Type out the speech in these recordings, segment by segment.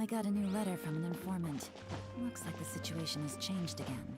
I got a new letter from an informant. Looks like the situation has changed again.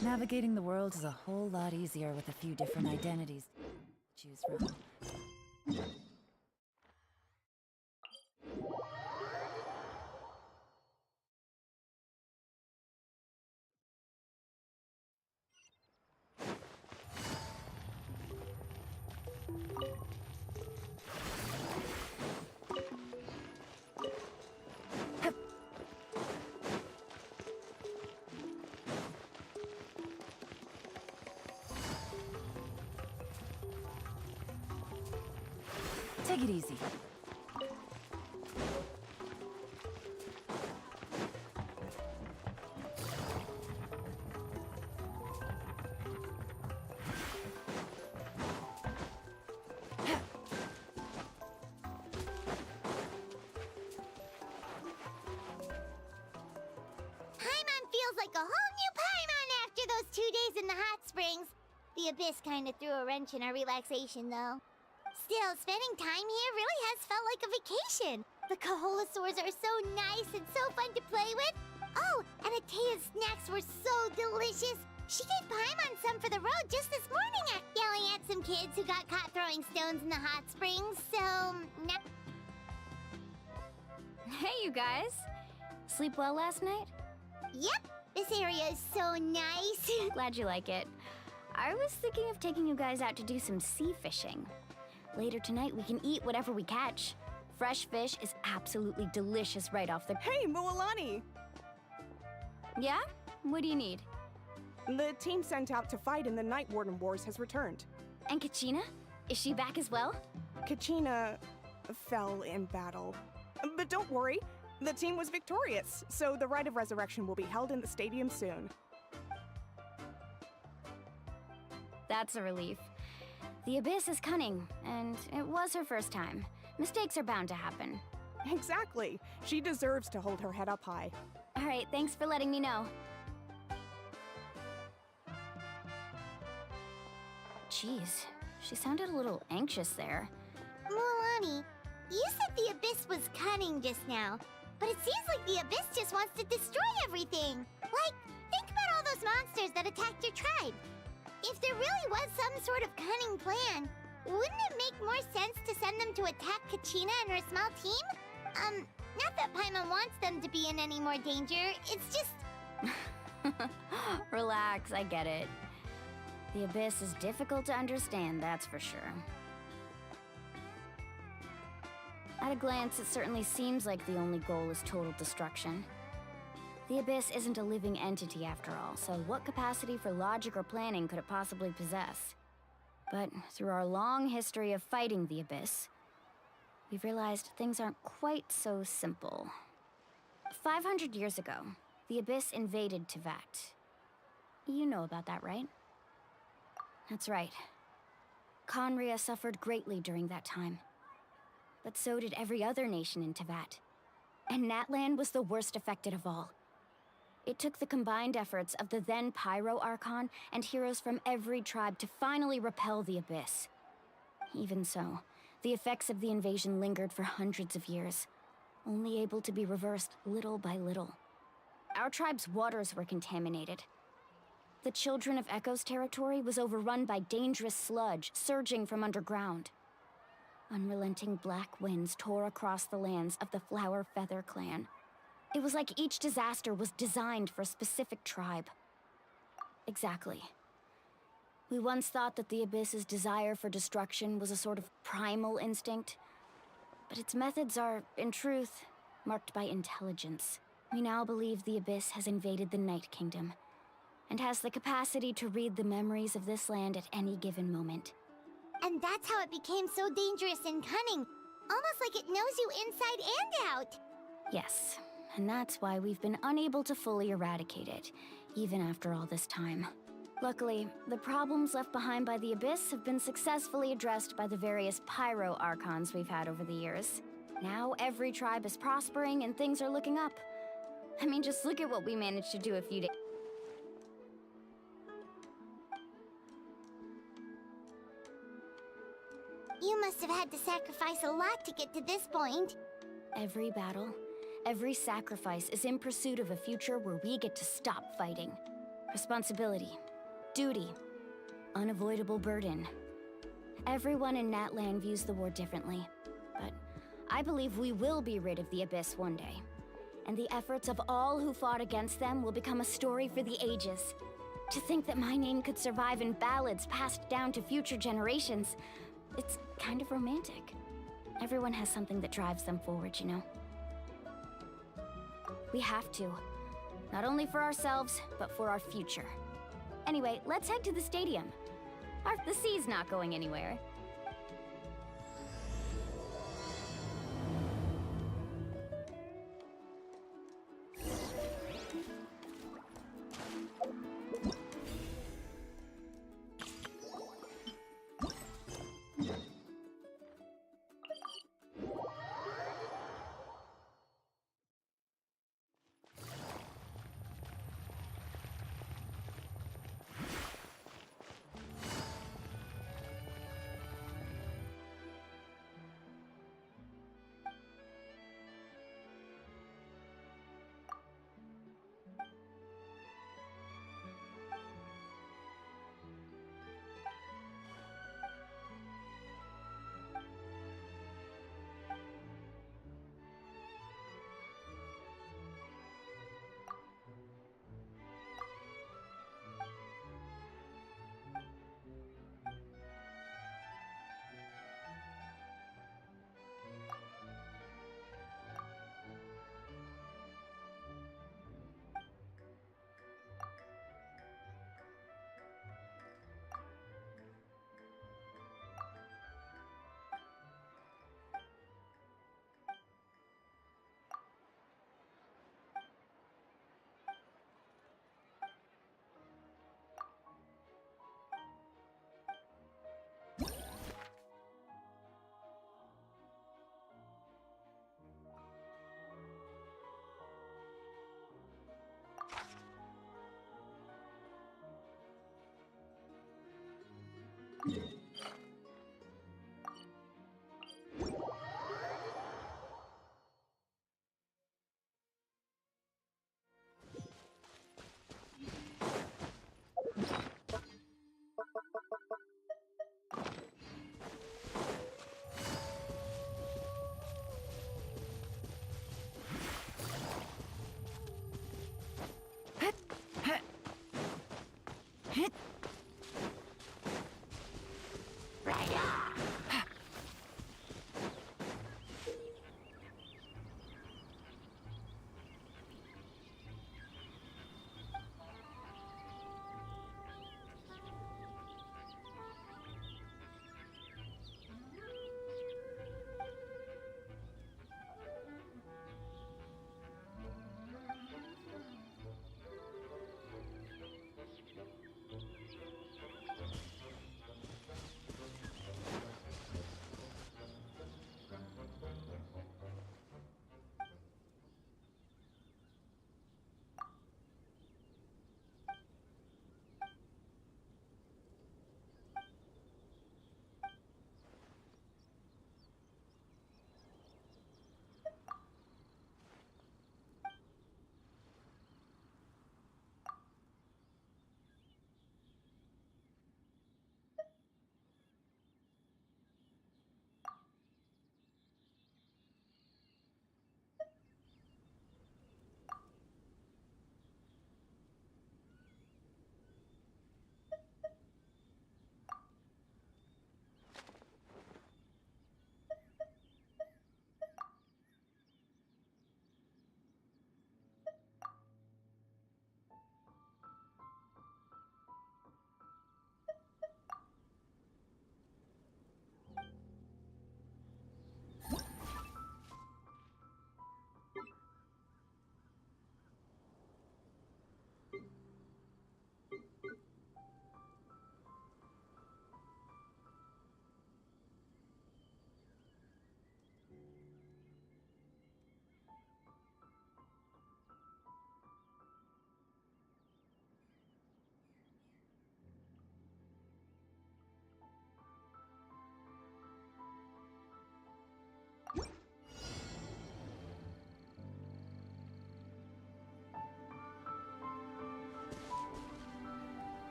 Navigating the world is a whole lot easier with a few different identities to choose from. Take it easy. Like a whole new Paimon after those 2 days in the hot springs. The Abyss kinda threw a wrench in our relaxation, though. Still, spending time here really has felt like a vacation. The Kaholasaurs are so nice and so fun to play with. Oh, and Atea's snacks were so delicious. She gave Paimon some for the road just this morning, yelling at some kids who got caught throwing stones in the hot springs, so... Hey, you guys. Sleep well last night? Yep. This area is so nice. Glad you like it. I was thinking of taking you guys out to do some sea fishing. Later tonight, we can eat whatever we catch. Fresh fish is absolutely delicious right off the... Hey, Mualani! Yeah? What do you need? The team sent out to fight in the Night Warden Wars has returned. And Kachina? Is she back as well? Kachina fell in battle. But don't worry, the team was victorious, so the Rite of Resurrection will be held in the stadium soon. That's a relief. The Abyss is cunning, and it was her first time. Mistakes are bound to happen. Exactly. She deserves to hold her head up high. All right, thanks for letting me know. Jeez, she sounded a little anxious there. Mualani, you said the Abyss was cunning just now. But it seems like the Abyss just wants to destroy everything. Like, think about all those monsters that attacked your tribe. If there really was some sort of cunning plan, wouldn't it make more sense to send them to attack Kachina and her small team? Not that Paimon wants them to be in any more danger, it's just... Relax, I get it. The Abyss is difficult to understand, that's for sure. At a glance, it certainly seems like the only goal is total destruction. The Abyss isn't a living entity after all, so what capacity for logic or planning could it possibly possess? But through our long history of fighting the Abyss, we've realized things aren't quite so simple. 500 years ago, the Abyss invaded Teyvat. You know about that, right? That's right. Khaenri'ah suffered greatly during that time. But so did every other nation in Teyvat. And Natlan was the worst affected of all. It took the combined efforts of the then Pyro Archon and heroes from every tribe to finally repel the Abyss. Even so, the effects of the invasion lingered for hundreds of years, only able to be reversed little by little. Our tribe's waters were contaminated. The Children of Echo's territory was overrun by dangerous sludge surging from underground. Unrelenting black winds tore across the lands of the Flower Feather clan. It was like each disaster was designed for a specific tribe. Exactly. We once thought that the Abyss's desire for destruction was a sort of primal instinct, but its methods are, in truth, marked by intelligence. We now believe the Abyss has invaded the Night Kingdom, and has the capacity to read the memories of this land at any given moment. And that's how it became so dangerous and cunning. Almost like it knows you inside and out. Yes, and that's why we've been unable to fully eradicate it, even after all this time. Luckily, the problems left behind by the Abyss have been successfully addressed by the various pyro archons we've had over the years. Now every tribe is prospering and things are looking up. I mean, just look at what we managed to do a few days. You must have had to sacrifice a lot to get to this point. Every battle, every sacrifice is in pursuit of a future where we get to stop fighting. Responsibility, duty, unavoidable burden. Everyone in Natlan views the war differently, but I believe we will be rid of the Abyss one day. And the efforts of all who fought against them will become a story for the ages. To think that my name could survive in ballads passed down to future generations, it's kind of romantic. Everyone has something that drives them forward, you know? We have to. Not only for ourselves, but for our future. Anyway, let's head to the stadium. The sea's not going anywhere.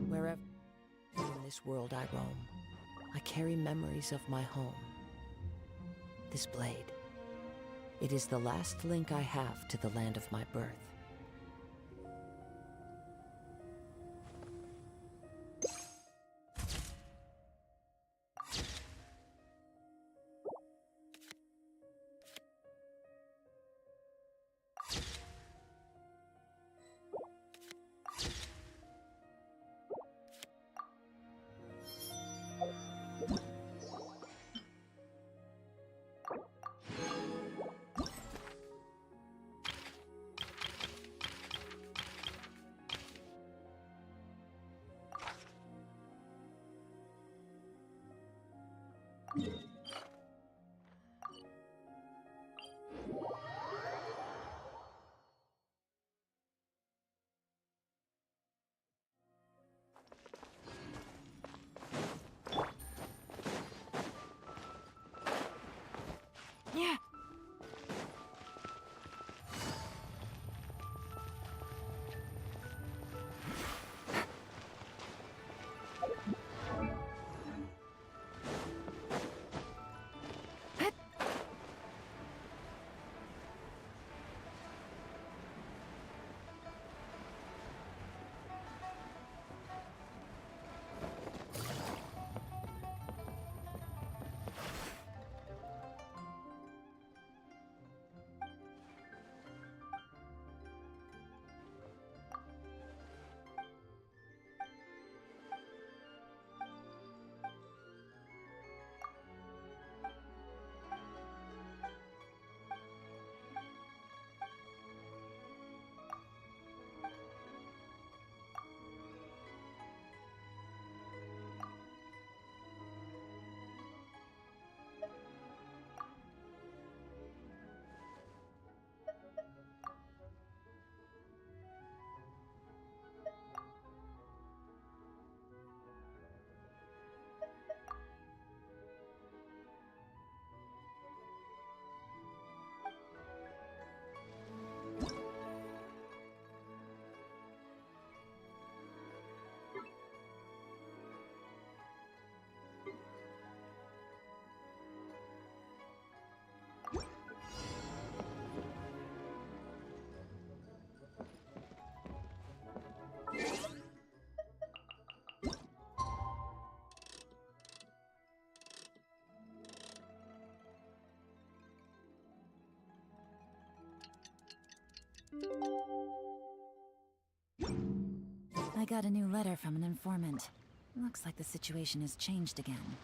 Wherever in this world I roam, I carry memories of my home. This blade, it is the last link I have to the land of my birth. Yeah. I got a new letter from an informant. Looks like the situation has changed again.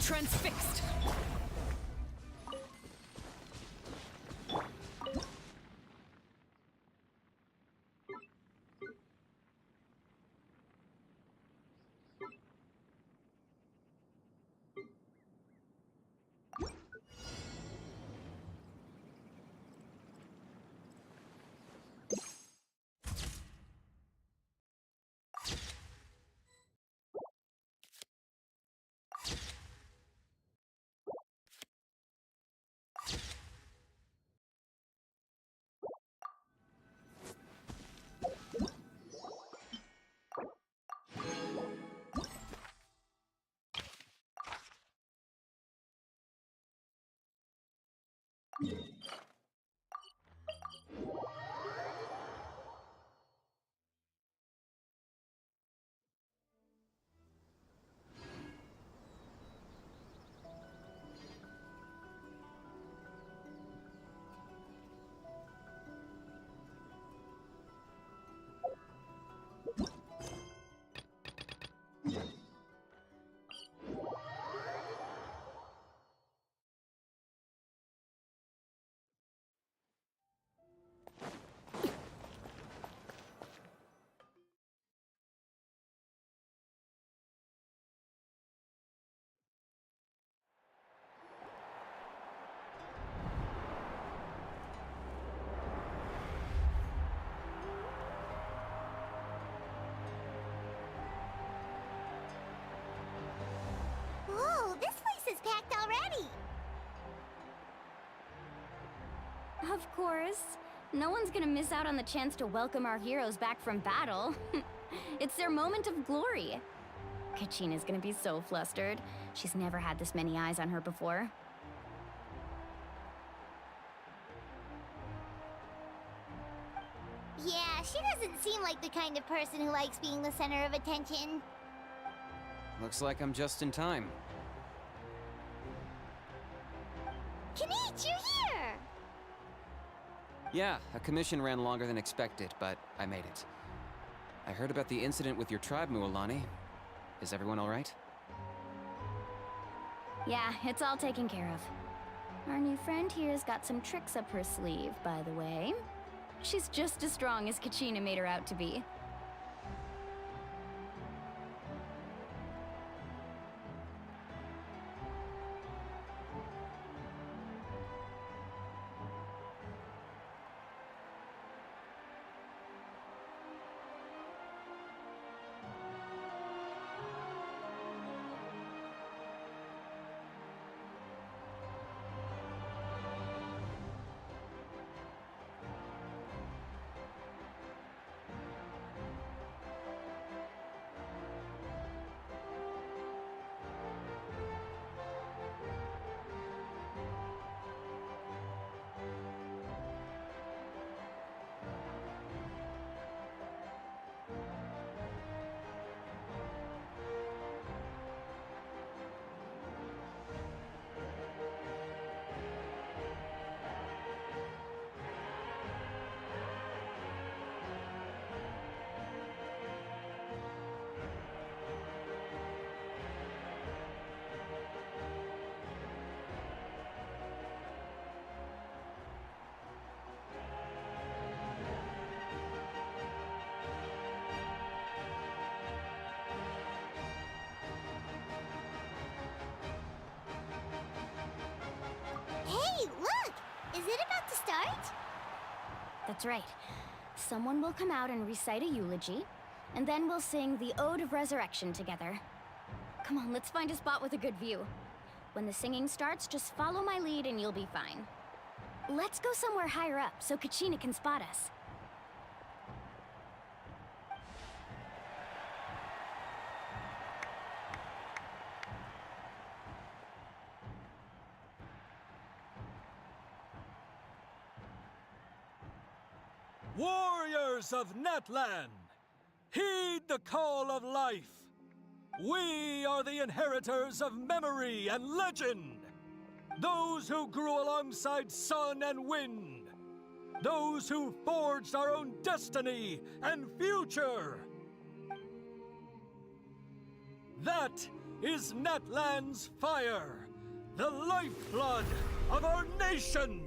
Transfixed! Whoa, this place is packed already! Of course. No one's gonna miss out on the chance to welcome our heroes back from battle. It's their moment of glory. Kachina's gonna be so flustered. She's never had this many eyes on her before. Yeah, she doesn't seem like the kind of person who likes being the center of attention. Looks like I'm just in time. Kinich, you're here! Yeah, a commission ran longer than expected, but I made it. I heard about the incident with your tribe, Mualani. Is everyone all right? Yeah, it's all taken care of. Our new friend here's got some tricks up her sleeve, by the way. She's just as strong as Kachina made her out to be. Hey, look! Is it about to start? That's right. Someone will come out and recite a eulogy, and then we'll sing the Ode of Resurrection together. Come on, let's find a spot with a good view. When the singing starts, just follow my lead and you'll be fine. Let's go somewhere higher up so Kachina can spot us. Warriors of Natlan, heed the call of life. We are the inheritors of memory and legend. Those who grew alongside sun and wind. Those who forged our own destiny and future. That is Natlan's fire, the lifeblood of our nation!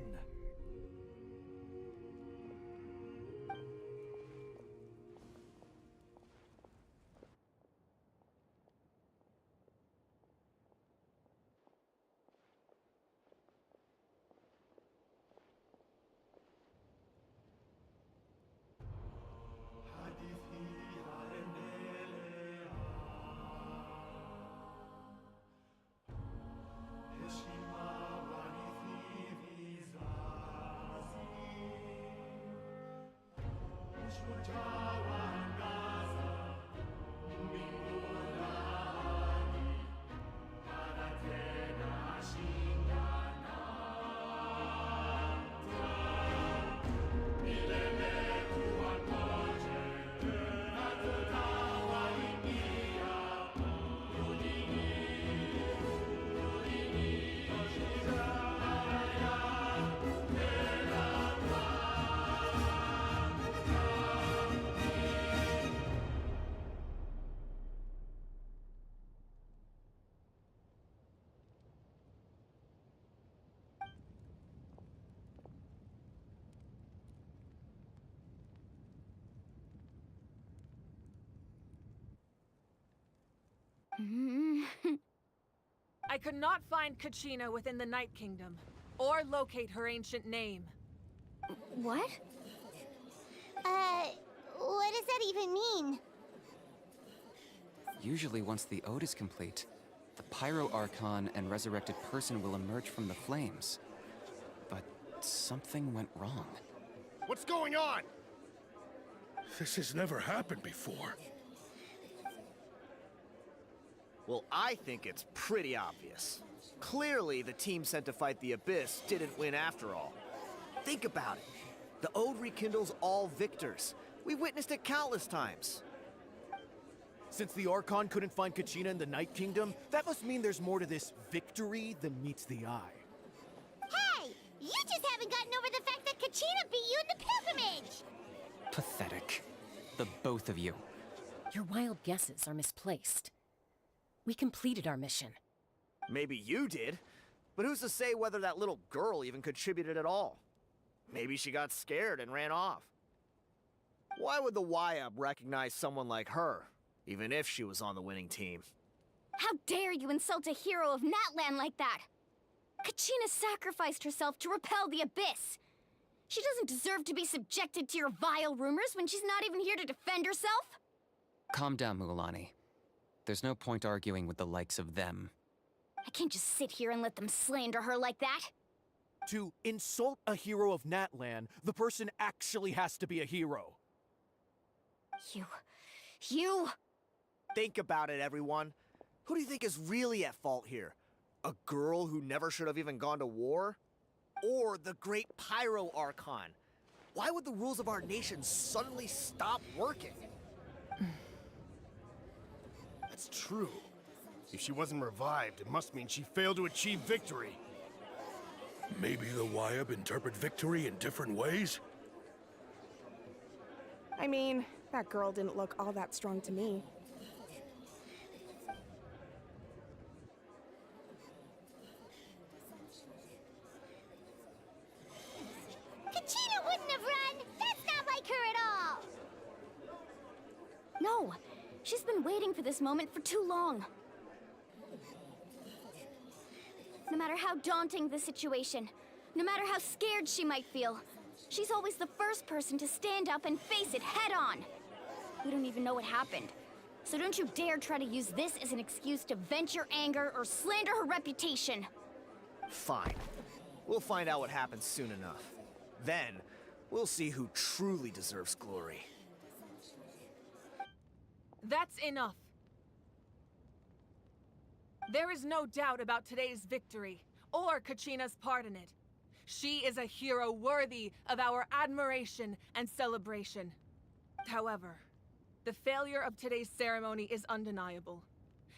I could not find Kachina within the Night Kingdom, or locate her ancient name. What? What does that even mean? Usually once the ode is complete, the Pyro Archon and resurrected person will emerge from the flames. But something went wrong. What's going on? This has never happened before. Well, I think it's pretty obvious. Clearly, the team sent to fight the Abyss didn't win after all. Think about it. The Ode rekindles all victors. We witnessed it countless times. Since the Archon couldn't find Kachina in the Night Kingdom, that must mean there's more to this victory than meets the eye. Hey! You just haven't gotten over the fact that Kachina beat you in the pilgrimage! Pathetic. The both of you. Your wild guesses are misplaced. We completed our mission. Maybe you did, but who's to say whether that little girl even contributed at all? Maybe she got scared and ran off. Why would the YUB recognize someone like her, even if she was on the winning team? How dare you insult a hero of Natlan like that? Kachina sacrificed herself to repel the Abyss. She doesn't deserve to be subjected to your vile rumors when she's not even here to defend herself. Calm down, Mualani. There's no point arguing with the likes of them. I can't just sit here and let them slander her like that. To insult a hero of Natlan, the person actually has to be a hero. You... Think about it, everyone. Who do you think is really at fault here? A girl who never should have even gone to war? Or the great Pyro Archon? Why would the rules of our nation suddenly stop working? That's true. If she wasn't revived, it must mean she failed to achieve victory. Maybe the YUB interpret victory in different ways? I mean, that girl didn't look all that strong to me. Kachina wouldn't have run! That's not like her at all! No, she's been waiting for this moment for too long. No matter how daunting the situation, no matter how scared she might feel, she's always the first person to stand up and face it head-on. We don't even know what happened, so don't you dare try to use this as an excuse to vent your anger or slander her reputation. Fine. We'll find out what happens soon enough. Then, we'll see who truly deserves glory. That's enough. There is no doubt about today's victory, or Kachina's part in it. She is a hero worthy of our admiration and celebration. However, the failure of today's ceremony is undeniable.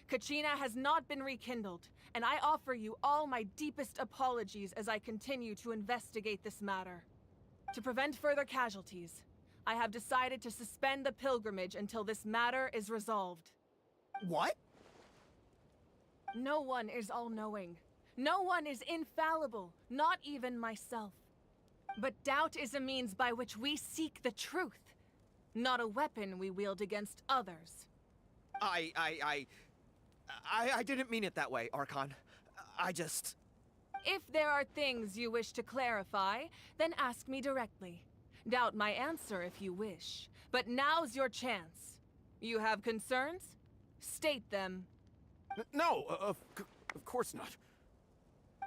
Kachina has not been rekindled, and I offer you all my deepest apologies as I continue to investigate this matter. To prevent further casualties, I have decided to suspend the pilgrimage until this matter is resolved. What? No one is all-knowing. No one is infallible, not even myself. But doubt is a means by which we seek the truth, not a weapon we wield against others. I didn't mean it that way, Archon. I just... If there are things you wish to clarify, then ask me directly. Doubt my answer if you wish. But now's your chance. You have concerns? State them. No, of course not.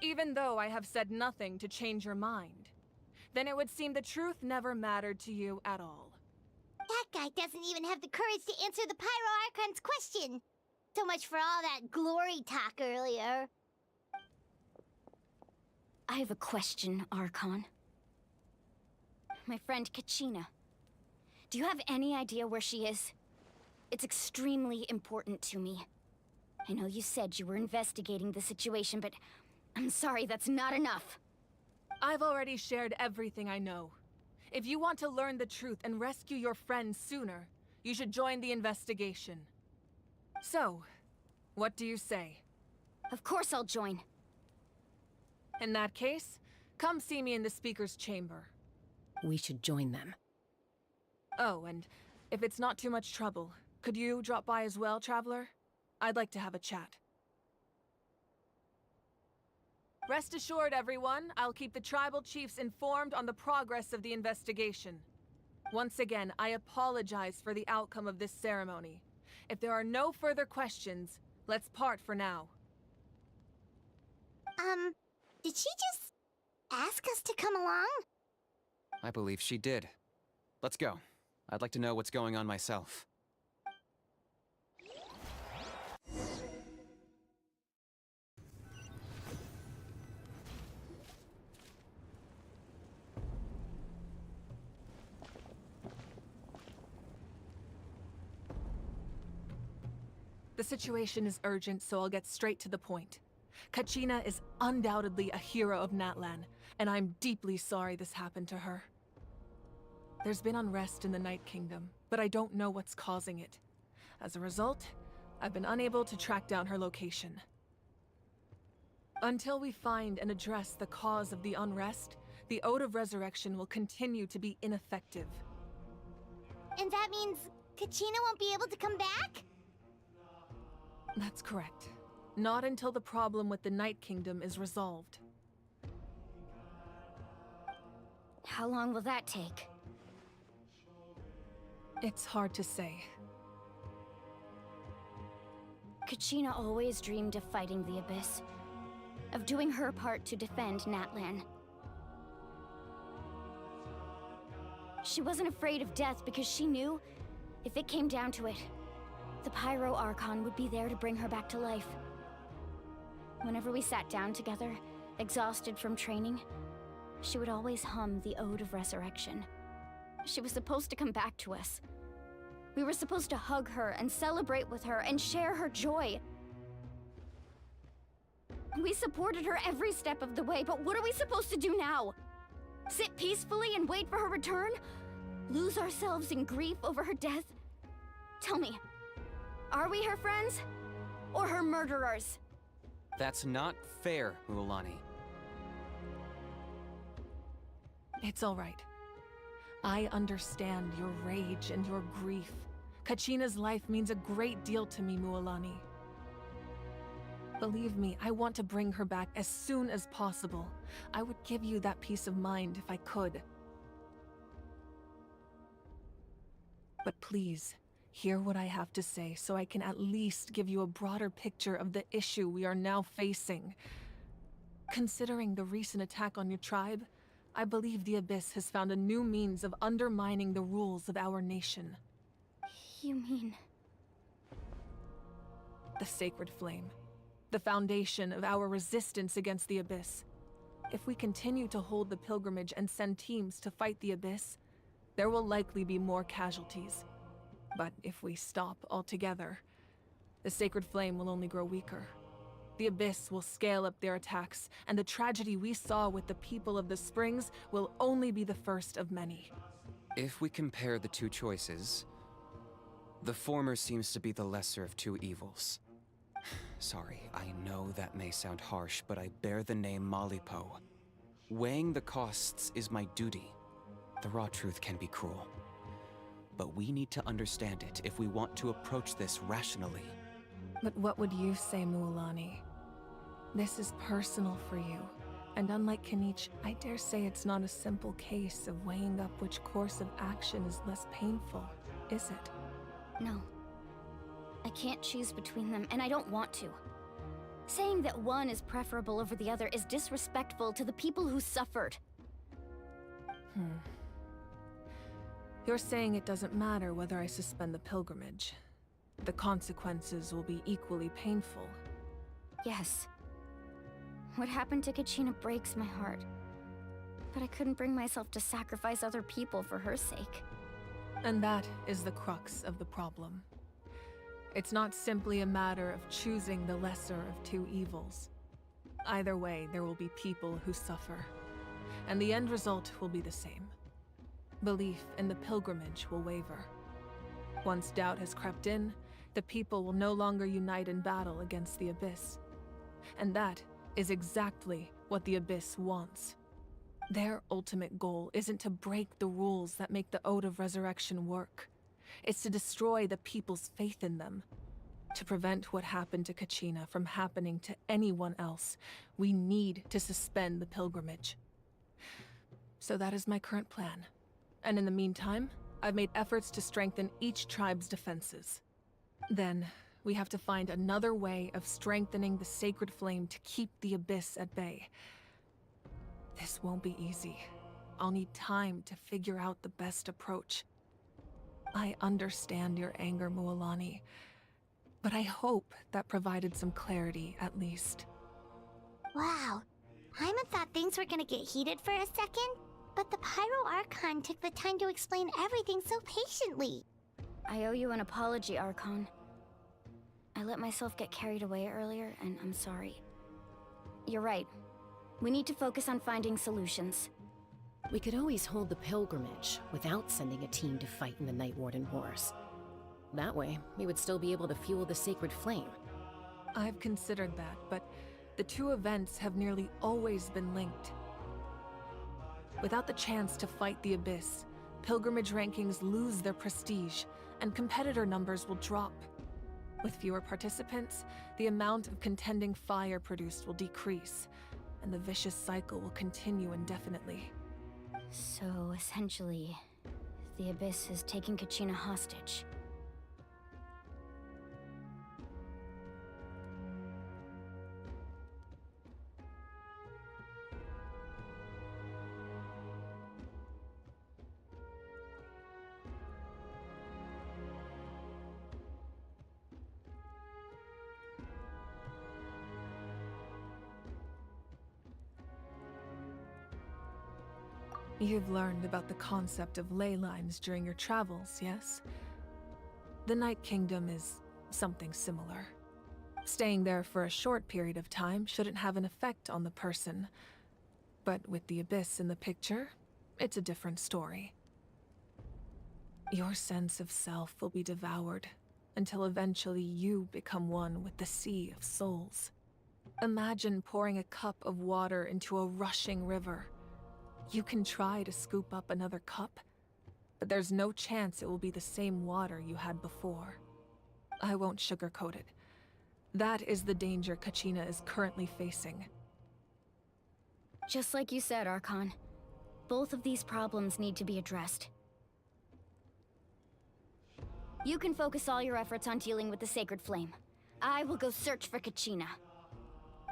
Even though I have said nothing to change your mind, then it would seem the truth never mattered to you at all. That guy doesn't even have the courage to answer the Pyro Archon's question. So much for all that glory talk earlier. I have a question, Archon. My friend Kachina. Do you have any idea where she is? It's extremely important to me. I know you said you were investigating the situation, but I'm sorry, that's not enough. I've already shared everything I know. If you want to learn the truth and rescue your friend sooner, you should join the investigation. So, what do you say? Of course I'll join. In that case, come see me in the speaker's chamber. We should join them. Oh, and if it's not too much trouble, could you drop by as well, Traveler? I'd like to have a chat. Rest assured, everyone, I'll keep the tribal chiefs informed on the progress of the investigation. Once again, I apologize for the outcome of this ceremony. If there are no further questions, let's part for now. Did she just ask us to come along? I believe she did. Let's go. I'd like to know what's going on myself. The situation is urgent, so I'll get straight to the point. Kachina is undoubtedly a hero of Natlan, and I'm deeply sorry this happened to her. There's been unrest in the Night Kingdom, but I don't know what's causing it. As a result, I've been unable to track down her location. Until we find and address the cause of the unrest, the Ode of Resurrection will continue to be ineffective. And that means Kachina won't be able to come back? That's correct. Not until the problem with the Night Kingdom is resolved. How long will that take? It's hard to say. Kachina always dreamed of fighting the Abyss. Of doing her part to defend Natlan. She wasn't afraid of death because she knew, if it came down to it, the Pyro Archon would be there to bring her back to life. Whenever we sat down together, exhausted from training, she would always hum the Ode of Resurrection. She was supposed to come back to us. We were supposed to hug her and celebrate with her and share her joy. We supported her every step of the way, but what are we supposed to do now? Sit peacefully and wait for her return? Lose ourselves in grief over her death? Tell me, are we her friends? Or her murderers? That's not fair, Mualani. It's all right. I understand your rage and your grief. Kachina's life means a great deal to me, Mualani. Believe me, I want to bring her back as soon as possible. I would give you that peace of mind if I could. But please, hear what I have to say so I can at least give you a broader picture of the issue we are now facing. Considering the recent attack on your tribe, I believe the Abyss has found a new means of undermining the rules of our nation. You mean... The Sacred Flame. The foundation of our resistance against the Abyss. If we continue to hold the pilgrimage and send teams to fight the Abyss, there will likely be more casualties. But if we stop altogether, the Sacred Flame will only grow weaker. The Abyss will scale up their attacks, and the tragedy we saw with the people of the Springs will only be the first of many. If we compare the two choices, the former seems to be the lesser of two evils. Sorry, I know that may sound harsh, but I bear the name Malipo. Weighing the costs is my duty. The raw truth can be cruel. But we need to understand it if we want to approach this rationally. But what would you say, Mualani? This is personal for you. And unlike Kanich, I dare say it's not a simple case of weighing up which course of action is less painful, is it? No. I can't choose between them, and I don't want to. Saying that one is preferable over the other is disrespectful to the people who suffered. You're saying it doesn't matter whether I suspend the pilgrimage. The consequences will be equally painful. Yes. What happened to Kachina breaks my heart. But I couldn't bring myself to sacrifice other people for her sake. And that is the crux of the problem. It's not simply a matter of choosing the lesser of two evils. Either way, there will be people who suffer. And the end result will be the same. Belief in the pilgrimage will waver. Once doubt has crept in, the people will no longer unite in battle against the Abyss. And that is exactly what the Abyss wants. Their ultimate goal isn't to break the rules that make the Ode of Resurrection work. It's to destroy the people's faith in them. To prevent what happened to Kachina from happening to anyone else, we need to suspend the pilgrimage. So that is my current plan. And in the meantime, I've made efforts to strengthen each tribe's defenses. Then, we have to find another way of strengthening the Sacred Flame to keep the Abyss at bay. This won't be easy. I'll need time to figure out the best approach. I understand your anger, Mualani, but I hope that provided some clarity, at least. Wow. Paimon thought things were gonna get heated for a second, but the Pyro Archon took the time to explain everything so patiently. I owe you an apology, Archon. I let myself get carried away earlier, and I'm sorry. You're right. We need to focus on finding solutions. We could always hold the pilgrimage without sending a team to fight in the Night Warden Wars. That way, we would still be able to fuel the Sacred Flame. I've considered that, but the two events have nearly always been linked. Without the chance to fight the Abyss, pilgrimage rankings lose their prestige, and competitor numbers will drop. With fewer participants, the amount of contending fire produced will decrease, and the vicious cycle will continue indefinitely. So, essentially, the Abyss is taking Kachina hostage. You've learned about the concept of ley lines during your travels, yes? The Night Kingdom is something similar. Staying there for a short period of time shouldn't have an effect on the person. But with the Abyss in the picture, it's a different story. Your sense of self will be devoured, until eventually you become one with the Sea of Souls. Imagine pouring a cup of water into a rushing river. You can try to scoop up another cup, but there's no chance it will be the same water you had before. I won't sugarcoat it. That is the danger Kachina is currently facing. Just like you said, Archon. Both of these problems need to be addressed. You can focus all your efforts on dealing with the Sacred Flame. I will go search for Kachina.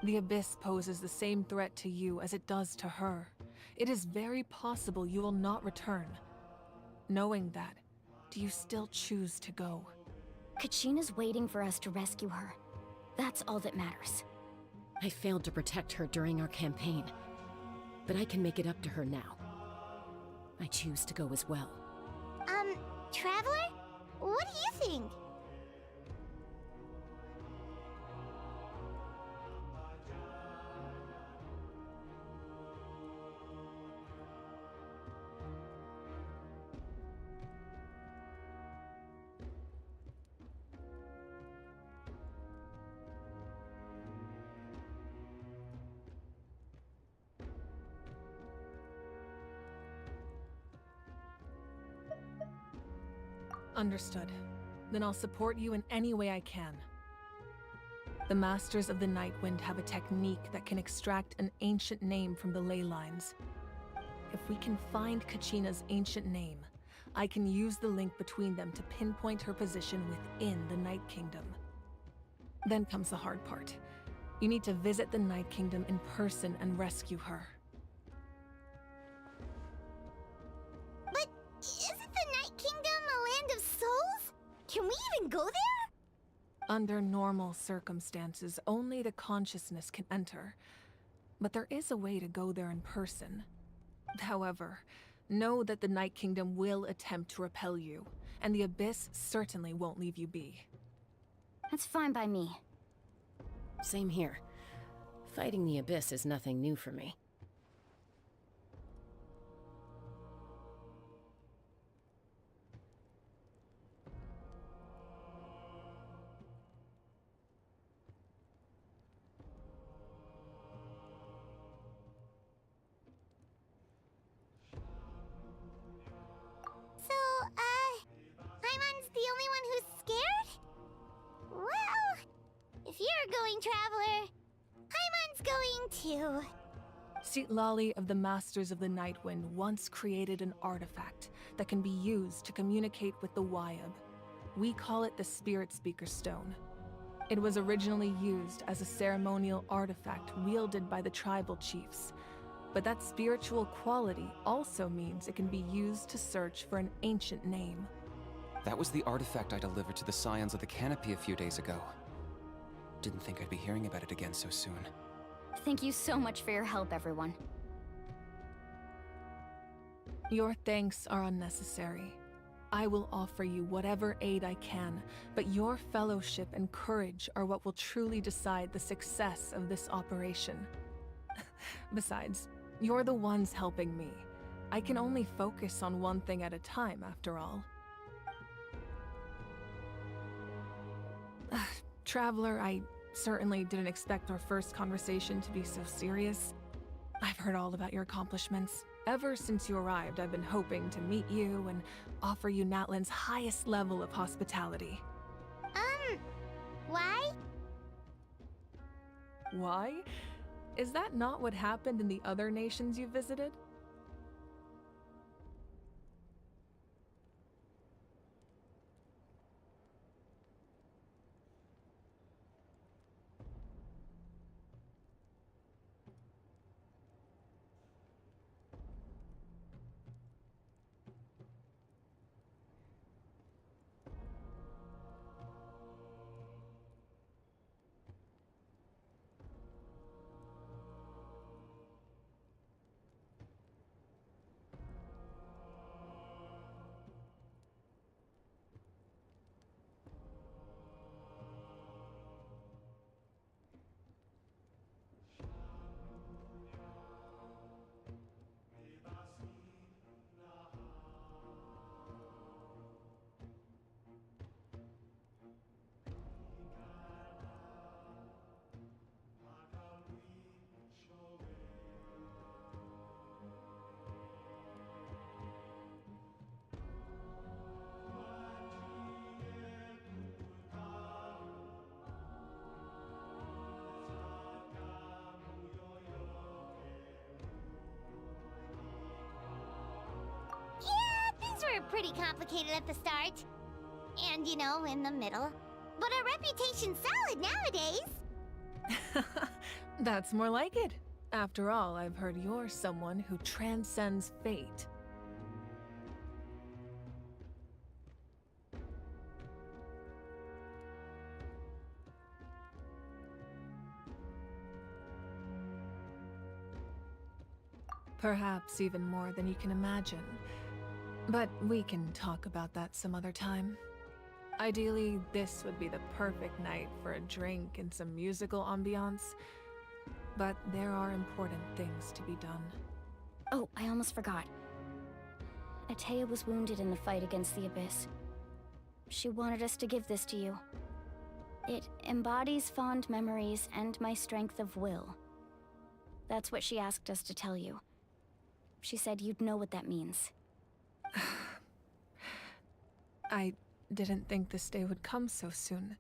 The Abyss poses the same threat to you as it does to her. It is very possible you will not return. Knowing that, do you still choose to go? Kachina's waiting for us to rescue her. That's all that matters. I failed to protect her during our campaign, but I can make it up to her now. I choose to go as well. Traveler? What do you think? Understood. Then I'll support you in any way I can. The Masters of the Nightwind have a technique that can extract an ancient name from the ley lines. If we can find Kachina's ancient name, I can use the link between them to pinpoint her position within the Night Kingdom. Then comes the hard part. You need to visit the Night Kingdom in person and rescue her. But isn't the Night Kingdom a land of souls? Can we even go there? Under normal circumstances, only the consciousness can enter. But there is a way to go there in person. However, know that the Night Kingdom will attempt to repel you, and the Abyss certainly won't leave you be. That's fine by me. Same here. Fighting the Abyss is nothing new for me. So, Paimon's the only one who's scared? Well, if you're going, Traveler, Paimon's going too. Citlali of the Masters of the Nightwind once created an artifact that can be used to communicate with the Wyab. We call it the Spirit Speaker Stone. It was originally used as a ceremonial artifact wielded by the tribal chiefs, but that spiritual quality also means it can be used to search for an ancient name. That was the artifact I delivered to the Scions of the Canopy a few days ago. Didn't think I'd be hearing about it again so soon. Thank you so much for your help, everyone. Your thanks are unnecessary. I will offer you whatever aid I can, but your fellowship and courage are what will truly decide the success of this operation. Besides, you're the ones helping me. I can only focus on one thing at a time, after all. Traveler, I certainly didn't expect our first conversation to be so serious. I've heard all about your accomplishments. Ever since you arrived, I've been hoping to meet you and offer you Natlan's highest level of hospitality. Why? Why? Is that not what happened in the other nations you visited? Yeah, things were pretty complicated at the start. And, you know, in the middle. But our reputation's solid nowadays. That's more like it. After all, I've heard you're someone who transcends fate. Perhaps even more than you can imagine. But we can talk about that some other time. Ideally, this would be the perfect night for a drink and some musical ambiance. But there are important things to be done. Oh, I almost forgot. Atea was wounded in the fight against the Abyss. She wanted us to give this to you. It embodies fond memories and my strength of will. That's what she asked us to tell you. She said you'd know what that means. didn't think this day would come so soon.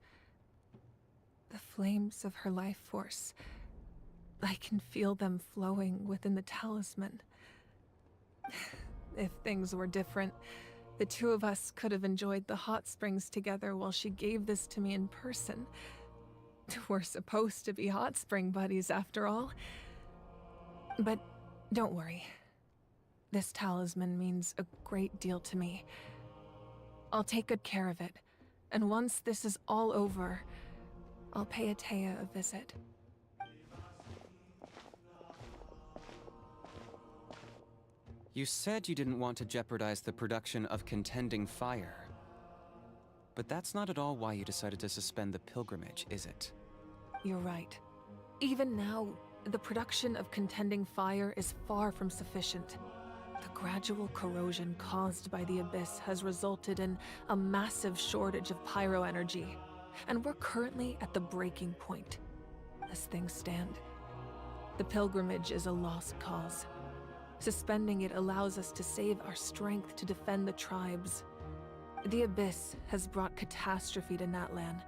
The flames of her life force. I can feel them flowing within the talisman. If things were different, the two of us could have enjoyed the hot springs together while she gave this to me in person. We're supposed to be hot spring buddies after all. But don't worry. This talisman means a great deal to me. I'll take good care of it, and once this is all over, I'll pay Atea a visit. You said you didn't want to jeopardize the production of Contending Fire. But that's not at all why you decided to suspend the pilgrimage, is it? You're right. Even now, the production of Contending Fire is far from sufficient. The gradual corrosion caused by the Abyss has resulted in a massive shortage of pyro energy, and we're currently at the breaking point. As things stand, the pilgrimage is a lost cause. Suspending it allows us to save our strength to defend the tribes. The Abyss has brought catastrophe to Natlan,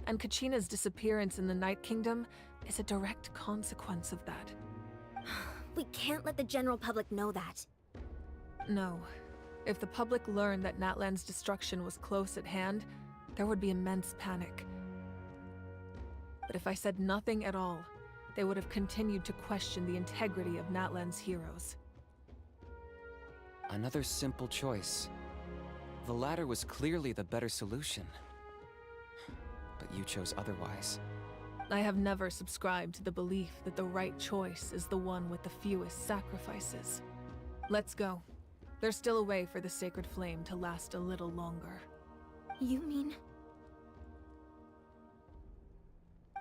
and Kachina's disappearance in the Night Kingdom is a direct consequence of that. We can't let the general public know that. No. If the public learned that Natlan's destruction was close at hand, there would be immense panic. But if I said nothing at all, they would have continued to question the integrity of Natlan's heroes. Another simple choice. The latter was clearly the better solution. But you chose otherwise. I have never subscribed to the belief that the right choice is the one with the fewest sacrifices. Let's go. There's still a way for the sacred flame to last a little longer. You mean?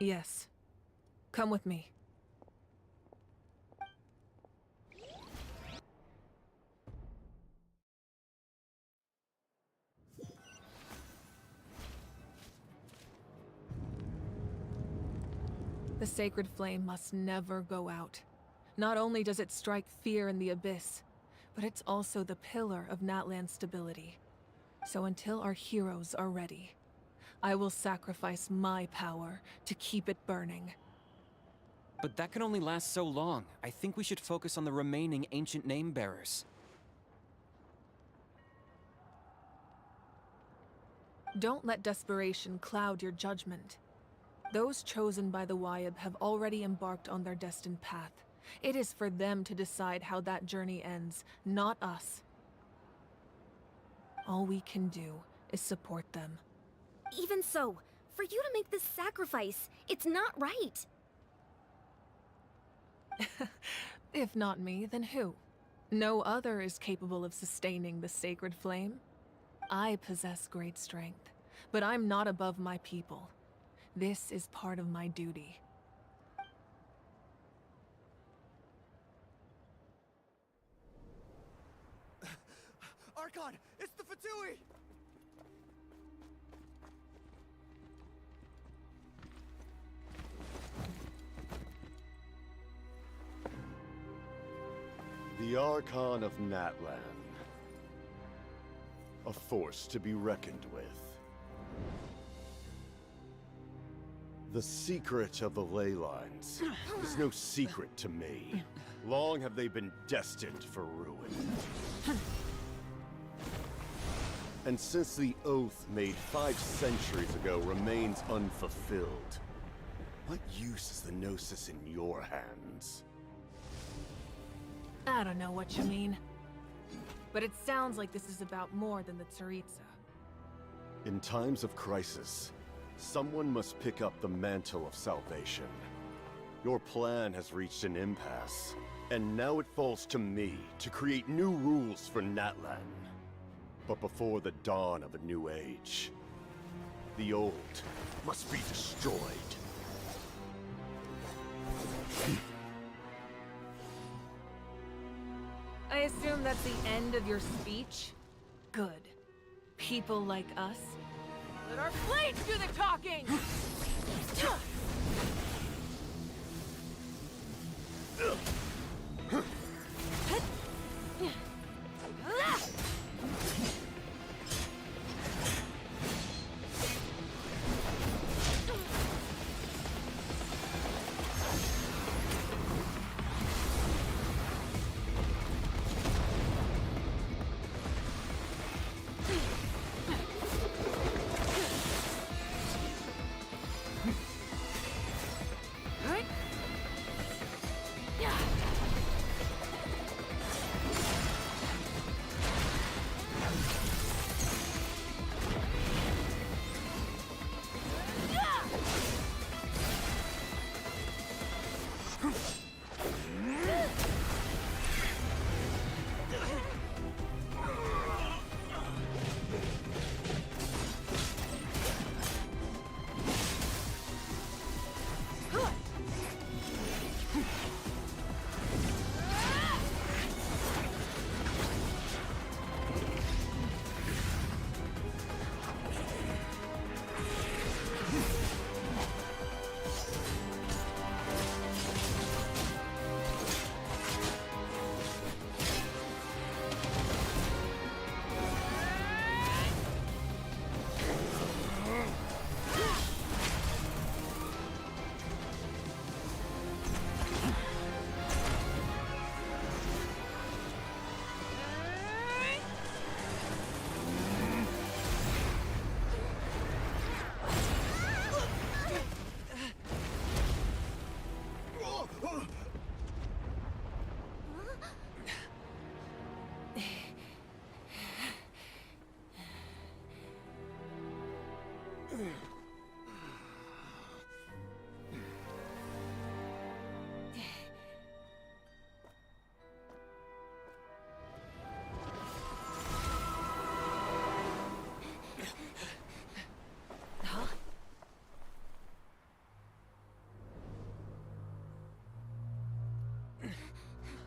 Yes. Come with me. The sacred flame must never go out. Not only does it strike fear in the Abyss, but it's also the pillar of Natlan's stability. So until our heroes are ready, I will sacrifice my power to keep it burning. But that can only last so long. I think we should focus on the remaining ancient name-bearers. Don't let desperation cloud your judgment. Those chosen by the Wayab have already embarked on their destined path. It is for them to decide how that journey ends, not us. All we can do is support them. Even so, for you to make this sacrifice, it's not right. If not me, then who? No other is capable of sustaining the sacred flame. I possess great strength, but I'm not above my people. This is part of my duty. Archon, it's the Fatui! The Archon of Natlan. A force to be reckoned with. The secret of the ley lines is no secret to me. Long have they been destined for ruin. And since the oath made 5 centuries ago remains unfulfilled, what use is the Gnosis in your hands? I don't know what you mean. But it sounds like this is about more than the Tsaritsa. In times of crisis, someone must pick up the mantle of salvation. Your plan has reached an impasse, and now it falls to me to create new rules for Natlan. But before the dawn of a new age, the old must be destroyed. I assume that's the end of your speech? Good. People like us. Let our blades do the talking!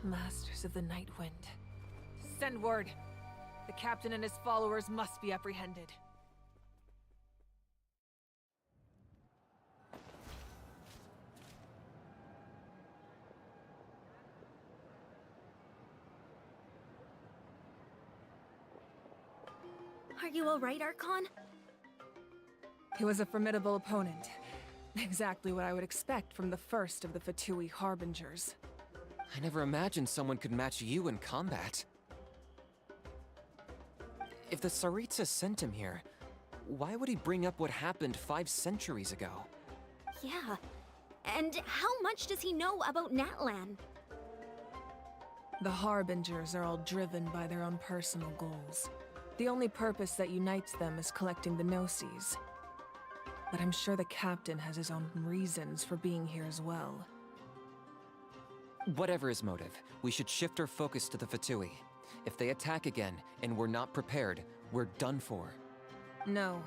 Masters of the Night Wind. Send word. The captain and his followers must be apprehended. Are you alright, Archon? He was a formidable opponent. Exactly what I would expect from the first of the Fatui Harbingers. I never imagined someone could match you in combat. If the Tsaritsa sent him here, why would he bring up what happened 5 centuries ago? Yeah. And how much does he know about Natlan? The Harbingers are all driven by their own personal goals. The only purpose that unites them is collecting the Gnosis. But I'm sure the captain has his own reasons for being here as well. Whatever his motive, we should shift our focus to the Fatui. If they attack again, and we're not prepared, we're done for. No,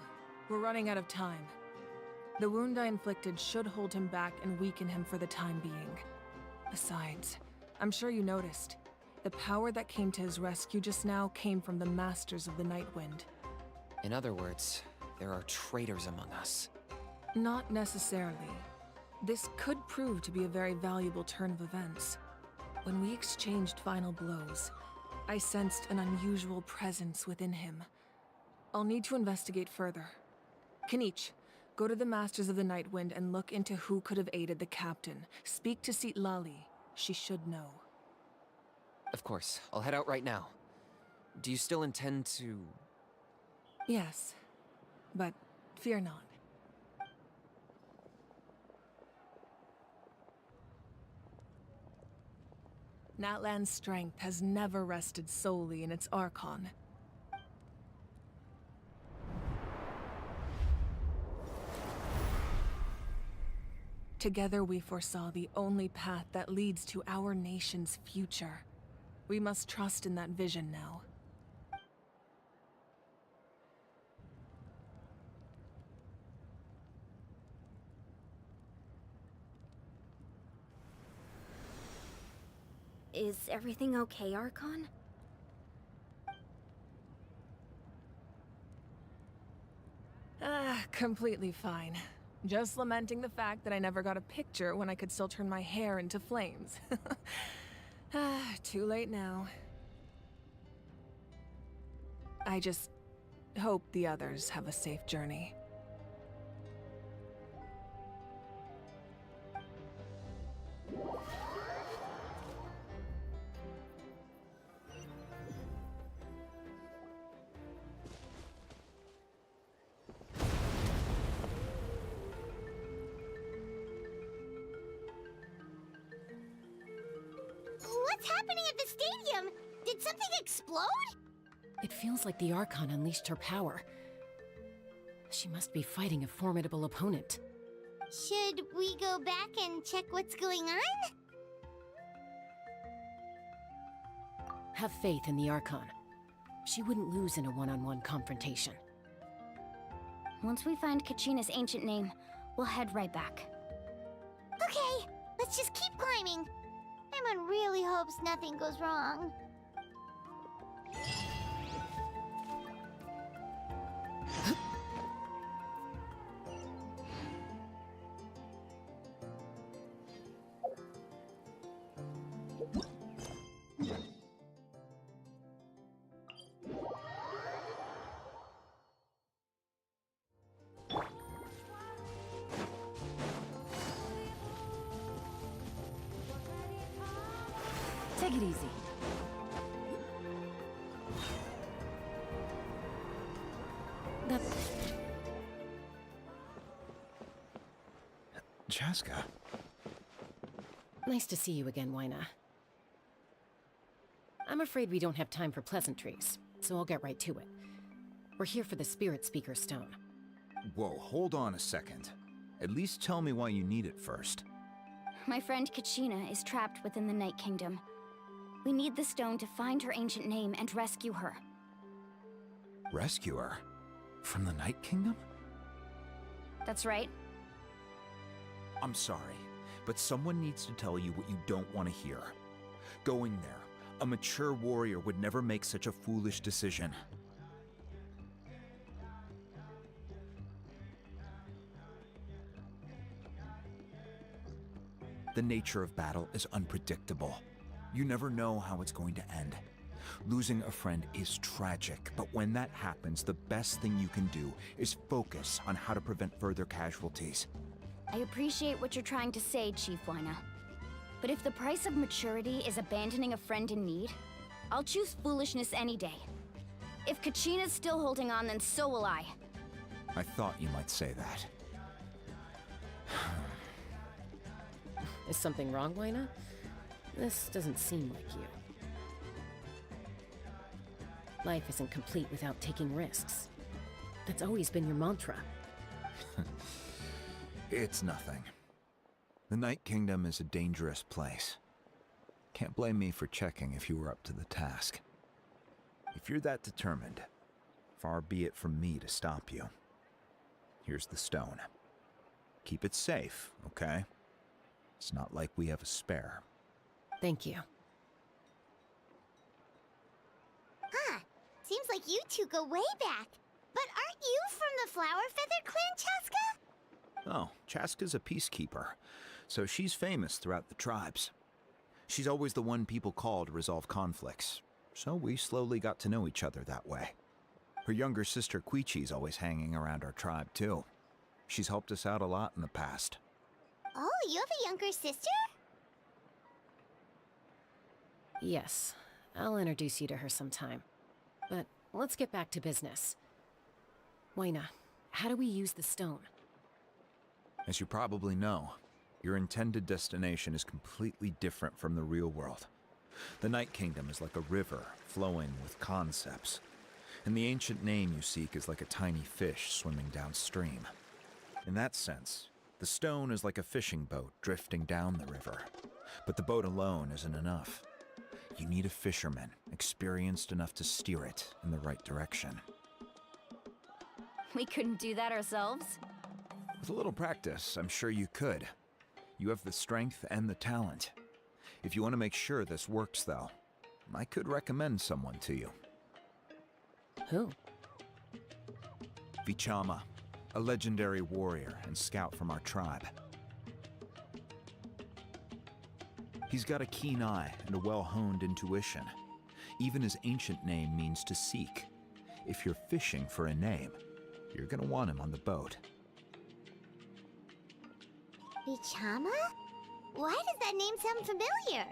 we're running out of time. The wound I inflicted should hold him back and weaken him for the time being. Besides, I'm sure you noticed, the power that came to his rescue just now came from the Masters of the Night Wind. In other words, there are traitors among us. Not necessarily. This could prove to be a very valuable turn of events. When we exchanged final blows, I sensed an unusual presence within him. I'll need to investigate further. Kanich, go to the Masters of the Night Wind and look into who could have aided the captain. Speak to Lali. She should know. Of course, I'll head out right now. Do you still intend to... Yes, but fear not. Natlan's strength has never rested solely in its Archon. Together we foresaw the only path that leads to our nation's future. We must trust in that vision now. Is everything okay, Archon? Completely fine. Just lamenting the fact that I never got a picture when I could still turn my hair into flames. Too late now. I just hope the others have a safe journey. What's happening at the stadium? Did something explode? It feels like the Archon unleashed her power. She must be fighting a formidable opponent. Should we go back and check what's going on? Have faith in the Archon. She wouldn't lose in a one-on-one confrontation. Once we find Kachina's ancient name, we'll head right back. Okay, let's just keep climbing. Emon really hopes nothing goes wrong. Take it easy. Chaska. Nice to see you again, Wyna. I'm afraid we don't have time for pleasantries, so I'll get right to it. We're here for the Spirit Speaker Stone. Whoa, hold on a second. At least tell me why you need it first. My friend Kachina is trapped within the Night Kingdom. We need the stone to find her ancient name and rescue her. Rescue her? From the Night Kingdom? That's right. I'm sorry, but someone needs to tell you what you don't want to hear. Going there, a mature warrior would never make such a foolish decision. The nature of battle is unpredictable. You never know how it's going to end. Losing a friend is tragic, but when that happens, the best thing you can do is focus on how to prevent further casualties. I appreciate what you're trying to say, Chief Wyna. But if the price of maturity is abandoning a friend in need, I'll choose foolishness any day. If Kachina's still holding on, then so will I. I thought you might say that. Is something wrong, Wyna? This doesn't seem like you. Life isn't complete without taking risks. That's always been your mantra. It's nothing. The Night Kingdom is a dangerous place. Can't blame me for checking if you were up to the task. If you're that determined, far be it from me to stop you. Here's the stone. Keep it safe, okay? It's not like we have a spare. Thank you. Huh. Seems like you two go way back. But aren't you from the Flower Feather Clan, Chaska? Oh, Chaska's a peacekeeper, so she's famous throughout the tribes. She's always the one people call to resolve conflicts, so we slowly got to know each other that way. Her younger sister Quichi's always hanging around our tribe, too. She's helped us out a lot in the past. Oh, you have a younger sister? Yes, I'll introduce you to her sometime. But let's get back to business. Wyna, how do we use the stone? As you probably know, your intended destination is completely different from the real world. The Night Kingdom is like a river flowing with concepts, and the ancient name you seek is like a tiny fish swimming downstream. In that sense, the stone is like a fishing boat drifting down the river, but the boat alone isn't enough. You need a fisherman experienced enough to steer it in the right direction. We couldn't do that ourselves? With a little practice, I'm sure you could. You have the strength and the talent. If you want to make sure this works, though, I could recommend someone to you. Who? Vichama, a legendary warrior and scout from our tribe. He's got a keen eye and a well-honed intuition. Even his ancient name means to seek. If you're fishing for a name, you're gonna want him on the boat. Vichama? Why does that name sound familiar?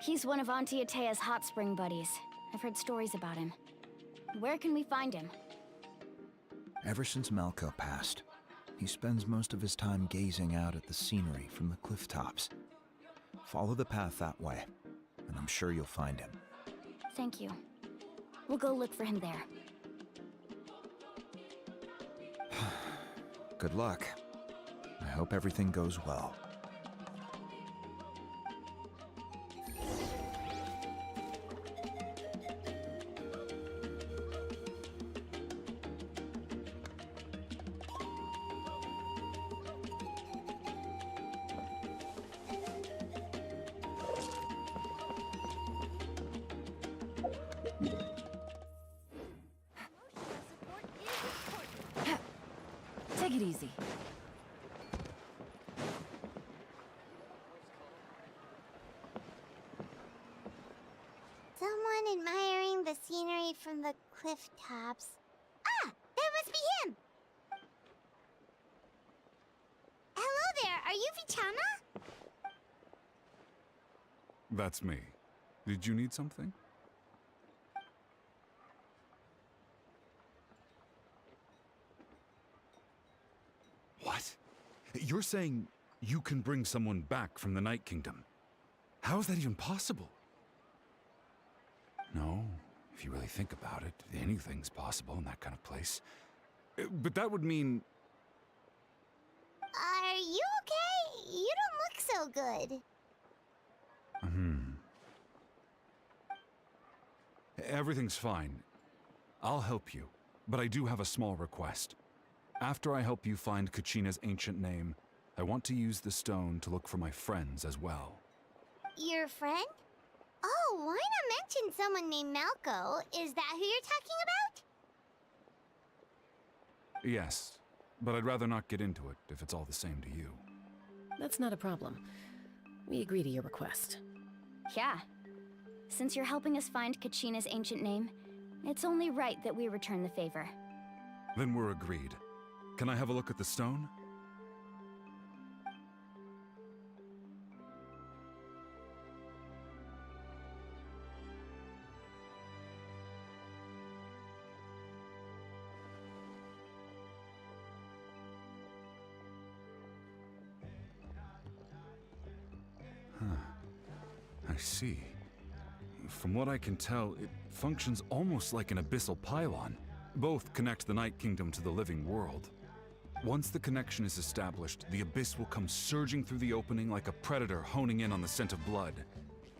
He's one of Auntie Atea's hot spring buddies. I've heard stories about him. Where can we find him? Ever since Malko passed, he spends most of his time gazing out at the scenery from the cliff tops. Follow the path that way, and I'm sure you'll find him. Thank you. We'll go look for him there. Good luck. I hope everything goes well. Take it easy. Someone admiring the scenery from the cliff tops. Ah! That must be him! Hello there, are you Vichama? That's me. Did you need something? What? You're saying you can bring someone back from the Night Kingdom? How is that even possible? No, if you really think about it, anything's possible in that kind of place. But that would mean... Are you okay? You don't look so good. Everything's fine. I'll help you, but I do have a small request. After I help you find Kachina's ancient name, I want to use the stone to look for my friends as well. Your friend? Oh, why not mention someone named Malco? Is that who you're talking about? Yes, but I'd rather not get into it if it's all the same to you. That's not a problem. We agree to your request. Yeah. Since you're helping us find Kachina's ancient name, it's only right that we return the favor. Then we're agreed. Can I have a look at the stone? I see. From what I can tell, it functions almost like an abyssal pylon. Both connect the Night Kingdom to the living world. Once the connection is established, the abyss will come surging through the opening like a predator honing in on the scent of blood.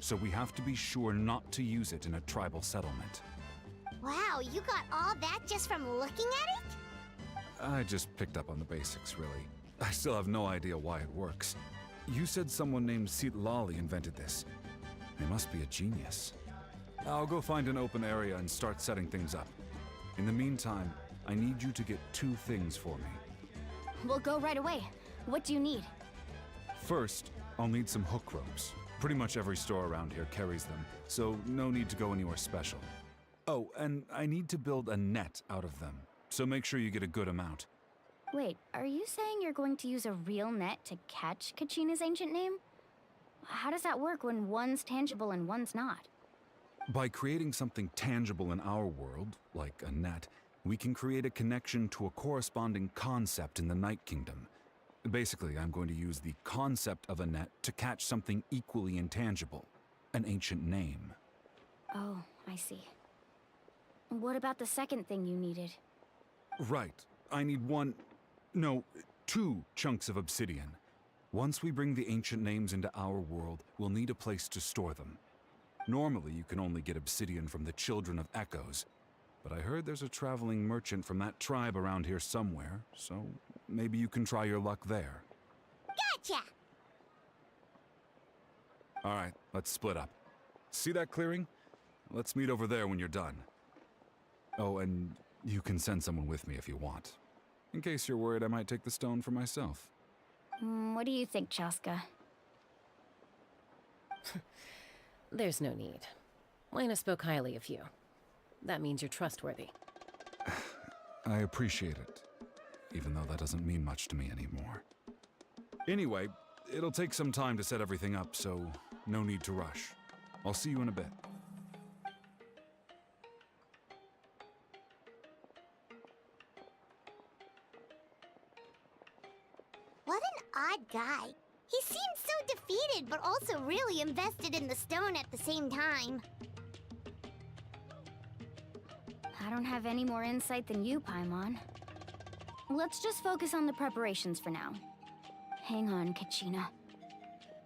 So we have to be sure not to use it in a tribal settlement. Wow, you got all that just from looking at it? I just picked up on the basics, really. I still have no idea why it works. You said someone named Lali invented this. They must be a genius. I'll go find an open area and start setting things up. In the meantime, I need you to get 2 things for me. We'll go right away. What do you need? First, I'll need some hook ropes. Pretty much every store around here carries them, so no need to go anywhere special. Oh, and I need to build a net out of them, so make sure you get a good amount. Wait, are you saying you're going to use a real net to catch Kachina's ancient name? How does that work when one's tangible and one's not? By creating something tangible in our world, like a net, we can create a connection to a corresponding concept in the Night Kingdom. Basically, I'm going to use the concept of a net to catch something equally intangible, an ancient name. Oh, I see. What about the second thing you needed? Right. I need 2 chunks of obsidian. Once we bring the ancient names into our world, we'll need a place to store them. Normally, you can only get obsidian from the Children of Echoes, but I heard there's a traveling merchant from that tribe around here somewhere, so maybe you can try your luck there. Gotcha! All right, let's split up. See that clearing? Let's meet over there when you're done. Oh, and you can send someone with me if you want. In case you're worried I might take the stone for myself. What do you think, Chaska? There's no need. Lena spoke highly of you. That means you're trustworthy. I appreciate it, even though that doesn't mean much to me anymore. Anyway, it'll take some time to set everything up, so no need to rush. I'll see you in a bit. What an odd guy. He seems so defeated, but also really invested in the stone at the same time. I don't have any more insight than you, Paimon. Let's just focus on the preparations for now. Hang on, Kachina.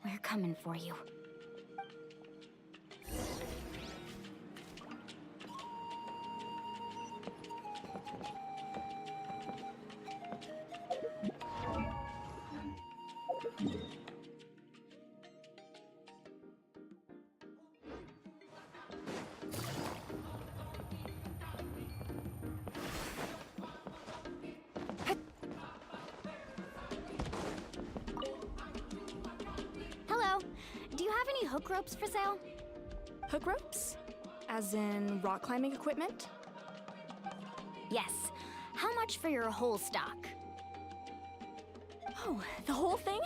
We're coming for you. Hello. Do you have any hook ropes for sale? Hook ropes? As in rock climbing equipment? Yes. How much for your whole stock? Oh, the whole thing?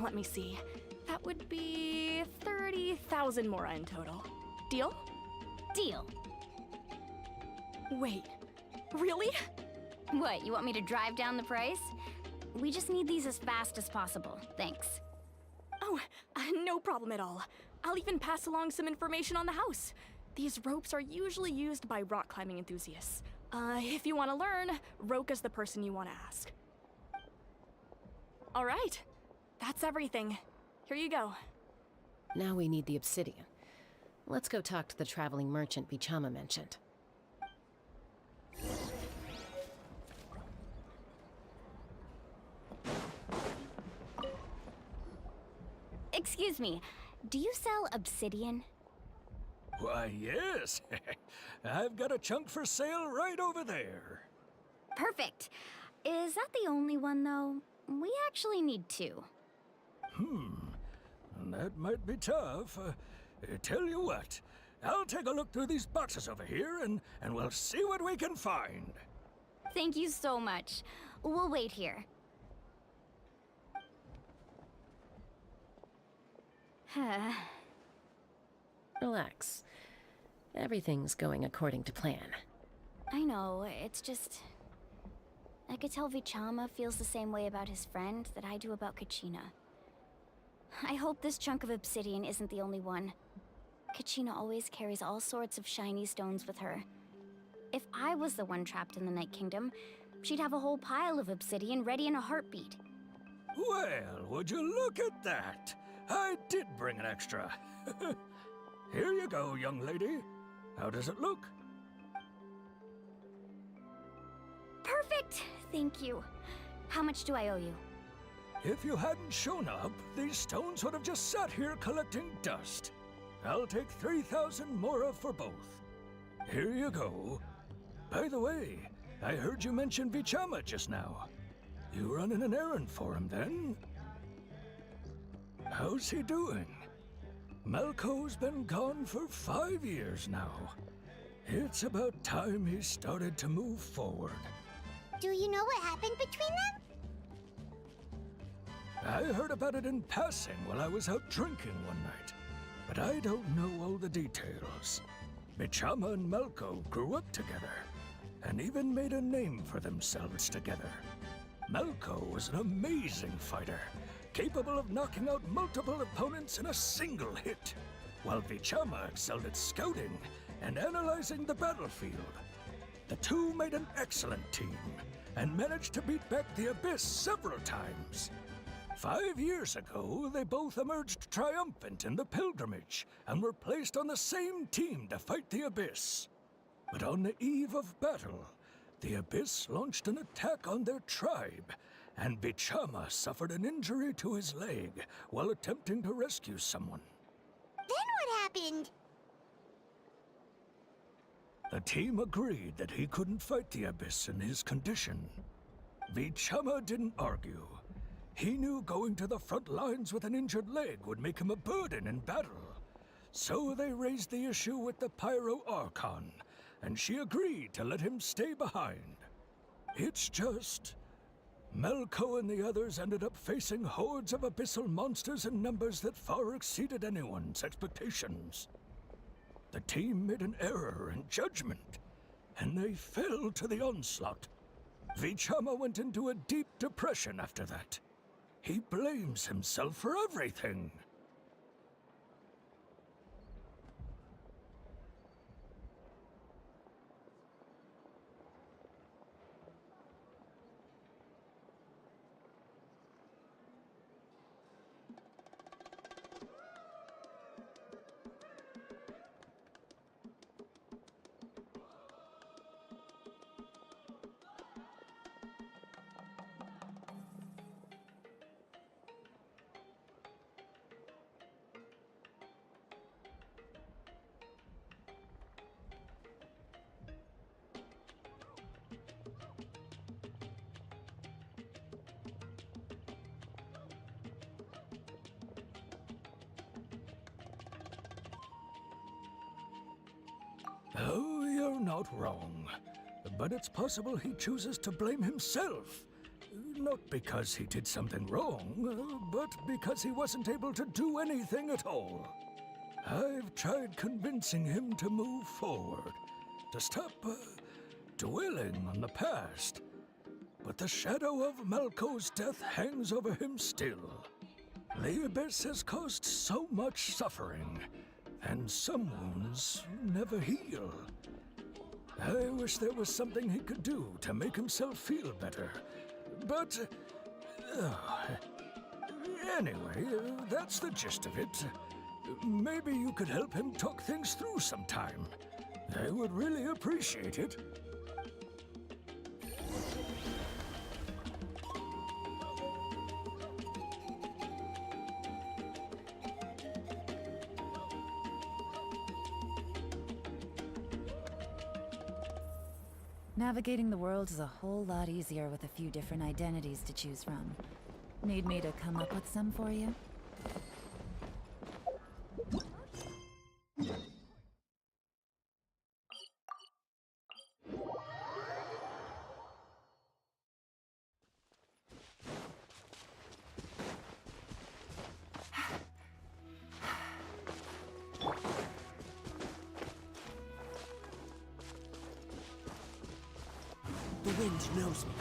Let me see. That would be 30,000 mora in total. Deal? Deal. Wait, really? What, you want me to drive down the price? We just need these as fast as possible. Thanks. Oh, no problem at all. I'll even pass along some information on the house. These ropes are usually used by rock climbing enthusiasts. If you want to learn, Roka's the person you want to ask. All right, that's everything. Here you go. Now we need the obsidian. Let's go talk to the traveling merchant Bichama mentioned. Excuse me, do you sell obsidian? Why, yes. I've got a chunk for sale right over there. Perfect. Is that the only one, though? We actually need two. That might be tough. Tell you what, I'll take a look through these boxes over here, and we'll see what we can find. Thank you so much. We'll wait here. Relax. Everything's going according to plan. I know, it's just... I could tell Vichama feels the same way about his friend that I do about Kachina. I hope this chunk of obsidian isn't the only one. Kachina always carries all sorts of shiny stones with her. If I was the one trapped in the Night Kingdom, she'd have a whole pile of obsidian ready in a heartbeat. Well, would you look at that? I did bring an extra. Here you go, young lady. How does it look? Perfect! Thank you. How much do I owe you? If you hadn't shown up, these stones would have just sat here collecting dust. I'll take 3,000 mora for both. Here you go. By the way, I heard you mention Vichama just now. You running an errand for him, then? How's he doing? Malco's been gone for 5 years now. It's about time he started to move forward. Do you know what happened between them? I heard about it in passing while I was out drinking one night, but I don't know all the details. Vichama and Malco grew up together, and even made a name for themselves together. Malco was an amazing fighter, capable of knocking out multiple opponents in a single hit, while Vichama excelled at scouting and analyzing the battlefield. The two made an excellent team, and managed to beat back the Abyss several times. 5 years ago, they both emerged triumphant in the pilgrimage, and were placed on the same team to fight the Abyss. But on the eve of battle, the Abyss launched an attack on their tribe, and Vichama suffered an injury to his leg while attempting to rescue someone. Then what happened? The team agreed that he couldn't fight the Abyss in his condition. Vichama didn't argue. He knew going to the front lines with an injured leg would make him a burden in battle. So they raised the issue with the Pyro Archon, and she agreed to let him stay behind. It's just... Malco and the others ended up facing hordes of abyssal monsters in numbers that far exceeded anyone's expectations. The team made an error in judgment, and they fell to the onslaught. Vichama went into a deep depression after that. He blames himself for everything. Oh, you're not wrong. But it's possible he chooses to blame himself. Not because he did something wrong, but because he wasn't able to do anything at all. I've tried convincing him to move forward, to stop dwelling on the past. But the shadow of Malco's death hangs over him still. The Abyss has caused so much suffering, and some wounds never heal. I wish there was something he could do to make himself feel better. But... anyway, that's the gist of it. Maybe you could help him talk things through sometime. I would really appreciate it. Navigating the world is a whole lot easier with a few different identities to choose from. Need me to come up with some for you? The wind knows me.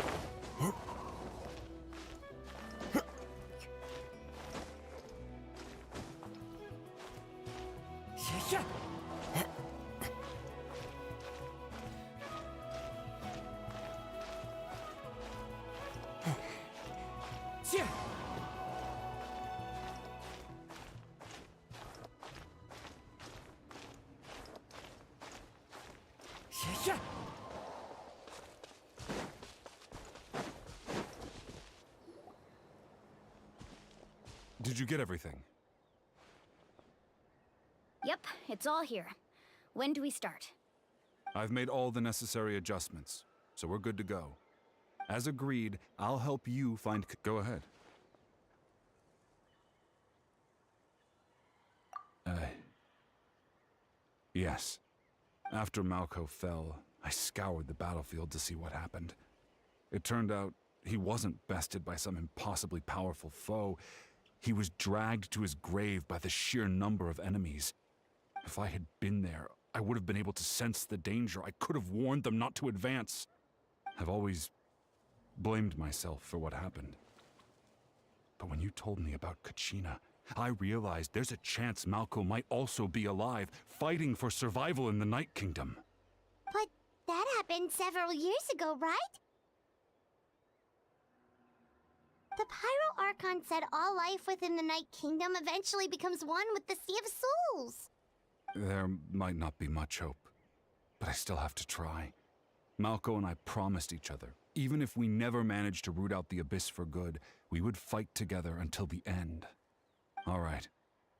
Did you get everything? Yep, it's all here. When do we start? I've made all the necessary adjustments, so we're good to go. As agreed, I'll help you find... Go ahead. Yes. After Malco fell, I scoured the battlefield to see what happened. It turned out he wasn't bested by some impossibly powerful foe. He was dragged to his grave by the sheer number of enemies. If I had been there, I would have been able to sense the danger. I could have warned them not to advance. I've always blamed myself for what happened. But when you told me about Kachina, I realized there's a chance Malco might also be alive, fighting for survival in the Night Kingdom. But that happened several years ago, right? The Pyro Archon said all life within the Night Kingdom eventually becomes one with the Sea of Souls. There might not be much hope, but I still have to try. Malco and I promised each other, even if we never managed to root out the Abyss for good, we would fight together until the end. All right,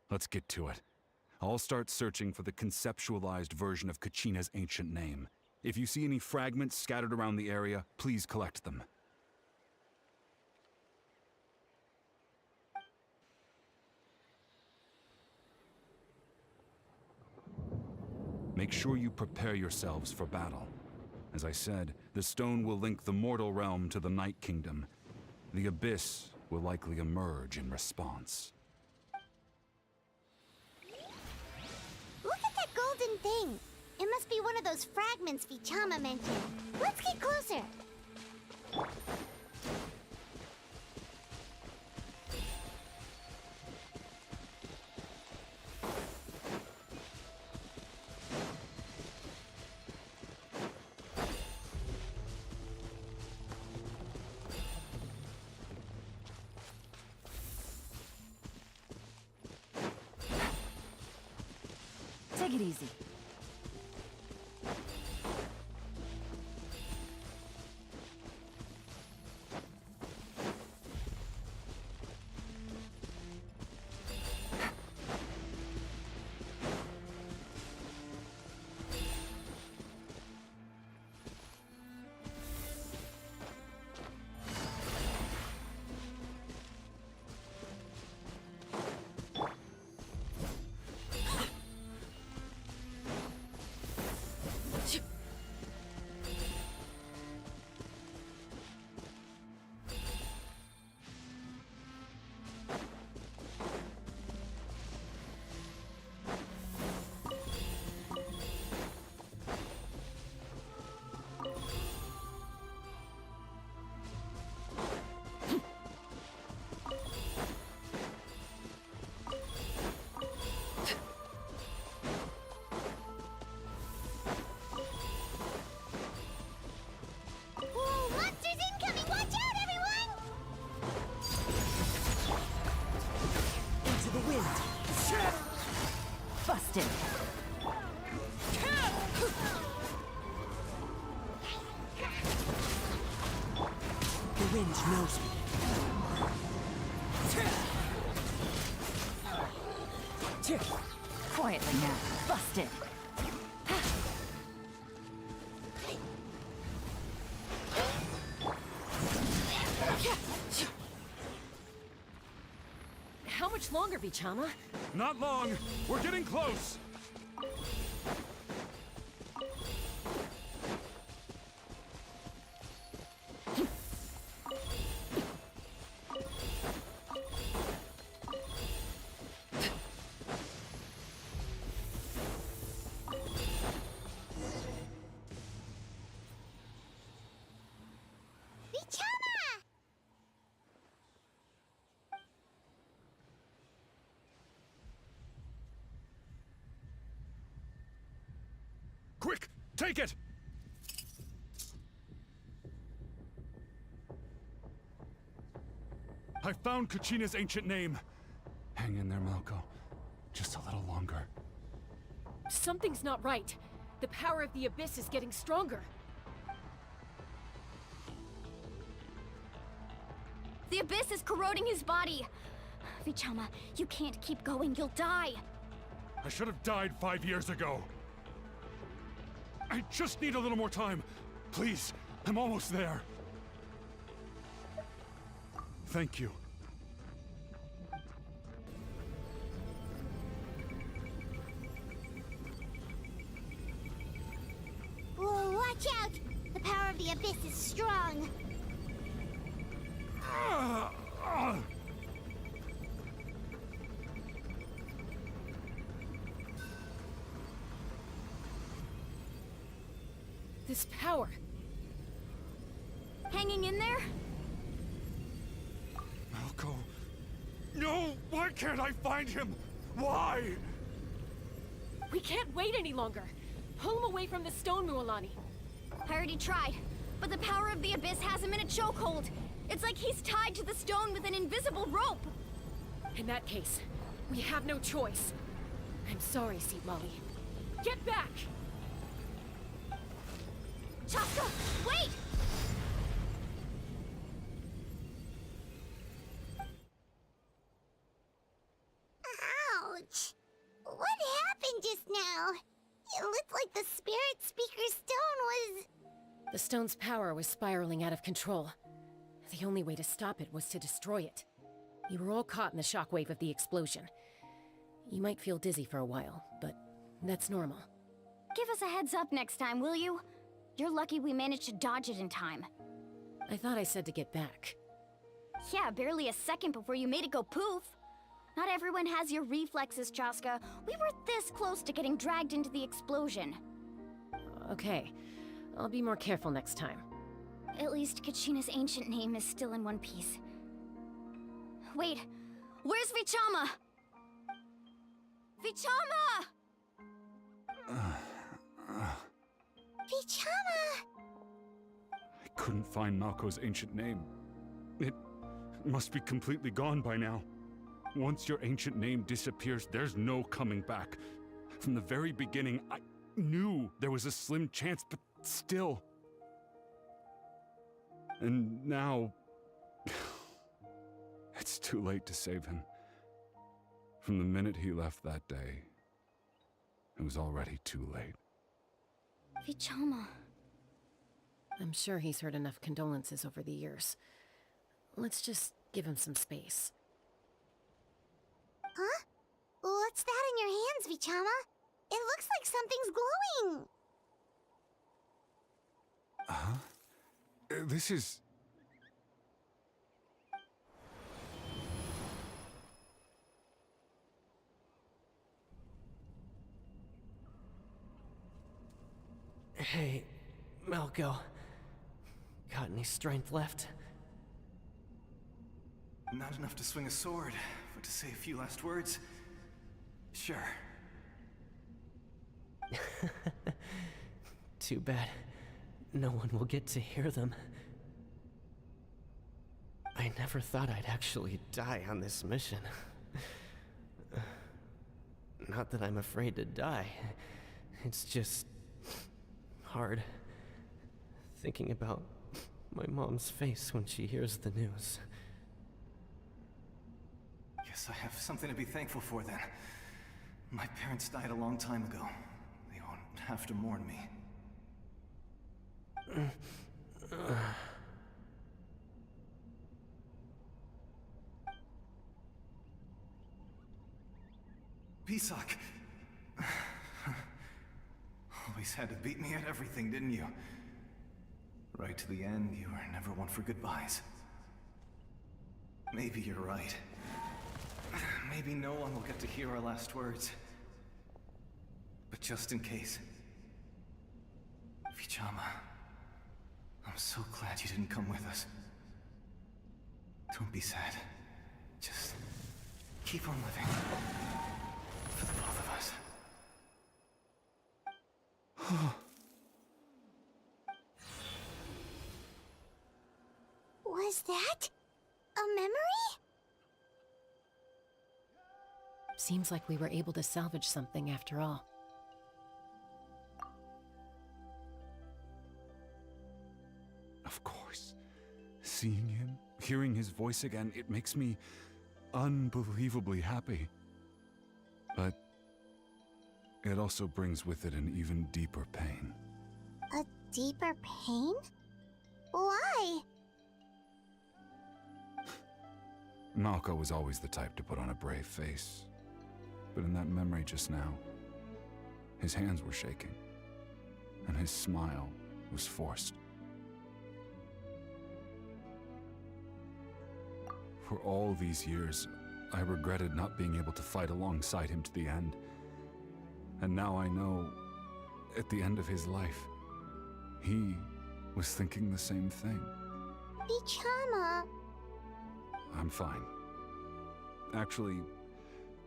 let's get to it. I'll start searching for the conceptualized version of Kachina's ancient name. If you see any fragments scattered around the area, please collect them. Make sure you prepare yourselves for battle. As I said, the stone will link the mortal realm to the Night Kingdom. The Abyss will likely emerge in response. Look at that golden thing. It must be one of those fragments Vichama mentioned. Let's get closer. Take it easy. Busted. The wind knows me. Quietly now. Busted. longer, Vichama. Not long! We're getting close! Quick! Take it! I found Kachina's ancient name. Hang in there, Malko. Just a little longer. Something's not right. The power of the Abyss is getting stronger. The Abyss is corroding his body. Vichama, you can't keep going. You'll die. I should have died 5 years ago. I just need a little more time. Please, I'm almost there. Thank you. Whoa, watch out! The power of the Abyss is strong. This power. Hanging in there? Malko. No! Why can't I find him? Why? We can't wait any longer. Pull him away from the stone, Mualani. I already tried, but the power of the Abyss has him in a chokehold. It's like he's tied to the stone with an invisible rope. In that case, we have no choice. I'm sorry, Seat Molly. Get back! Chaska, wait! Ouch! What happened just now? It looked like the Spirit Speaker Stone was... The stone's power was spiraling out of control. The only way to stop it was to destroy it. You were all caught in the shockwave of the explosion. You might feel dizzy for a while, but that's normal. Give us a heads up next time, will you? You're lucky we managed to dodge it in time. I thought I said to get back. Yeah, barely a second before you made it go poof. Not everyone has your reflexes, Chaska. We were this close to getting dragged into the explosion. Okay, I'll be more careful next time. At least Kachina's ancient name is still in one piece. Wait, where's Vichama? Vichama! Vichama! I couldn't find Malko's ancient name. It must be completely gone by now. Once your ancient name disappears, there's no coming back. From the very beginning, I knew there was a slim chance, but still. And now... it's too late to save him. From the minute he left that day, it was already too late. Vichama. I'm sure he's heard enough condolences over the years. Let's just give him some space. Huh? What's that in your hands, Vichama? It looks like something's glowing! Huh? This is... Hey, Malko. Got any strength left? Not enough to swing a sword, but to say a few last words? Sure. Too bad. No one will get to hear them. I never thought I'd actually die on this mission. Not that I'm afraid to die. It's just... hard. Thinking about my mom's face when she hears the news. Guess I have something to be thankful for then. My parents died a long time ago. They won't have to mourn me. Pisak. Always had to beat me at everything, didn't you? Right to the end, you were never one for goodbyes. Maybe you're right. Maybe no one will get to hear our last words. But just in case... Vichama, I'm so glad you didn't come with us. Don't be sad. Just keep on living. For the both of us. Was that a memory? Seems like we were able to salvage something after all. Of course. Seeing him, hearing his voice again, it makes me unbelievably happy. But it also brings with it an even deeper pain. A deeper pain? Why? Malko was always the type to put on a brave face. But in that memory just now, his hands were shaking, and his smile was forced. For all these years, I regretted not being able to fight alongside him to the end. And now I know, at the end of his life, he was thinking the same thing. Vichama. I'm fine. Actually,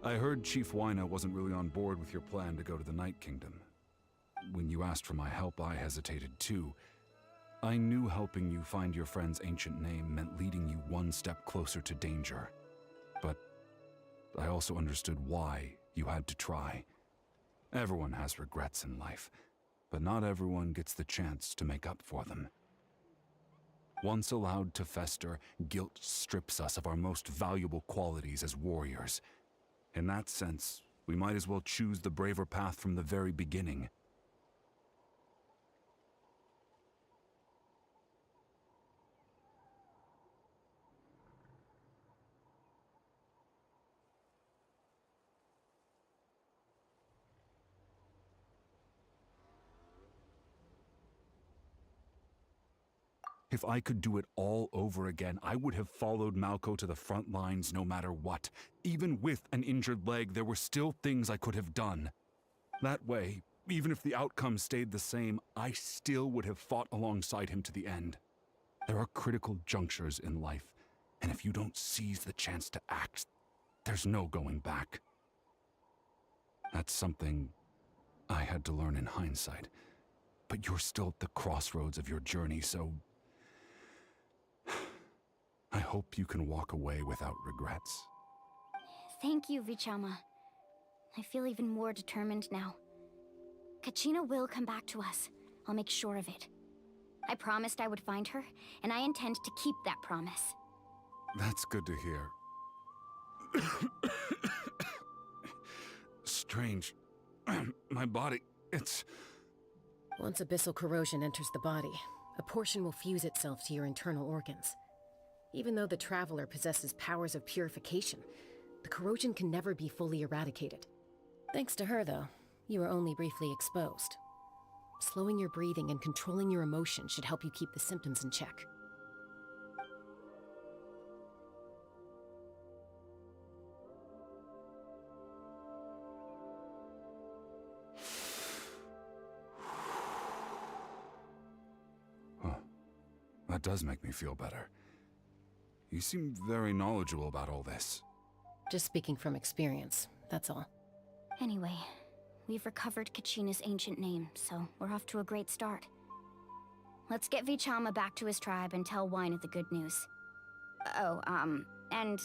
I heard Chief Wyna wasn't really on board with your plan to go to the Night Kingdom. When you asked for my help, I hesitated too. I knew helping you find your friend's ancient name meant leading you one step closer to danger. But I also understood why you had to try. Everyone has regrets in life, but not everyone gets the chance to make up for them. Once allowed to fester, guilt strips us of our most valuable qualities as warriors. In that sense, we might as well choose the braver path from the very beginning. If I could do it all over again, I would have followed Malko to the front lines no matter what. Even with an injured leg, there were still things I could have done. That way, even if the outcome stayed the same, I still would have fought alongside him to the end. There are critical junctures in life, and if you don't seize the chance to act, there's no going back. That's something I had to learn in hindsight. But you're still at the crossroads of your journey, so I hope you can walk away without regrets. Thank you, Vichama. I feel even more determined now. Kachina will come back to us. I'll make sure of it. I promised I would find her, and I intend to keep that promise. That's good to hear. Strange. My body, it's... Once abyssal corrosion enters the body, a portion will fuse itself to your internal organs. Even though the Traveler possesses powers of purification, the corrosion can never be fully eradicated. Thanks to her, though, you were only briefly exposed. Slowing your breathing and controlling your emotions should help you keep the symptoms in check. Huh. That does make me feel better. You seem very knowledgeable about all this. Just speaking from experience, that's all. Anyway, we've recovered Kachina's ancient name, so we're off to a great start. Let's get Vichama back to his tribe and tell Wyna the good news. Oh, and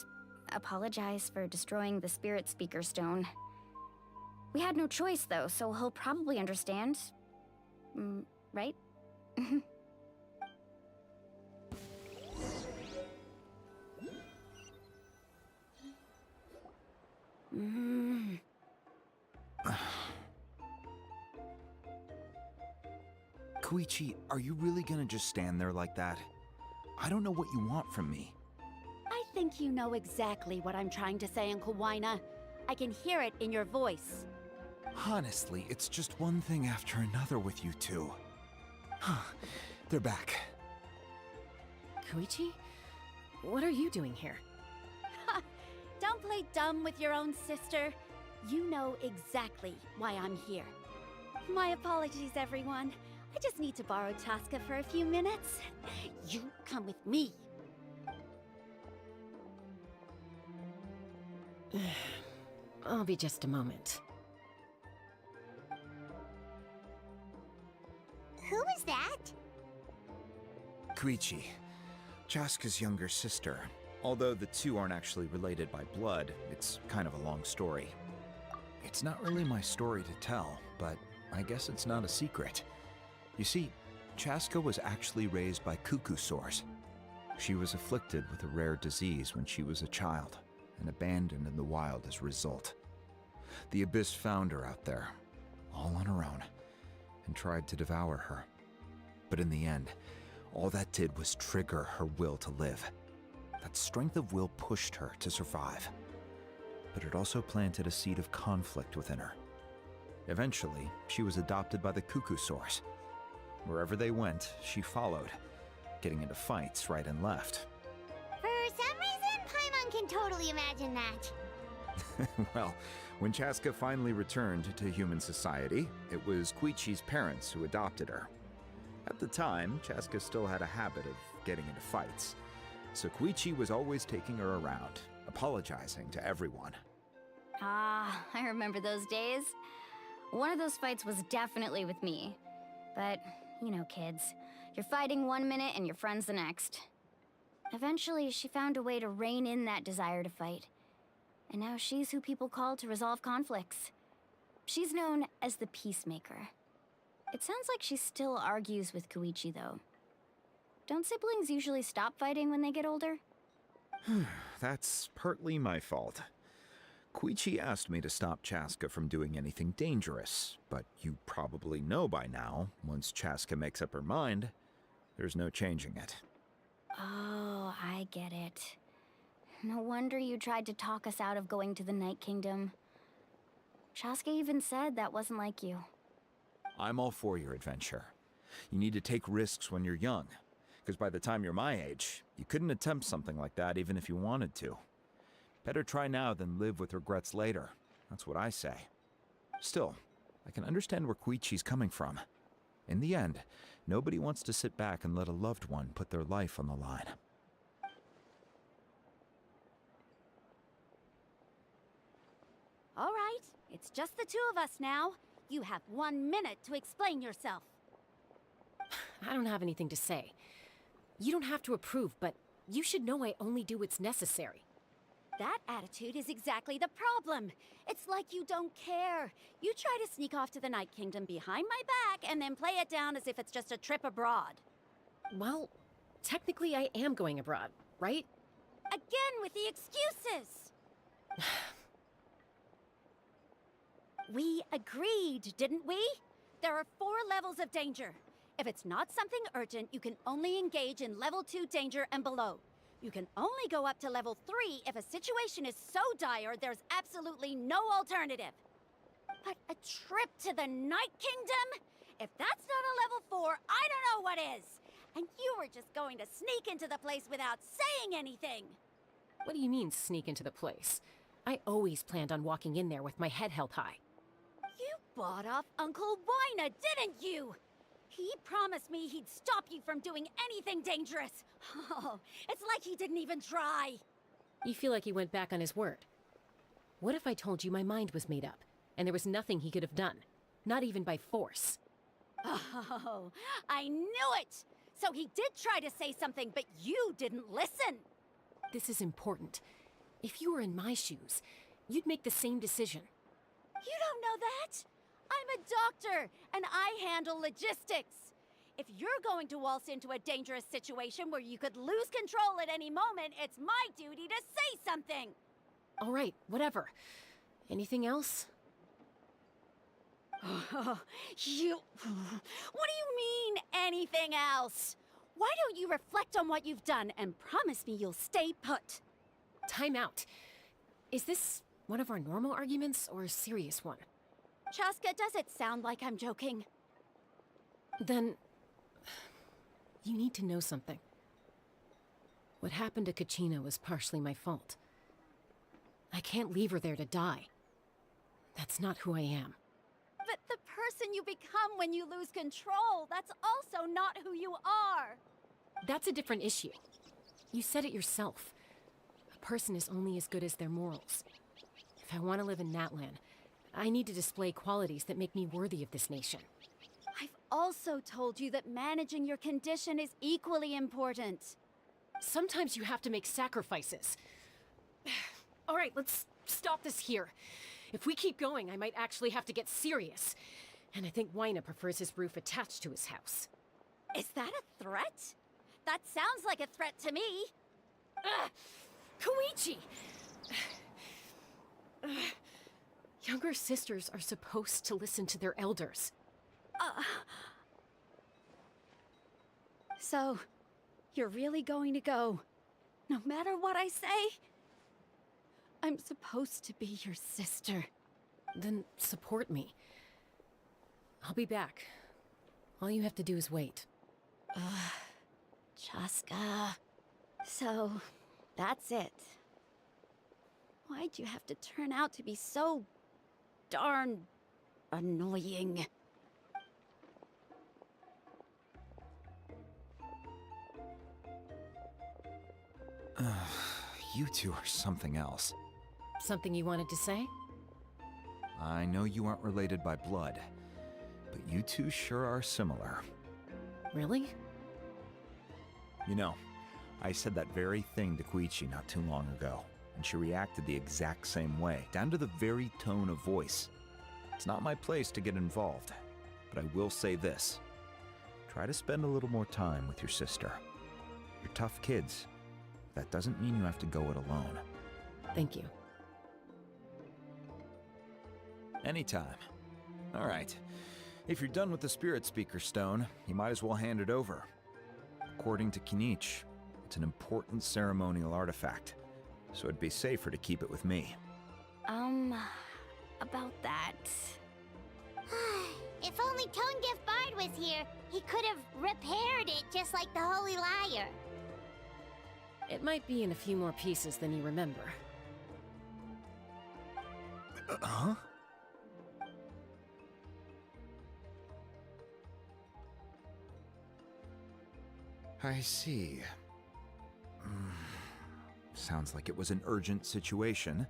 apologize for destroying the Spirit Speaker Stone. We had no choice, though, so he'll probably understand. Right? Koichi, are you really gonna just stand there like that? I don't know what you want from me. I think you know exactly what I'm trying to say, Uncle Wyna. I can hear it in your voice. Honestly, it's just one thing after another with you two. They're back. Koichi? What are you doing here? Don't play dumb with your own sister. You know exactly why I'm here. My apologies, everyone. I just need to borrow Chaska for a few minutes. You come with me. I'll be just a moment. Who was that? Koichi, Chaska's younger sister. Although the two aren't actually related by blood, it's kind of a long story. It's not really my story to tell, but I guess it's not a secret. You see, Chaska was actually raised by cuckoo sores. She was afflicted with a rare disease when she was a child, and abandoned in the wild as a result. The Abyss found her out there, all on her own, and tried to devour her. But in the end, all that did was trigger her will to live. That strength of will pushed her to survive. But it also planted a seed of conflict within her. Eventually, she was adopted by the cuckoo sores. Wherever they went, she followed, getting into fights right and left. For some reason, Paimon can totally imagine that. Well, when Chaska finally returned to human society, it was Koichi's parents who adopted her. At the time, Chaska still had a habit of getting into fights, so Koichi was always taking her around, apologizing to everyone. Ah, I remember those days. One of those fights was definitely with me. But, you know, kids. You're fighting one minute and your friend's the next. Eventually, she found a way to rein in that desire to fight. And now she's who people call to resolve conflicts. She's known as the Peacemaker. It sounds like she still argues with Koichi, though. Don't siblings usually stop fighting when they get older? That's partly my fault. Koichi asked me to stop Chaska from doing anything dangerous, but you probably know by now, once Chaska makes up her mind, there's no changing it. Oh, I get it. No wonder you tried to talk us out of going to the Night Kingdom. Chaska even said that wasn't like you. I'm all for your adventure. You need to take risks when you're young, because by the time you're my age, you couldn't attempt something like that even if you wanted to. Better try now than live with regrets later. That's what I say. Still, I can understand where Koichi's coming from. In the end, nobody wants to sit back and let a loved one put their life on the line. All right, it's just the two of us now. You have 1 minute to explain yourself. I don't have anything to say. You don't have to approve, but you should know I only do what's necessary. That attitude is exactly the problem. It's like you don't care. You try to sneak off to the Night Kingdom behind my back and then play it down as if it's just a trip abroad. Well, technically I am going abroad, right? Again with the excuses! We agreed, didn't we? There are 4 levels of danger. If it's not something urgent, you can only engage in level 2 danger and below. You can only go up to level 3 if a situation is so dire there's absolutely no alternative. But a trip to the Night Kingdom? If that's not a level 4, I don't know what is. And you were just going to sneak into the place without saying anything. What do you mean, sneak into the place? I always planned on walking in there with my head held high. You bought off Uncle Wina, didn't you? He promised me he'd stop you from doing anything dangerous. Oh, it's like he didn't even try. You feel like he went back on his word. What if I told you my mind was made up, and there was nothing he could have done? Not even by force. Oh, I knew it! So he did try to say something, but you didn't listen. This is important. If you were in my shoes, you'd make the same decision. You don't know that? I'm a doctor, and I handle logistics. If you're going to waltz into a dangerous situation where you could lose control at any moment, it's my duty to say something. All right, whatever. Anything else? What do you mean, anything else? Why don't you reflect on what you've done and promise me you'll stay put? Time out. Is this One of our normal arguments or a serious one? Chaska, does it sound like I'm joking? Then... you need to know something. What happened to Kachina was partially my fault. I can't leave her there to die. That's not who I am. But the person you become when you lose control, that's also not who you are! That's a different issue. You said it yourself. A person is only as good as their morals. If I want to live in Natlan, I need to display qualities that make me worthy of this nation. I've also told you that managing your condition is equally important. Sometimes you have to make sacrifices. All right, let's stop this here. If we keep going, I might actually have to get serious. And I think Wyna prefers his roof attached to his house. Is that a threat? That sounds like a threat to me. Koichi! Younger sisters are supposed to listen to their elders. So, you're really going to go, no matter what I say? I'm supposed to be your sister. Then support me. I'll be back. All you have to do is wait. Chaska. So, that's it. Why'd you have to turn out to be so darn annoying? You two are something else. Something you wanted to say? I know you aren't related by blood, but you two sure are similar. Really? You know, I said that very thing to Koichi not too long ago, and she reacted the exact same way, down to the very tone of voice. It's not my place to get involved, but I will say this. Try to spend a little more time with your sister. You're tough kids. That doesn't mean you have to go it alone. Thank you. Anytime. All right. If you're done with the Spirit Speaker Stone, you might as well hand it over. According to Kinich, it's an important ceremonial artifact, so it'd be safer to keep it with me. About that... If only Tonegif Bard was here, he could have repaired it just like the Holy Liar. It might be in a few more pieces than you remember. Huh? I see. Sounds like it was an urgent situation.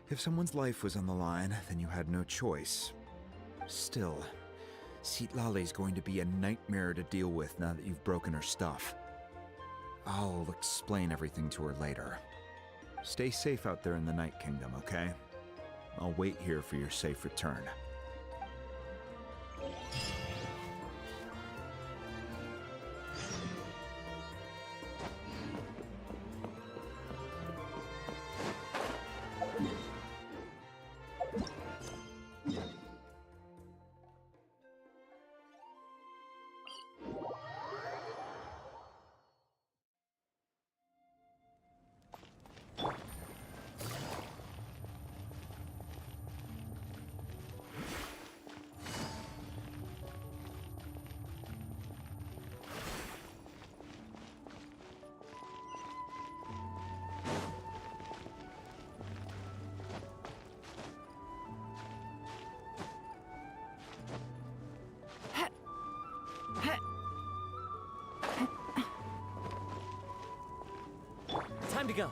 If someone's life was on the line, then you had no choice. Still, Citlali's going to be a nightmare to deal with now that you've broken her stuff. I'll explain everything to her later. Stay safe out there in the Night Kingdom, okay? I'll wait here for your safe return. Time to go.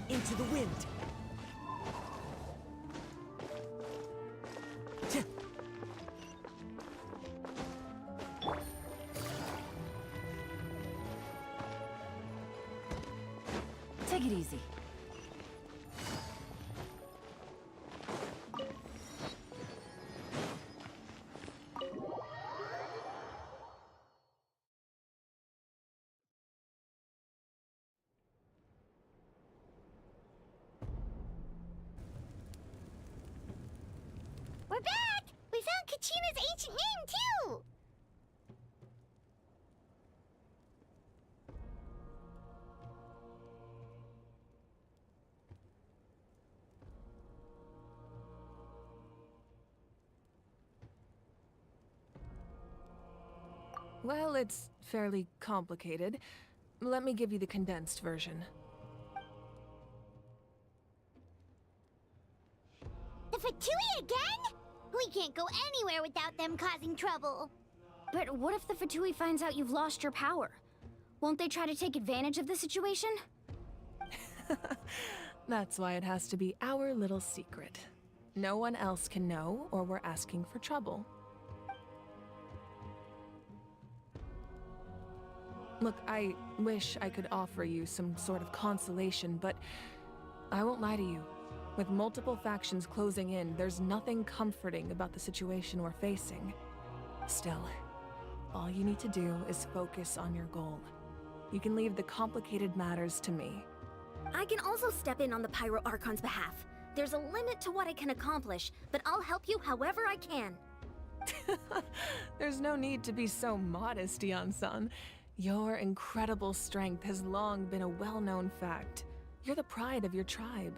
Into the wind. Take it easy. We're back! We We found Kachina's ancient name, too! Well, it's fairly complicated. Let me give you the condensed version. The Fatui again? We can't go anywhere without them causing trouble. But what if the Fatui finds out you've lost your power? Won't they try to take advantage of the situation? That's why it has to be our little secret. No one else can know, or we're asking for trouble. Look, I wish I could offer you some sort of consolation, but I won't lie to you. With multiple factions closing in, there's nothing comforting about the situation we're facing. Still, all you need to do is focus on your goal. You can leave the complicated matters to me. I can also step in on the Pyro Archon's behalf. There's a limit to what I can accomplish, but I'll help you however I can. There's no need to be so modest, Yan-san. Your incredible strength has long been a well-known fact. You're the pride of your tribe.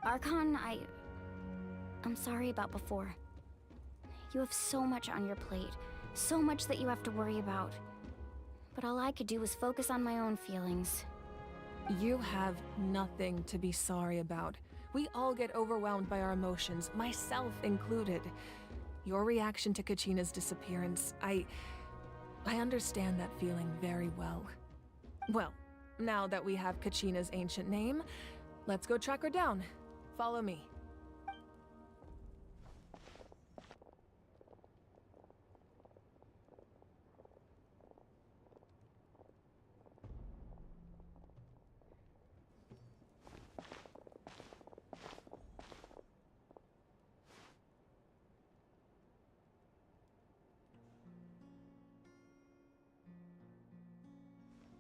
Archon, I'm sorry about before. You have so much on your plate, so much that you have to worry about. But all I could do was focus on my own feelings. You have nothing to be sorry about. We all get overwhelmed by our emotions, myself included. Your reaction to Kachina's disappearance, I understand that feeling very well. Well, now that we have Kachina's ancient name, let's go track her down. Follow me.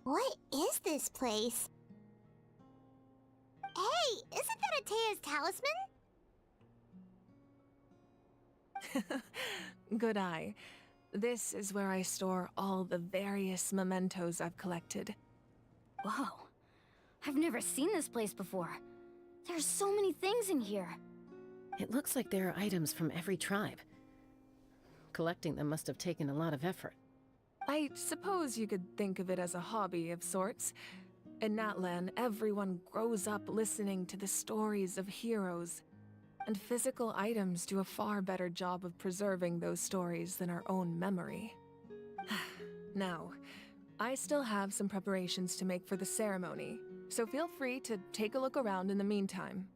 What is this place? Hey, isn't that Atea's talisman? Good eye. This is where I store all the various mementos I've collected. Whoa. I've never seen this place before. There's so many things in here. It looks like there are items from every tribe. Collecting them must have taken a lot of effort. I suppose you could think of it as a hobby of sorts. In Natlan, everyone grows up listening to the stories of heroes, and physical items do a far better job of preserving those stories than our own memory. Now, I still have some preparations to make for the ceremony, so feel free to take a look around in the meantime.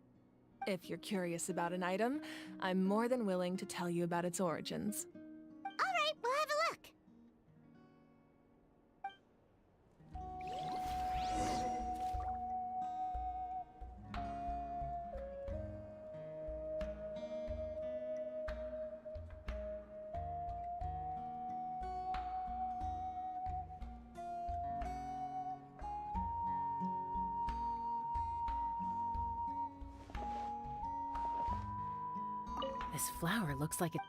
If you're curious about an item, I'm more than willing to tell you about its origins. All right, we'll have a look. This flower looks like it.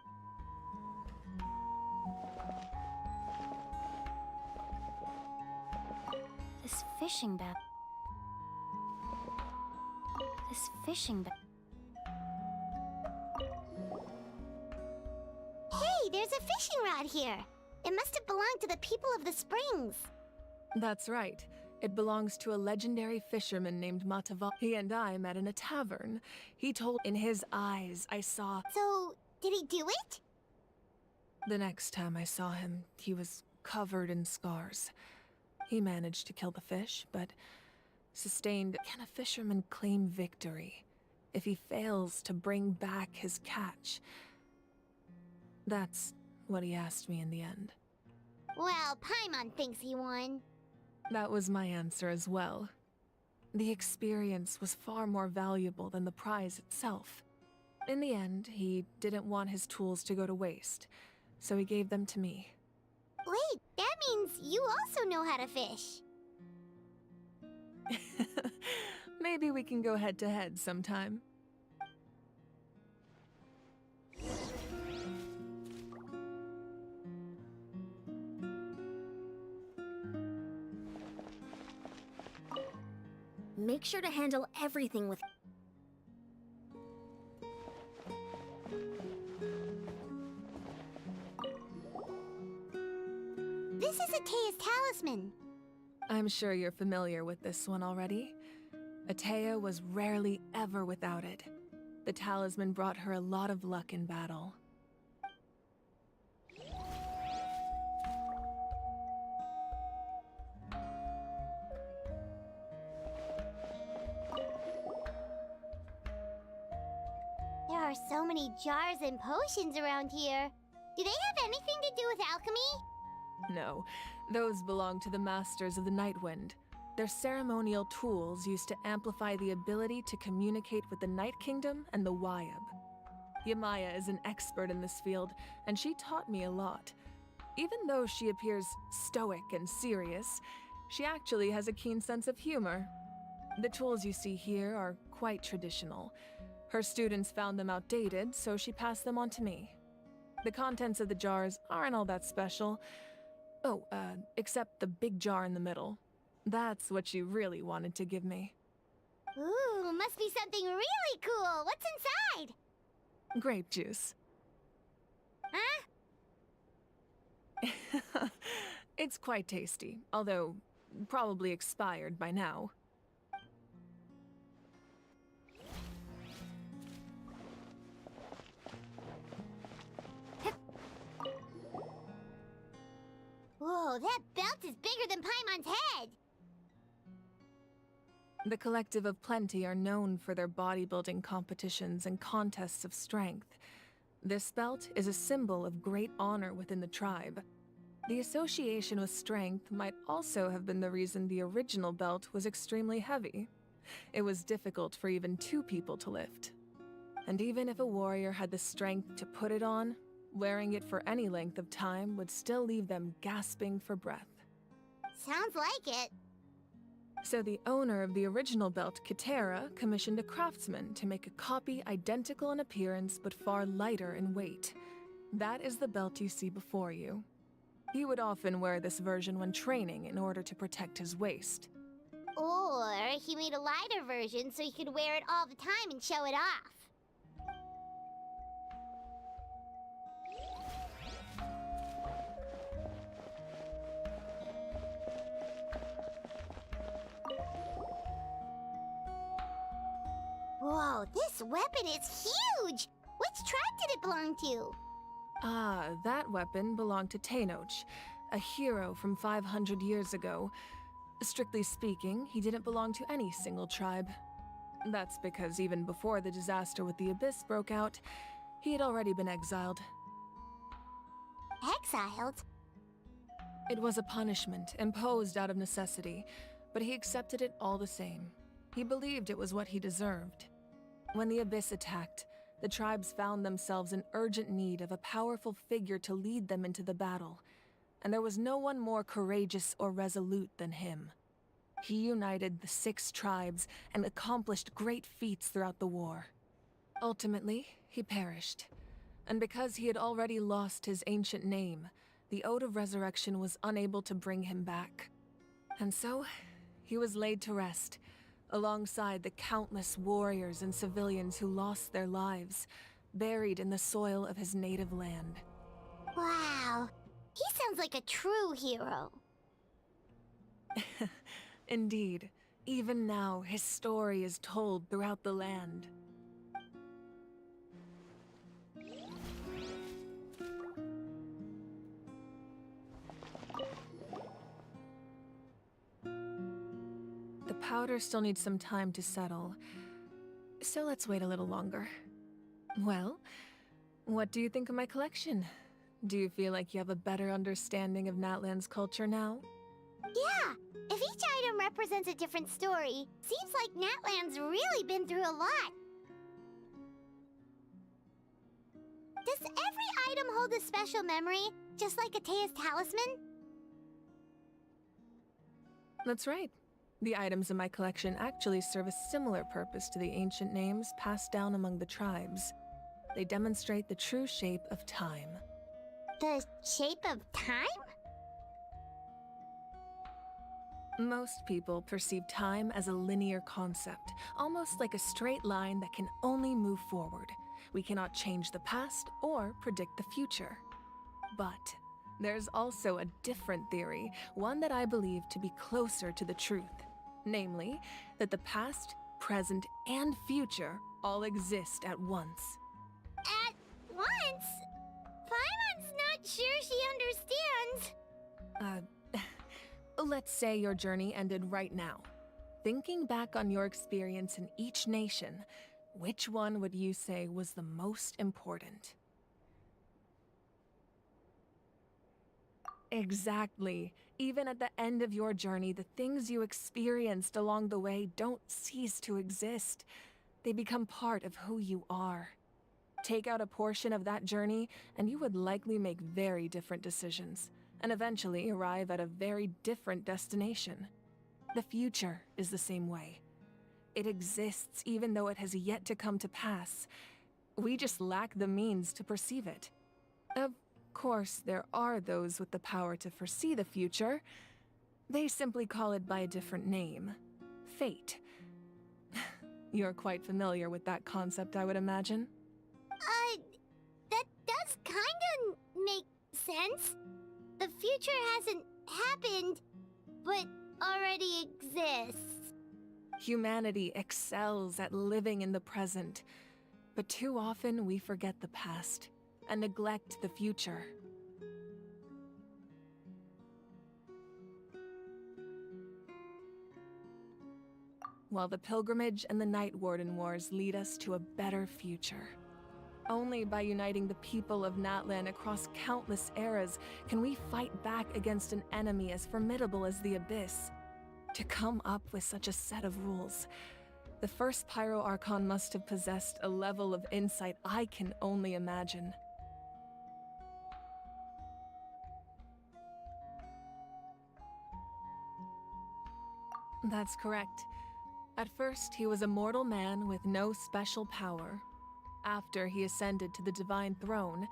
This fishing bag. This fishing bag. Hey, there's a fishing rod here. It must have belonged to the people of the springs. That's right. It belongs to a legendary fisherman named Matava. He and I met in a tavern. He told in his eyes I saw... So, did he do it? The next time I saw him, he was covered in scars. He managed to kill the fish, but sustained... Can a fisherman claim victory if he fails to bring back his catch? That's what he asked me in the end. Well, Paimon thinks he won. That was my answer as well. The experience was far more valuable than the prize itself. In the end, he didn't want his tools to go to waste, so he gave them to me. Wait, that means you also know how to fish. Maybe we can go head-to-head sometime. Make sure to handle everything with... This is Atea's talisman. I'm sure you're familiar with this one already. Atea was rarely ever without it. The talisman brought her a lot of luck in battle. There are so many jars and potions around here. Do they have anything to do with alchemy? No, those belong to the Masters of the Nightwind. They're ceremonial tools used to amplify the ability to communicate with the Night Kingdom and the Wyab. Yamaya is an expert in this field, and she taught me a lot. Even though she appears stoic and serious, she actually has a keen sense of humor. The tools you see here are quite traditional. Her students found them outdated, so she passed them on to me. The contents of the jars aren't all that special. Oh, except the big jar in the middle. That's what she really wanted to give me. Ooh, must be something really cool. What's inside? Grape juice. Huh? It's quite tasty, although probably expired by now. Whoa, that belt is bigger than Paimon's head! The Collective of Plenty are known for their bodybuilding competitions and contests of strength. This belt is a symbol of great honor within the tribe. The association with strength might also have been the reason the original belt was extremely heavy. It was difficult for even 2 people to lift. And even if a warrior had the strength to put it on, wearing it for any length of time would still leave them gasping for breath. Sounds like it. So the owner of the original belt, Kitera, commissioned a craftsman to make a copy identical in appearance but far lighter in weight. That is the belt you see before you. He would often wear this version when training in order to protect his waist. Or he made a lighter version so he could wear it all the time and show it off. Whoa, this weapon is huge! Which tribe did it belong to? Ah, that weapon belonged to Tenoch, a hero from 500 years ago. Strictly speaking, he didn't belong to any single tribe. That's because even before the disaster with the Abyss broke out, he had already been exiled. Exiled? It was a punishment imposed out of necessity, but he accepted it all the same. He believed it was what he deserved. When the Abyss attacked, the tribes found themselves in urgent need of a powerful figure to lead them into the battle, and there was no one more courageous or resolute than him. He united the 6 tribes and accomplished great feats throughout the war. Ultimately, he perished, and because he had already lost his ancient name, the Ode of Resurrection was unable to bring him back. And so, he was laid to rest, alongside the countless warriors and civilians who lost their lives, buried in the soil of his native land. Wow, he sounds like a true hero. Indeed, even now his story is told throughout the land. The powder still needs some time to settle, so let's wait a little longer. Well, what do you think of my collection? Do you feel like you have a better understanding of Natlan's culture now? Yeah, if each item represents a different story, seems like Natlan's really been through a lot. Does every item hold a special memory, just like Atea's talisman? That's right. The items in my collection actually serve a similar purpose to the ancient names passed down among the tribes. They demonstrate the true shape of time. The shape of time? Most people perceive time as a linear concept, almost like a straight line that can only move forward. We cannot change the past or predict the future. But there's also a different theory, one that I believe to be closer to the truth. Namely, that the past, present, and future all exist at once. At once? Paimon's not sure she understands. Let's say your journey ended right now. Thinking back on your experience in each nation, which one would you say was the most important? Exactly. Even at the end of your journey, the things you experienced along the way don't cease to exist. They become part of who you are. Take out a portion of that journey, and you would likely make very different decisions, and eventually arrive at a very different destination. The future is the same way. It exists even though it has yet to come to pass. We just lack the means to perceive it. Of course, there are those with the power to foresee the future. They simply call it by a different name. Fate. You're quite familiar with that concept, I would imagine. That does kinda make sense. The future hasn't happened, but already exists. Humanity excels at living in the present, but too often we forget the past and neglect the future. While the pilgrimage and the Night Warden Wars lead us to a better future. Only by uniting the people of Natlan across countless eras can we fight back against an enemy as formidable as the Abyss. To come up with such a set of rules, the first Pyro Archon must have possessed a level of insight I can only imagine. That's correct. At first, he was a mortal man with no special power. After he ascended to the Divine Throne,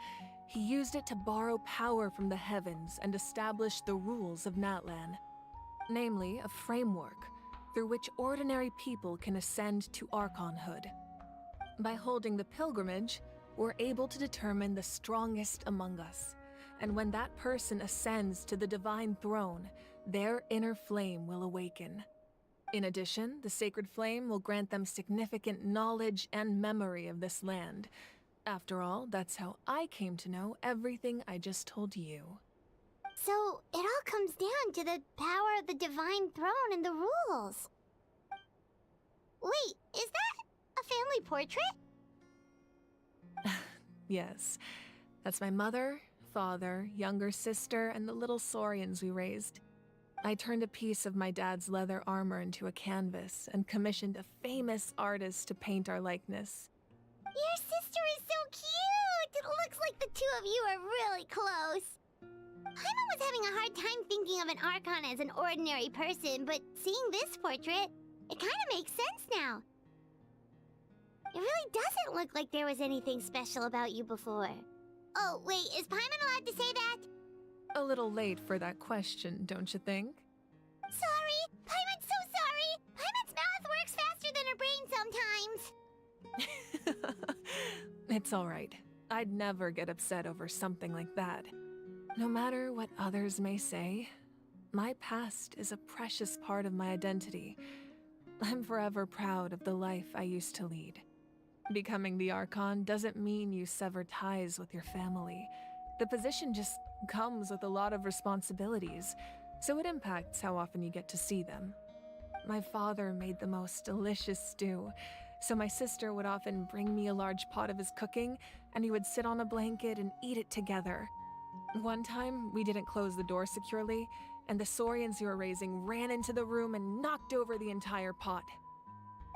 he used it to borrow power from the heavens and establish the rules of Natlan. Namely, a framework through which ordinary people can ascend to Archonhood. By holding the pilgrimage, we're able to determine the strongest among us, and when that person ascends to the Divine Throne, their inner flame will awaken. In addition, the sacred flame will grant them significant knowledge and memory of this land. After all, that's how I came to know everything I just told you. So, it all comes down to the power of the Divine Throne and the rules. Wait, is that a family portrait? Yes, that's my mother, father, younger sister, and the little saurians we raised. I turned a piece of my dad's leather armor into a canvas and commissioned a famous artist to paint our likeness. Your sister is so cute! It looks like the two of you are really close. Paimon was having a hard time thinking of an Archon as an ordinary person, but seeing this portrait, it kind of makes sense now. It really doesn't look like there was anything special about you before. Oh, wait, is Paimon allowed to say that? A little late for that question, don't you think? Sorry! Paimon's so sorry! Paimon's mouth works faster than her brain sometimes. It's all right. I'd never get upset over something like that. No matter what others may say, my past is a precious part of my identity. I'm forever proud of the life I used to lead. Becoming the Archon doesn't mean you sever ties with your family. The position just comes with a lot of responsibilities, so it impacts how often you get to see them. My father made the most delicious stew, so my sister would often bring me a large pot of his cooking, and we would sit on a blanket and eat it together. One time, we didn't close the door securely, and the saurians we were raising ran into the room and knocked over the entire pot.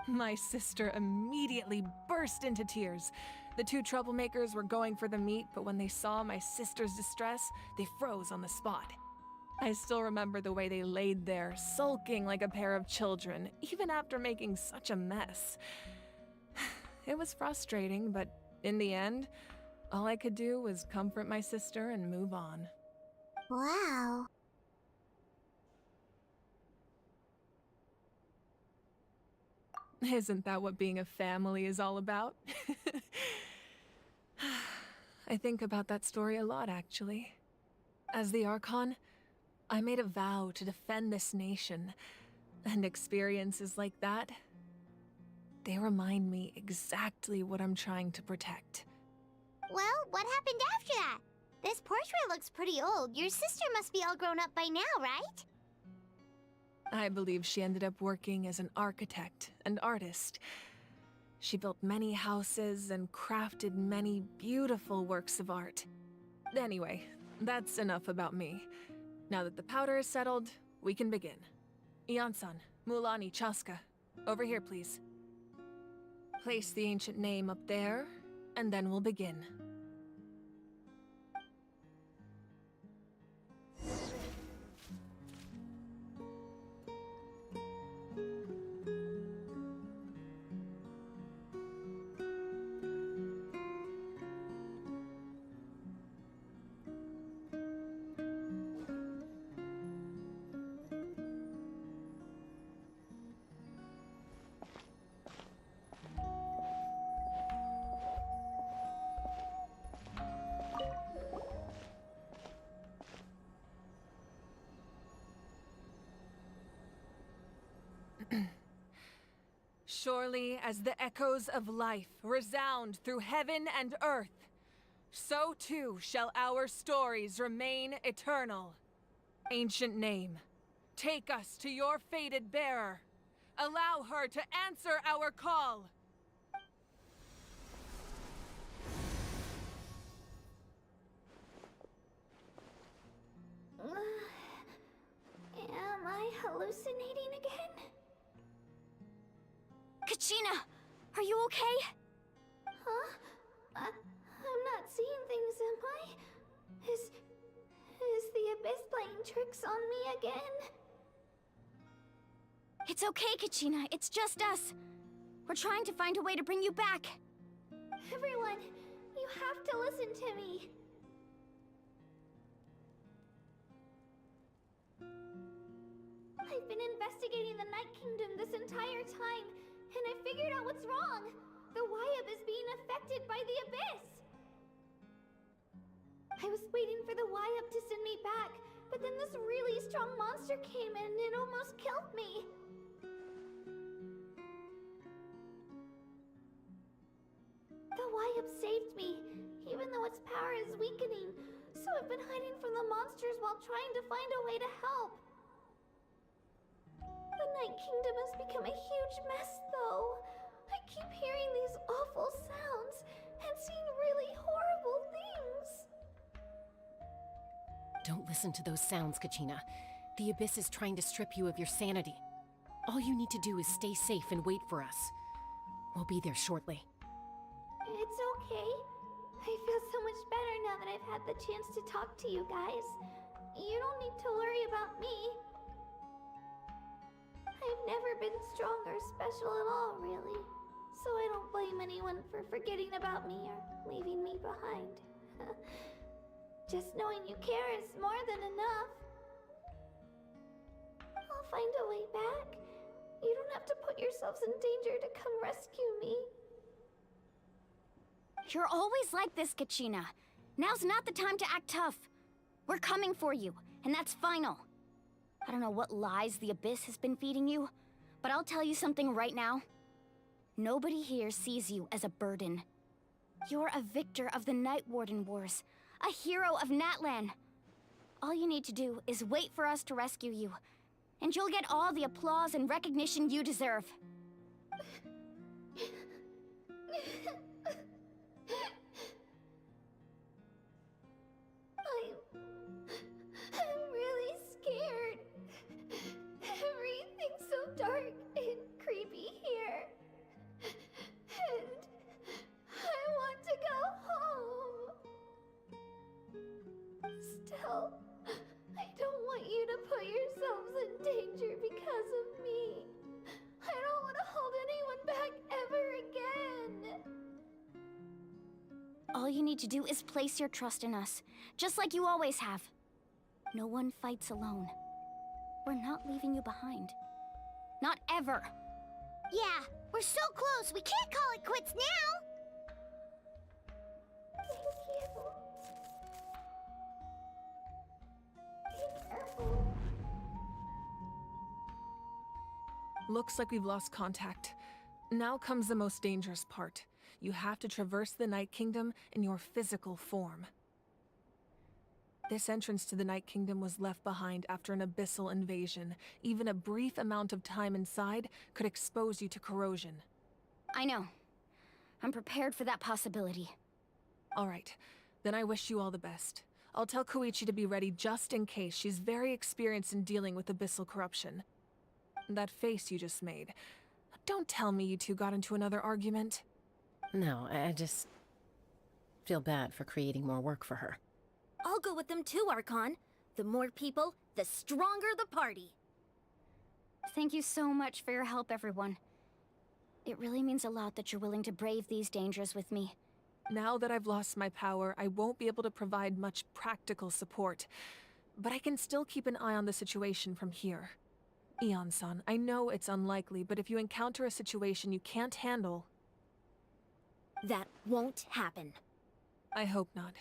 My sister immediately burst into tears. The two troublemakers were going for the meat, but when they saw my sister's distress, they froze on the spot. I still remember the way they laid there, sulking like a pair of children, even after making such a mess. It was frustrating, but in the end, all I could do was comfort my sister and move on. Wow. Isn't that what being a family is all about? I think about that story a lot, actually. As the Archon, I made a vow to defend this nation, and experiences like that, they remind me exactly what I'm trying to protect. Well, what happened after that? This portrait looks pretty old. Your sister must be all grown up by now, right? I believe she ended up working as an architect and artist. She built many houses and crafted many beautiful works of art. Anyway, that's enough about me. Now that the powder is settled, we can begin. Ian-san, Mulani, Chaska, over here, please. Place the ancient name up there, and then we'll begin. Surely as the echoes of life resound through heaven and earth, so too shall our stories remain eternal. Ancient name, take us to your fated bearer. Allow her to answer our call. Am I hallucinating again? Kachina, are you okay? Huh? I'm not seeing things, am I? Is the Abyss playing tricks on me again? It's okay, Kachina. It's just us. We're trying to find a way to bring you back. Everyone, you have to listen to me. I've been investigating the Night Kingdom this entire time, and I figured out what's wrong. The Wyab is being affected by the Abyss. I was waiting for the Wyab to send me back, but then this really strong monster came in and it almost killed me. The Wyab saved me, even though its power is weakening, so I've been hiding from the monsters while trying to find a way to help. The Night Kingdom has become a huge mess, though. I keep hearing these awful sounds and seeing really horrible things. Don't listen to those sounds, Kachina. The Abyss is trying to strip you of your sanity. All you need to do is stay safe and wait for us. We'll be there shortly. It's okay. I feel so much better now that I've had the chance to talk to you guys. You don't need to worry about me. I've never been strong or special at all, really. So I don't blame anyone for forgetting about me or leaving me behind. Just knowing you care is more than enough. I'll find a way back. You don't have to put yourselves in danger to come rescue me. You're always like this, Kachina. Now's not the time to act tough. We're coming for you, and that's final. I don't know what lies the Abyss has been feeding you, but I'll tell you something right now. Nobody here sees you as a burden. You're a victor of the Night Warden Wars, a hero of Natlan. All you need to do is wait for us to rescue you, and you'll get all the applause and recognition you deserve. I'm really scared. Everything's so dark and creepy here. And I want to go home. Still, I don't want you to put yourselves in danger because of me. I don't want to hold anyone back ever again. All you need to do is place your trust in us, just like you always have. No one fights alone. We're not leaving you behind. Not ever. Yeah, We're so close, we can't call it quits now! Looks like we've lost contact. Now comes the most dangerous part. You have to traverse the Night Kingdom in your physical form. This entrance to the Night Kingdom was left behind after an abyssal invasion. Even a brief amount of time inside could expose you to corrosion. I know. I'm prepared for that possibility. All right, then I wish you all the best. I'll tell Koichi to be ready just in case. She's very experienced in dealing with abyssal corruption. That face you just made. Don't tell me you two got into another argument. No, I just feel bad for creating more work for her. I'll go with them too, Archon. The more people, the stronger the party. Thank you so much for your help, everyone. It really means a lot that you're willing to brave these dangers with me. Now that I've lost my power, I won't be able to provide much practical support. But I can still keep an eye on the situation from here. Eon-san, I know it's unlikely, but if you encounter a situation you can't handle... That won't happen. I hope not.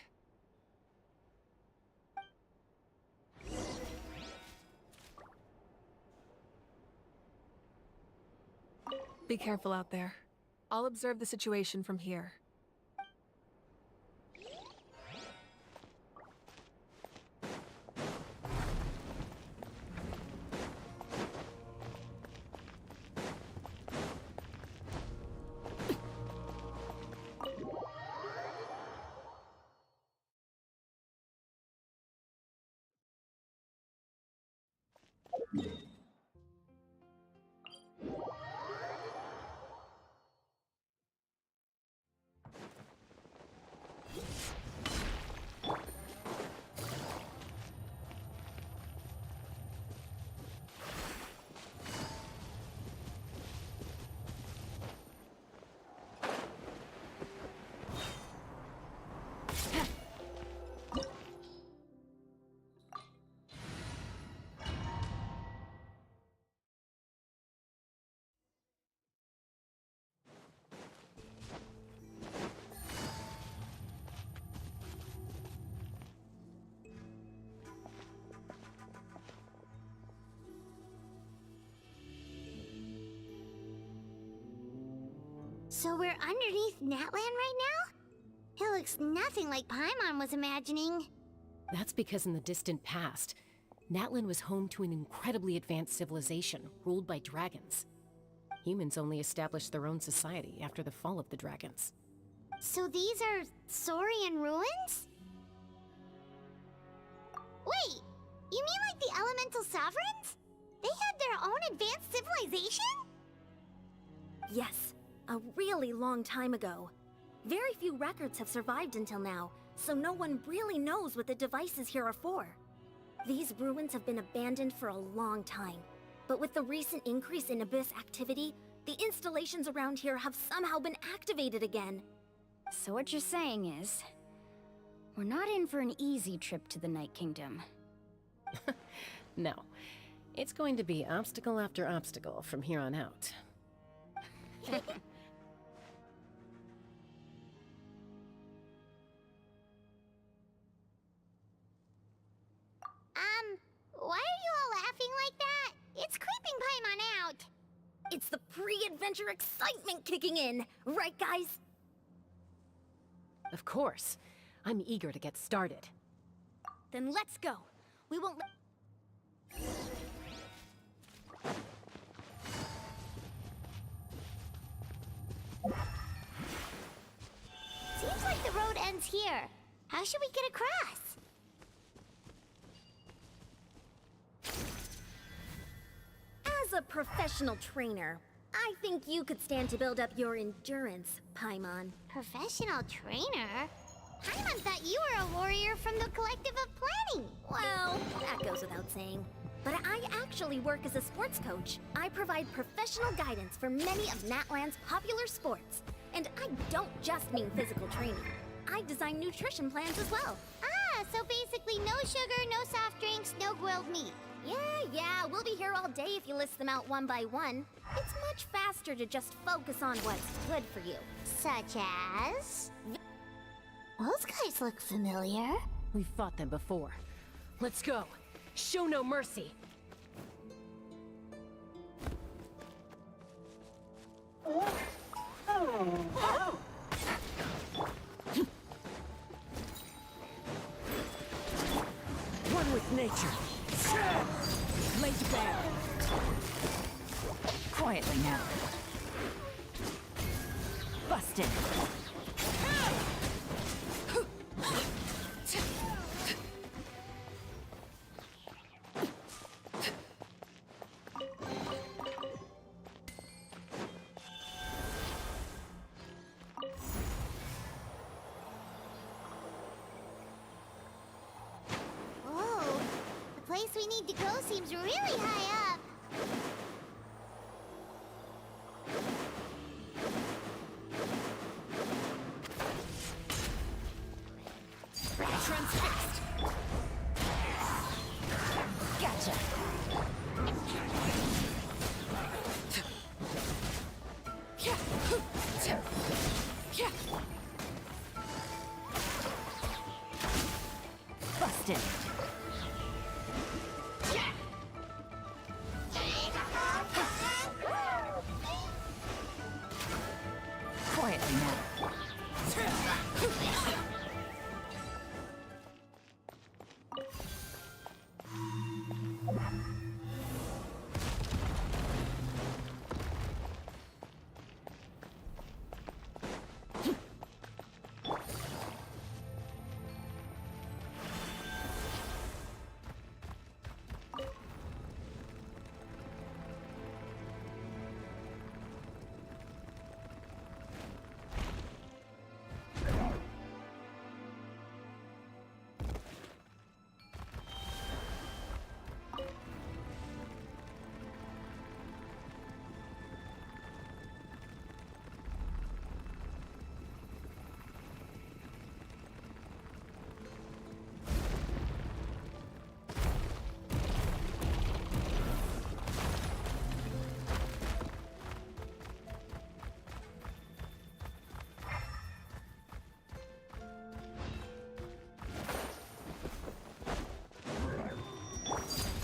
Be careful out there. I'll observe the situation from here. So we're underneath Natlan right now? It looks nothing like Paimon was imagining. That's because in the distant past, Natlan was home to an incredibly advanced civilization ruled by dragons. Humans only established their own society after the fall of the dragons. So these are Saurian ruins? Wait, you mean like the elemental sovereigns? They had their own advanced civilization? Yes, a really long time ago. Very few records have survived until now, so no one really knows what the devices here are for. These ruins have been abandoned for a long time, but with the recent increase in Abyss activity, the installations around here have somehow been activated again. So what you're saying is, we're not in for an easy trip to the Night Kingdom. No, it's going to be obstacle after obstacle from here on out. Why are you all laughing like that? It's creeping Paimon out. It's the pre-adventure excitement kicking in, right guys? Of course. I'm eager to get started. Then let's go. We won't let... Seems like the road ends here. How should we get across? As a professional trainer, I think you could stand to build up your endurance, Paimon. Professional trainer? Paimon thought you were a warrior from the Collective of Planning. Well, that goes without saying. But I actually work as a sports coach. I provide professional guidance for many of Natlan's popular sports. And I don't just mean physical training. I design nutrition plans as well. Ah, so basically no sugar, no soft drinks, no grilled meat. Yeah, we'll be here all day if you list them out one by one. It's much faster to just focus on what's good for you. Such as... Those guys look familiar. We've fought them before. Let's go. Show no mercy. One with nature. Laid bare. Quietly now. Busted. Whoa, the place we need to go seems really high up. Transfixed. Gotcha. Busted. Quietly now.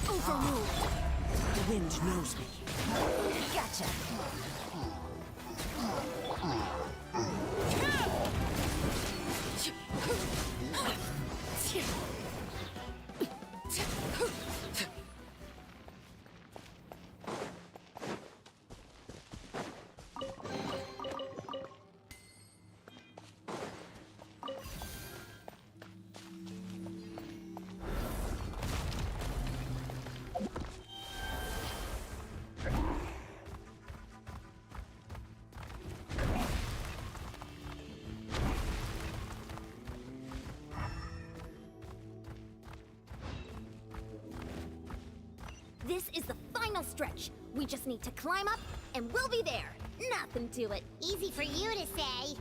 Overruled. The wind knows me. Gotcha. This is the final stretch. We just need to climb up, and we'll be there. Nothing to it. Easy for you to say.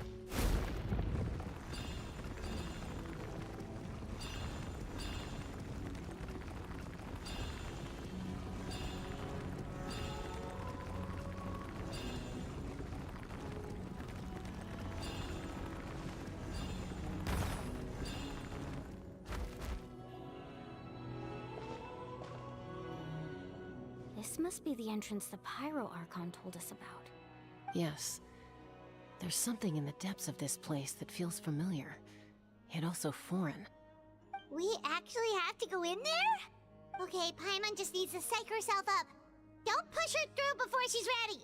This must be the entrance the Pyro Archon told us about. Yes. There's something in the depths of this place that feels familiar, yet also foreign. We actually have to go in there? Okay, Paimon just needs to psych herself up. Don't push her through before she's ready.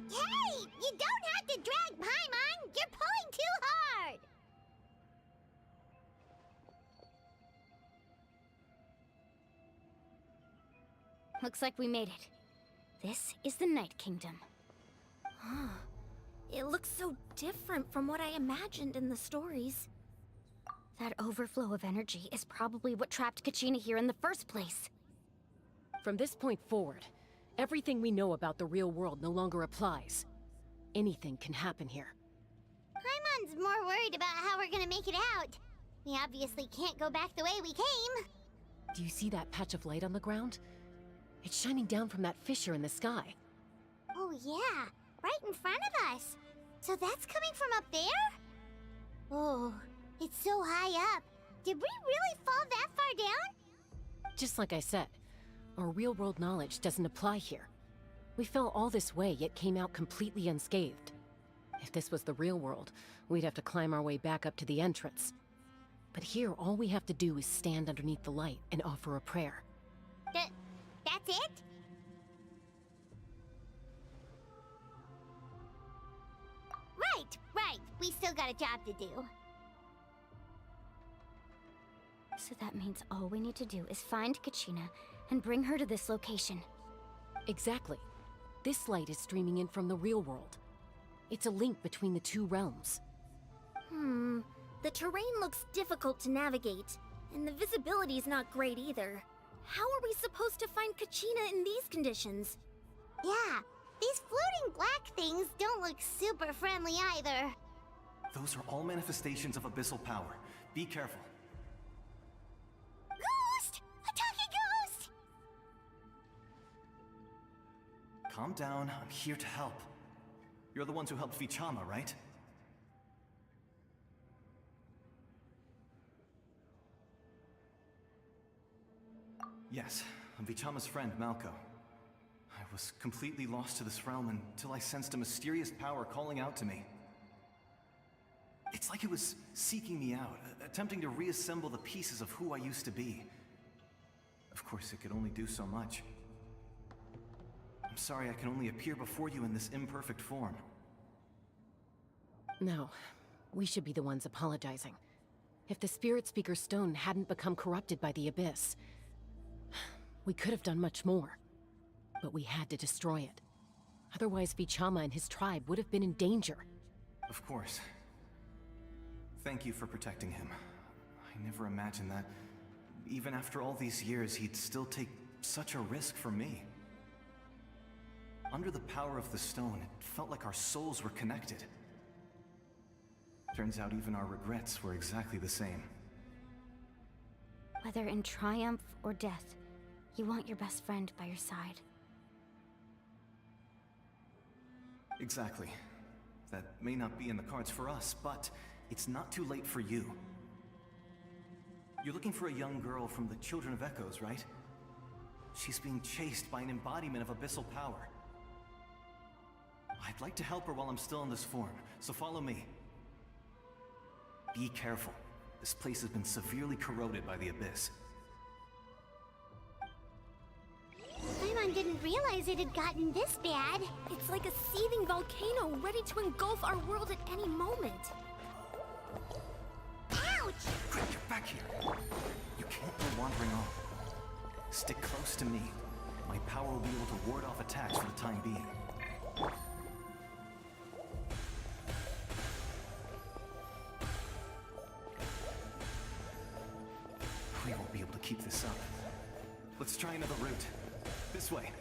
Hey! You don't have to drag Paimon! You're pulling too hard! Looks like we made it. This is the Night Kingdom. It looks so different from what I imagined in the stories. That overflow of energy is probably what trapped Kachina here in the first place. From this point forward, everything we know about the real world no longer applies. Anything can happen here. Paimon's more worried about how we're gonna make it out. We obviously can't go back the way we came. Do you see that patch of light on the ground? It's shining down from that fissure in the sky. Oh yeah, right in front of us. So that's coming from up there? Oh, it's so high up. Did we really fall that far down? Just like I said, our real-world knowledge doesn't apply here. We fell all this way, yet came out completely unscathed. If this was the real world, we'd have to climb our way back up to the entrance. But here, all we have to do is stand underneath the light and offer a prayer. That's it? Right. We still got a job to do. So that means all we need to do is find Kachina and bring her to this location. Exactly. This light is streaming in from the real world. It's a link between the two realms. The terrain looks difficult to navigate, and the visibility's not great either. How are we supposed to find Kachina in these conditions? Yeah, these floating black things don't look super friendly either. Those are all manifestations of abyssal power. Be careful. Ghost! A talking ghost! Calm down, I'm here to help. You're the ones who helped Vichama, right? Yes, I'm Vichama's friend, Malco. I was completely lost to this realm until I sensed a mysterious power calling out to me. It's like it was seeking me out, attempting to reassemble the pieces of who I used to be. Of course, it could only do so much. I'm sorry I can only appear before you in this imperfect form. No, we should be the ones apologizing. If the Spirit Speaker's stone hadn't become corrupted by the Abyss, we could have done much more. But we had to destroy it. Otherwise, Vichama and his tribe would have been in danger. Of course. Thank you for protecting him. I never imagined that, even after all these years, he'd still take such a risk for me. Under the power of the stone, it felt like our souls were connected. Turns out even our regrets were exactly the same. Whether in triumph or death, you want your best friend by your side. Exactly. That may not be in the cards for us, but it's not too late for you. You're looking for a young girl from the Children of Echoes, right? She's being chased by an embodiment of abyssal power. I'd like to help her while I'm still in this form, so follow me. Be careful. This place has been severely corroded by the Abyss. Paimon didn't realize it had gotten this bad. It's like a seething volcano ready to engulf our world at any moment. Ouch! Quick, get back here! You can't go wandering off. Stick close to me. My power will be able to ward off attacks for the time being. We won't be able to keep this up. Let's try another route. This way.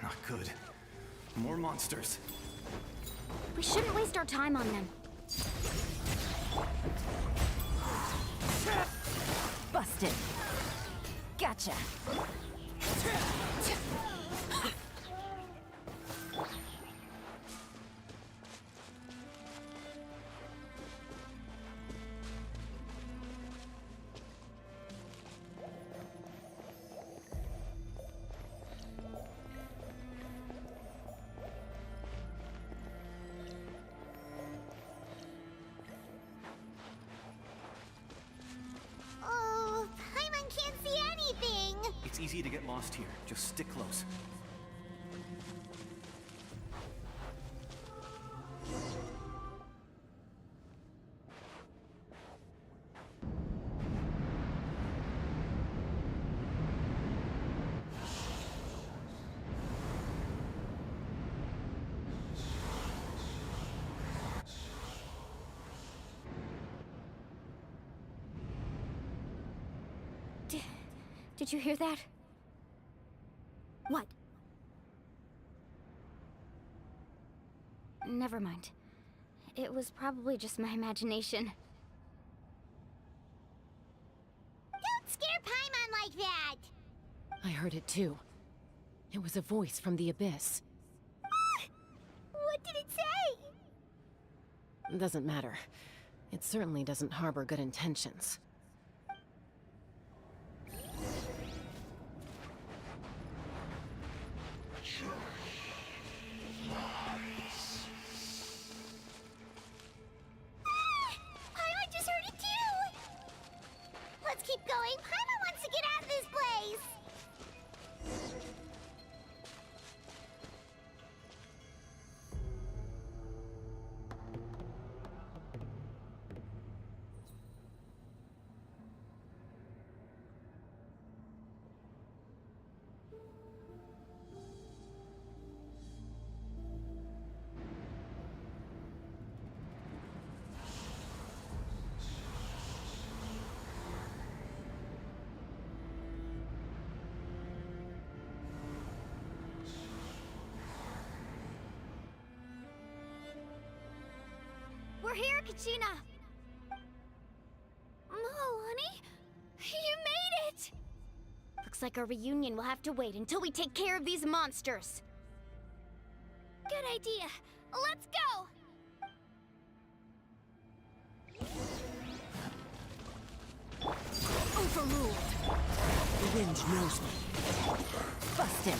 Not good. More monsters. We shouldn't waste our time on them. Busted. Gotcha. Oh, Paimon can't see anything. It's easy to get lost here. Just stick close. Did you hear that? What? Never mind. It was probably just my imagination. Don't scare Paimon like that! I heard it too. It was a voice from the abyss. What did it say? Doesn't matter. It certainly doesn't harbor good intentions. Paimon just heard it too! Let's keep going. Paimon wants to get out of this place! We're here, Kachina! Oh, honey, you made it! Looks like our reunion will have to wait until we take care of these monsters. Good idea. Let's go! Overruled. The wind knows me. Bust him.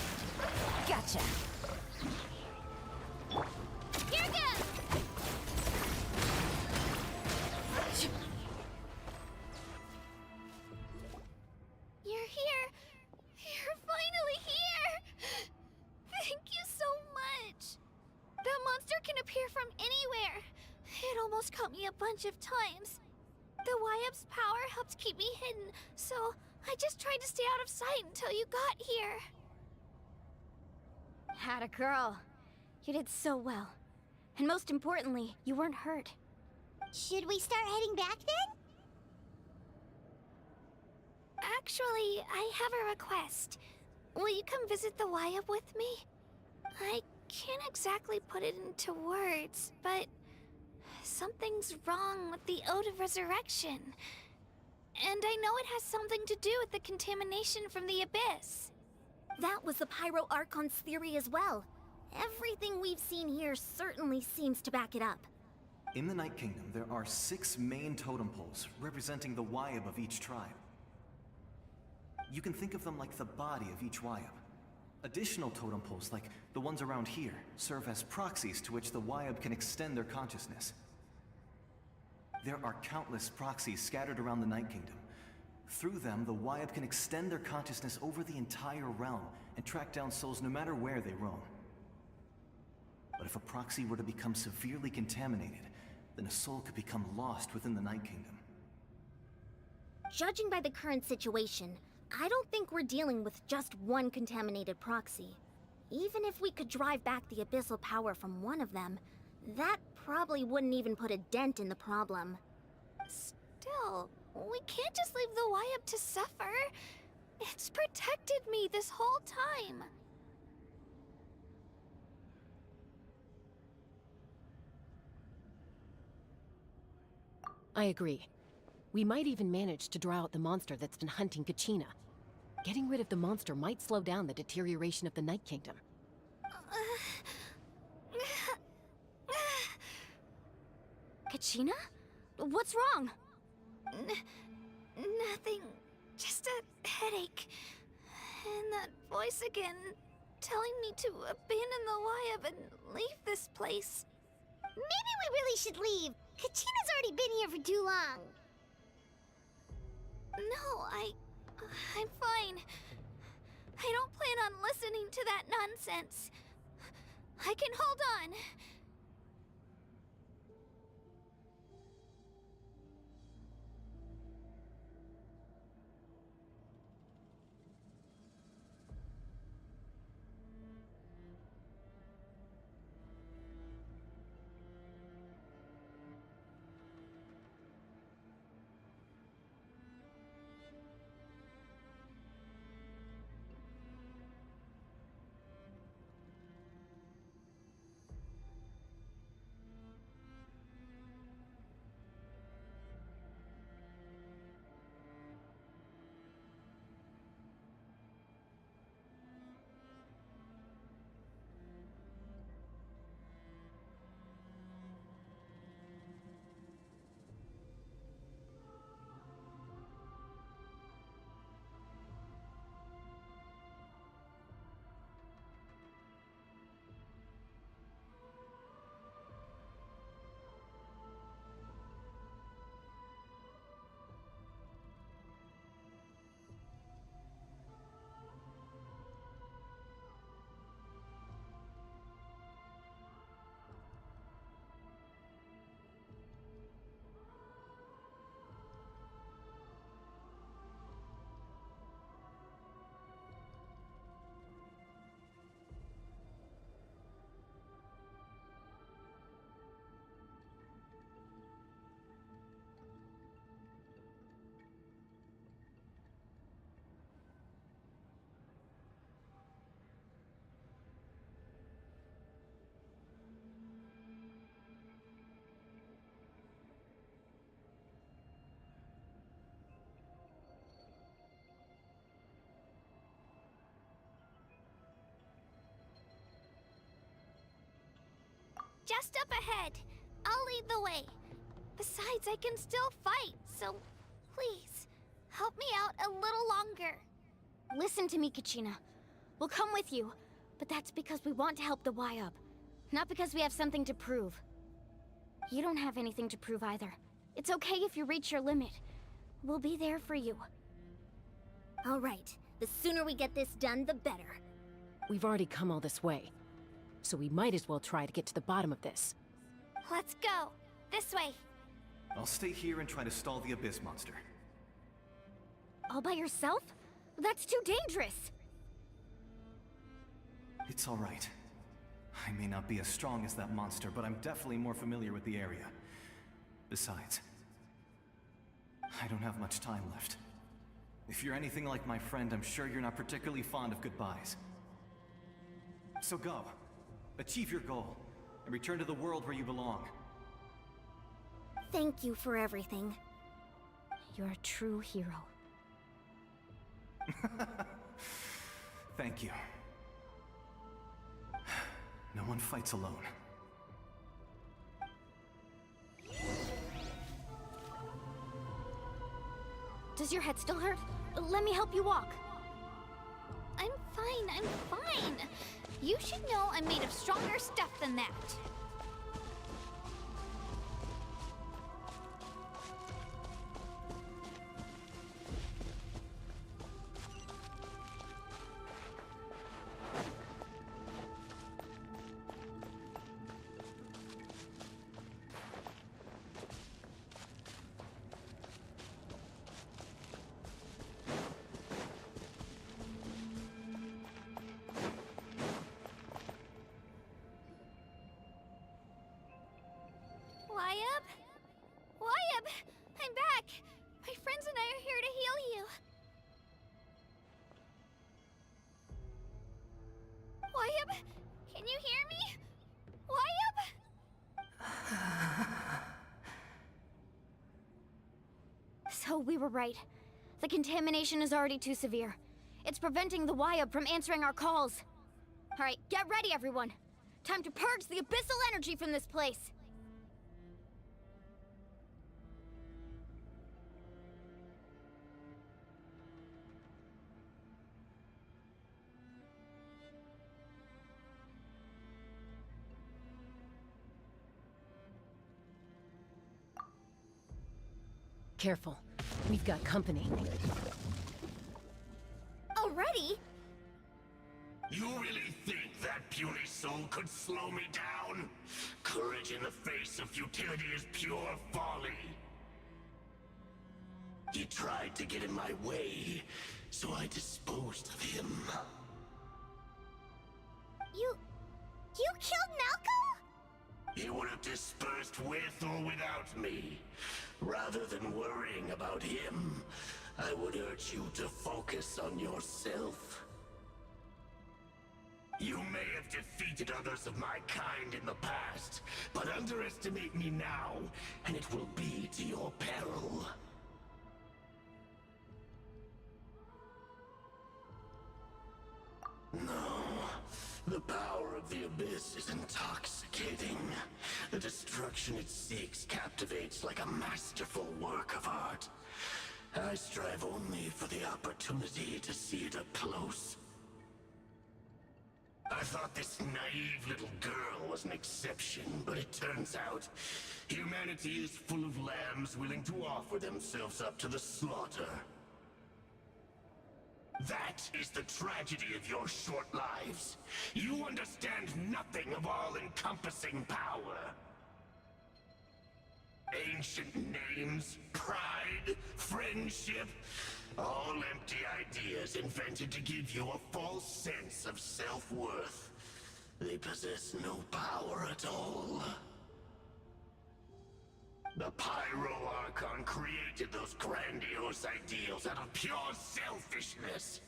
Gotcha. Here goes! You're here. You're finally here. Thank you so much. That monster can appear from anywhere. It almost caught me a bunch of times. The Wyap's power helped keep me hidden, so I just tried to stay out of sight until you got here. Had a girl. You did so well. And most importantly, you weren't hurt. Should we start heading back then? Actually, I have a request. Will you come visit the Wyap with me? I can't exactly put it into words, but something's wrong with the Ode of Resurrection. And I know it has something to do with the contamination from the Abyss. That was the Pyro Archon's theory as well. Everything we've seen here certainly seems to back it up. In the Night Kingdom, there are 6 main totem poles representing the Wyap of each tribe. You can think of them like the body of each Wyap. Additional totem poles, like the ones around here, serve as proxies to which the Wyap can extend their consciousness. There are countless proxies scattered around the Night Kingdom. Through them, the Wyap can extend their consciousness over the entire realm and track down souls no matter where they roam. But if a proxy were to become severely contaminated, then a soul could become lost within the Night Kingdom. Judging by the current situation, I don't think we're dealing with just one contaminated proxy. Even if we could drive back the abyssal power from one of them, that probably wouldn't even put a dent in the problem. Still, we can't just leave the Wyap to suffer. It's protected me this whole time. I agree. We might even manage to draw out the monster that's been hunting Kachina. Getting rid of the monster might slow down the deterioration of the Night Kingdom. Kachina? What's wrong? Nothing. Just a headache. And that voice again, telling me to abandon the Wyap and leave this place. Maybe we really should leave. Kachina's already been here for too long. No, I'm fine. I don't plan on listening to that nonsense. I can hold on. just up ahead. I'll lead the way. Besides, I can still fight, so please, help me out a little longer. Listen to me, Kachina. We'll come with you, but that's because we want to help the Y-Up, not because we have something to prove. You don't have anything to prove either. It's okay if you reach your limit. We'll be there for you. All right. The sooner we get this done, the better. We've already come all this way, so we might as well try to get to the bottom of this. Let's go. This way. I'll stay here and try to stall the Abyss monster. All by yourself? That's too dangerous! It's all right. I may not be as strong as that monster, but I'm definitely more familiar with the area. Besides, I don't have much time left. If you're anything like my friend, I'm sure you're not particularly fond of goodbyes. So go. Achieve your goal, and return to the world where you belong. Thank you for everything. You're a true hero. Thank you. No one fights alone. Does your head still hurt? Let me help you walk. I'm fine. You should know I'm made of stronger stuff than that. Y-Up, I'm back. My friends and I are here to heal you. Y-Up, can you hear me? Y-Up? So we were right. The contamination is already too severe. It's preventing the Y-Up from answering our calls. All right, get ready, everyone. Time to purge the abyssal energy from this place. Careful. We've got company. Already? You really think that puny soul could slow me down? Courage in the face of futility is pure folly. He tried to get in my way, so I disposed of him. You killed Malco? He would have dispersed with or without me. Rather than worrying about him, I would urge you to focus on yourself. You may have defeated others of my kind in the past, but underestimate me now, and it will be to your peril. No. The power of the Abyss is intoxicating. The destruction it seeks captivates like a masterful work of art. I strive only for the opportunity to see it up close. I thought this naive little girl was an exception, but it turns out humanity is full of lambs willing to offer themselves up to the slaughter. That is the tragedy of your short lives. You understand nothing of all-encompassing power. Ancient names, pride, friendship, all empty ideas invented to give you a false sense of self-worth. They possess no power at all. The Pyro Archon created those grandiose ideals out of pure selfishness.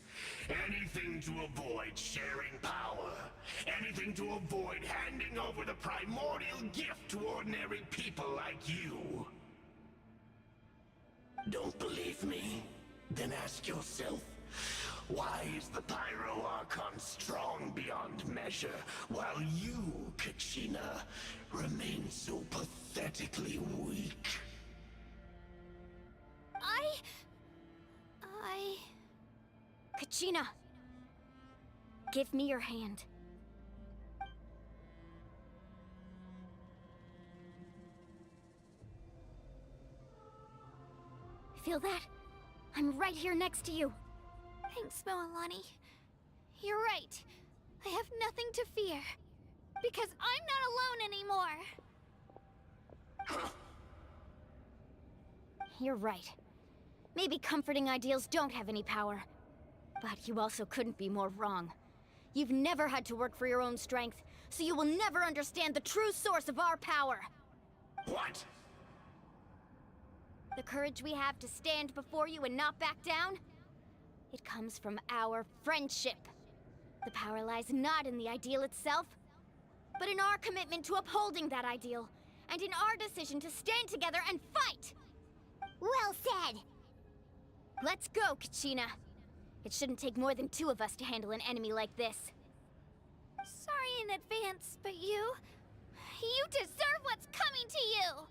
Anything to avoid sharing power. Anything to avoid handing over the primordial gift to ordinary people like you. Don't believe me? Then ask yourself, Why is the Pyro Archon strong beyond measure, while you, Kachina, remain so pathetically weak? Kachina! Give me your hand. Feel that? I'm right here next to you. Thanks, Moalani. You're right. I have nothing to fear. Because I'm not alone anymore. You're right. Maybe comforting ideals don't have any power. But you also couldn't be more wrong. You've never had to work for your own strength, so you will never understand the true source of our power. What? The courage we have to stand before you and not back down? It comes from our friendship. The power lies not in the ideal itself, but in our commitment to upholding that ideal, and in our decision to stand together and fight! Well said! Let's go, Kachina. It shouldn't take more than 2 of us to handle an enemy like this. Sorry in advance, but you deserve what's coming to you!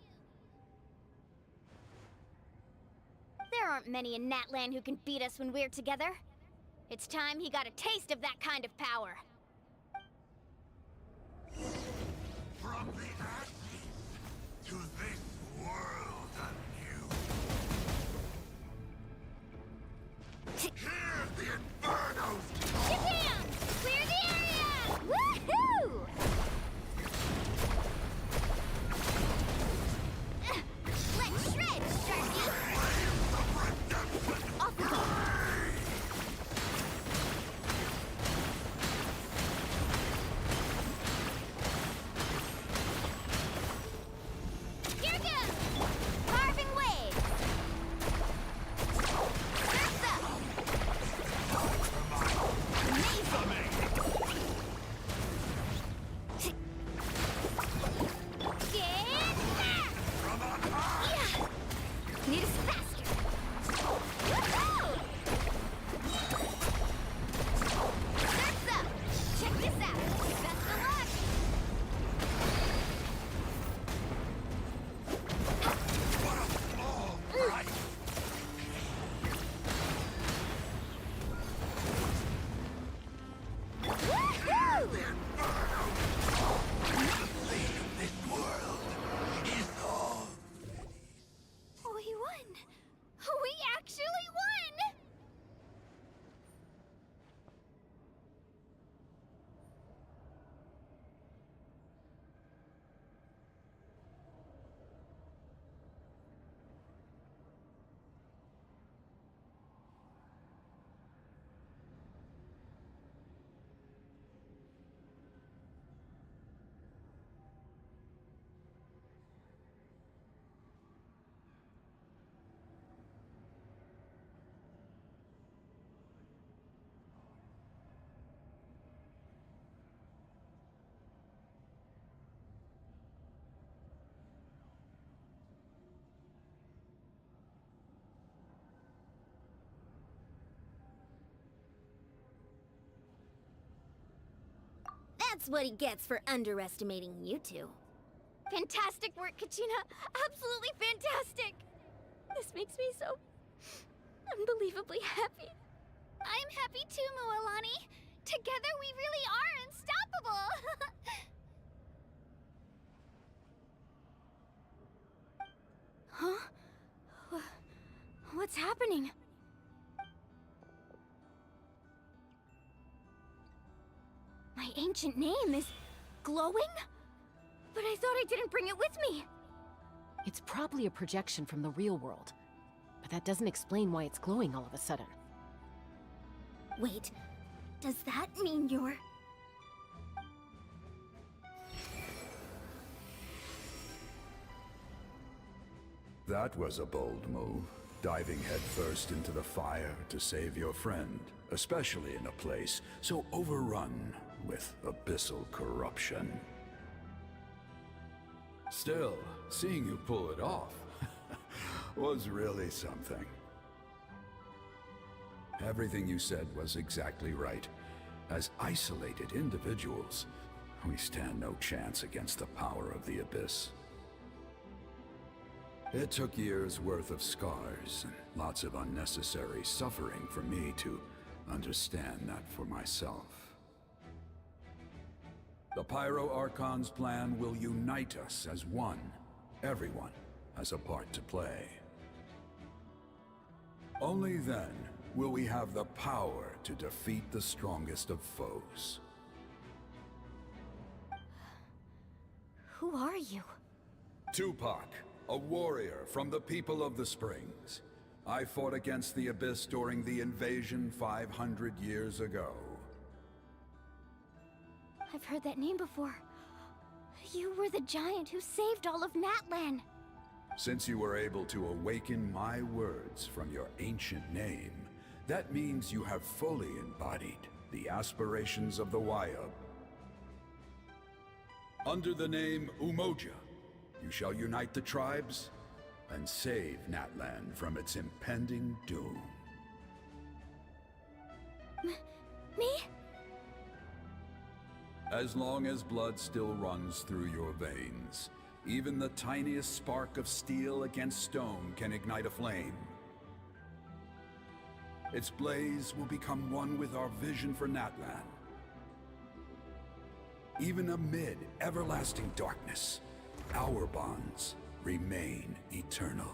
There aren't many in Natlan who can beat us when we're together. It's time he got a taste of that kind of power. From the ashes to this world anew. Hear the infernos! Shabam! Clear the area! Woohoo! Let's shred, Sharky! Off we go! Here goes! Carving waves! Surf's up! Amazing! Get back! Yeah! Need us faster! Woohoo! Surf's up! Check this out! Best of luck! Woohoo! We won! We actually won! That's what he gets for underestimating you two. Fantastic work, Kachina! Absolutely fantastic! This makes me so unbelievably happy. I'm happy too, Moalani. Together we really are unstoppable. Huh? What's happening? My ancient name is glowing? But I thought I didn't bring it with me. It's probably a projection from the real world. But that doesn't explain why it's glowing all of a sudden. Wait, does that mean you're... That was a bold move, diving headfirst into the fire to save your friend, especially in a place so overrun with abyssal corruption. Still, seeing you pull it off was really something. Everything you said was exactly right. As isolated individuals, we stand no chance against the power of the Abyss. It took years' worth of scars and lots of unnecessary suffering for me to understand that for myself. The Pyro Archon's plan will unite us as one. Everyone has a part to play. Only then will we have the power to defeat the strongest of foes. Who are you? Tupac, a warrior from the people of the Springs. I fought against the Abyss during the invasion 500 years ago. I've heard that name before. You were the giant who saved all of Natlan. Since you were able to awaken my words from your ancient name, that means you have fully embodied the aspirations of the Wayub. Under the name Umoja, you shall unite the tribes and save Natlan from its impending doom. Me? As long as blood still runs through your veins, even the tiniest spark of steel against stone can ignite a flame. Its blaze will become one with our vision for Natlan. Even amid everlasting darkness, our bonds remain eternal.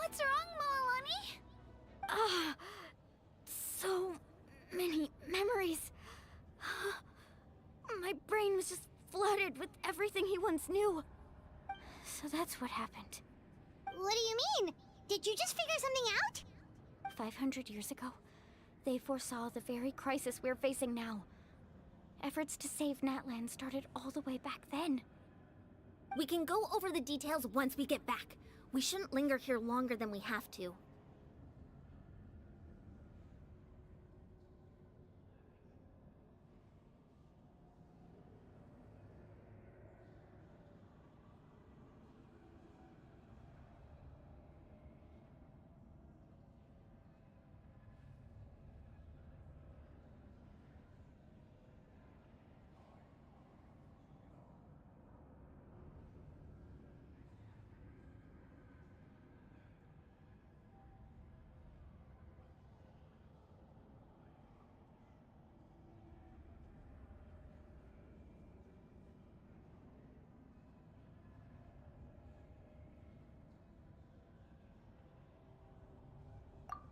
What's wrong, Moalani? Ah, so many memories. My brain was just flooded with everything he once knew. So that's what happened. What do you mean? Did you just figure something out? 500 years ago, they foresaw the very crisis we're facing now. Efforts to save Natlan started all the way back then. We can go over the details once we get back. We shouldn't linger here longer than we have to.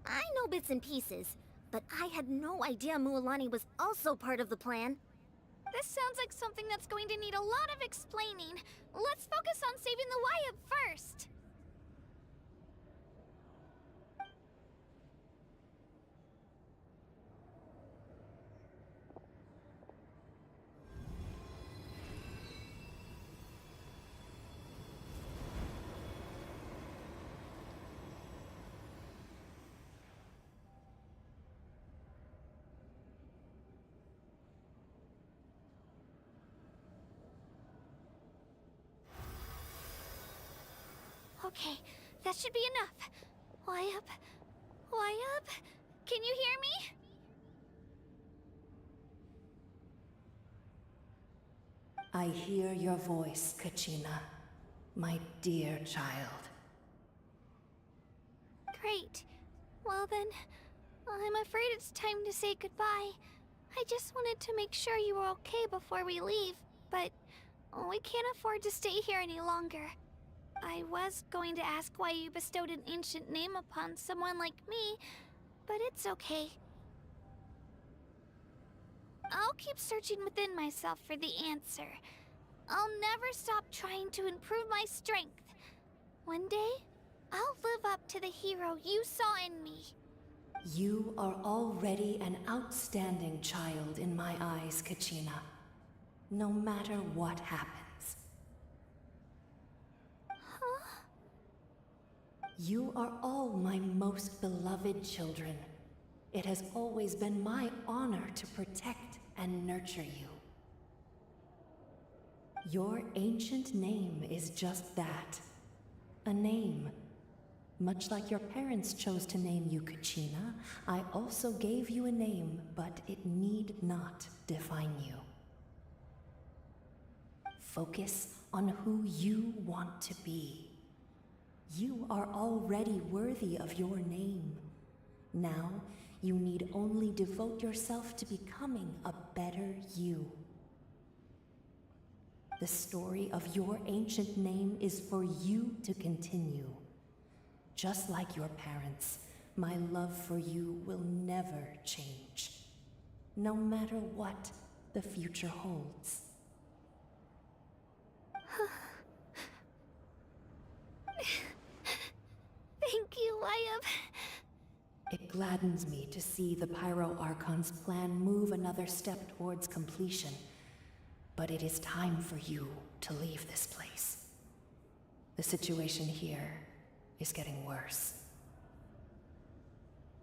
I know bits and pieces, but I had no idea Mualani was also part of the plan. This sounds like something that's going to need a lot of explaining. Let's focus on saving the Wayub first. Okay, that should be enough. Wayub? Wayub? Can you hear me? I hear your voice, Kachina, my dear child. Great. Well then, I'm afraid it's time to say goodbye. I just wanted to make sure you were okay before we leave, but we can't afford to stay here any longer. I was going to ask why you bestowed an ancient name upon someone like me, but it's okay. I'll keep searching within myself for the answer. I'll never stop trying to improve my strength. One day, I'll live up to the hero you saw in me. You are already an outstanding child in my eyes, Kachina. No matter what happens. You are all my most beloved children. It has always been my honor to protect and nurture you. Your ancient name is just that. A name. Much like your parents chose to name you Kachina, I also gave you a name, but it need not define you. Focus on who you want to be. You are already worthy of your name. Now, you need only devote yourself to becoming a better you. The story of your ancient name is for you to continue. Just like your parents, my love for you will never change, no matter what the future holds. Thank you, Wyatt. It gladdens me to see the Pyro Archon's plan move another step towards completion. But it is time for you to leave this place. The situation here is getting worse.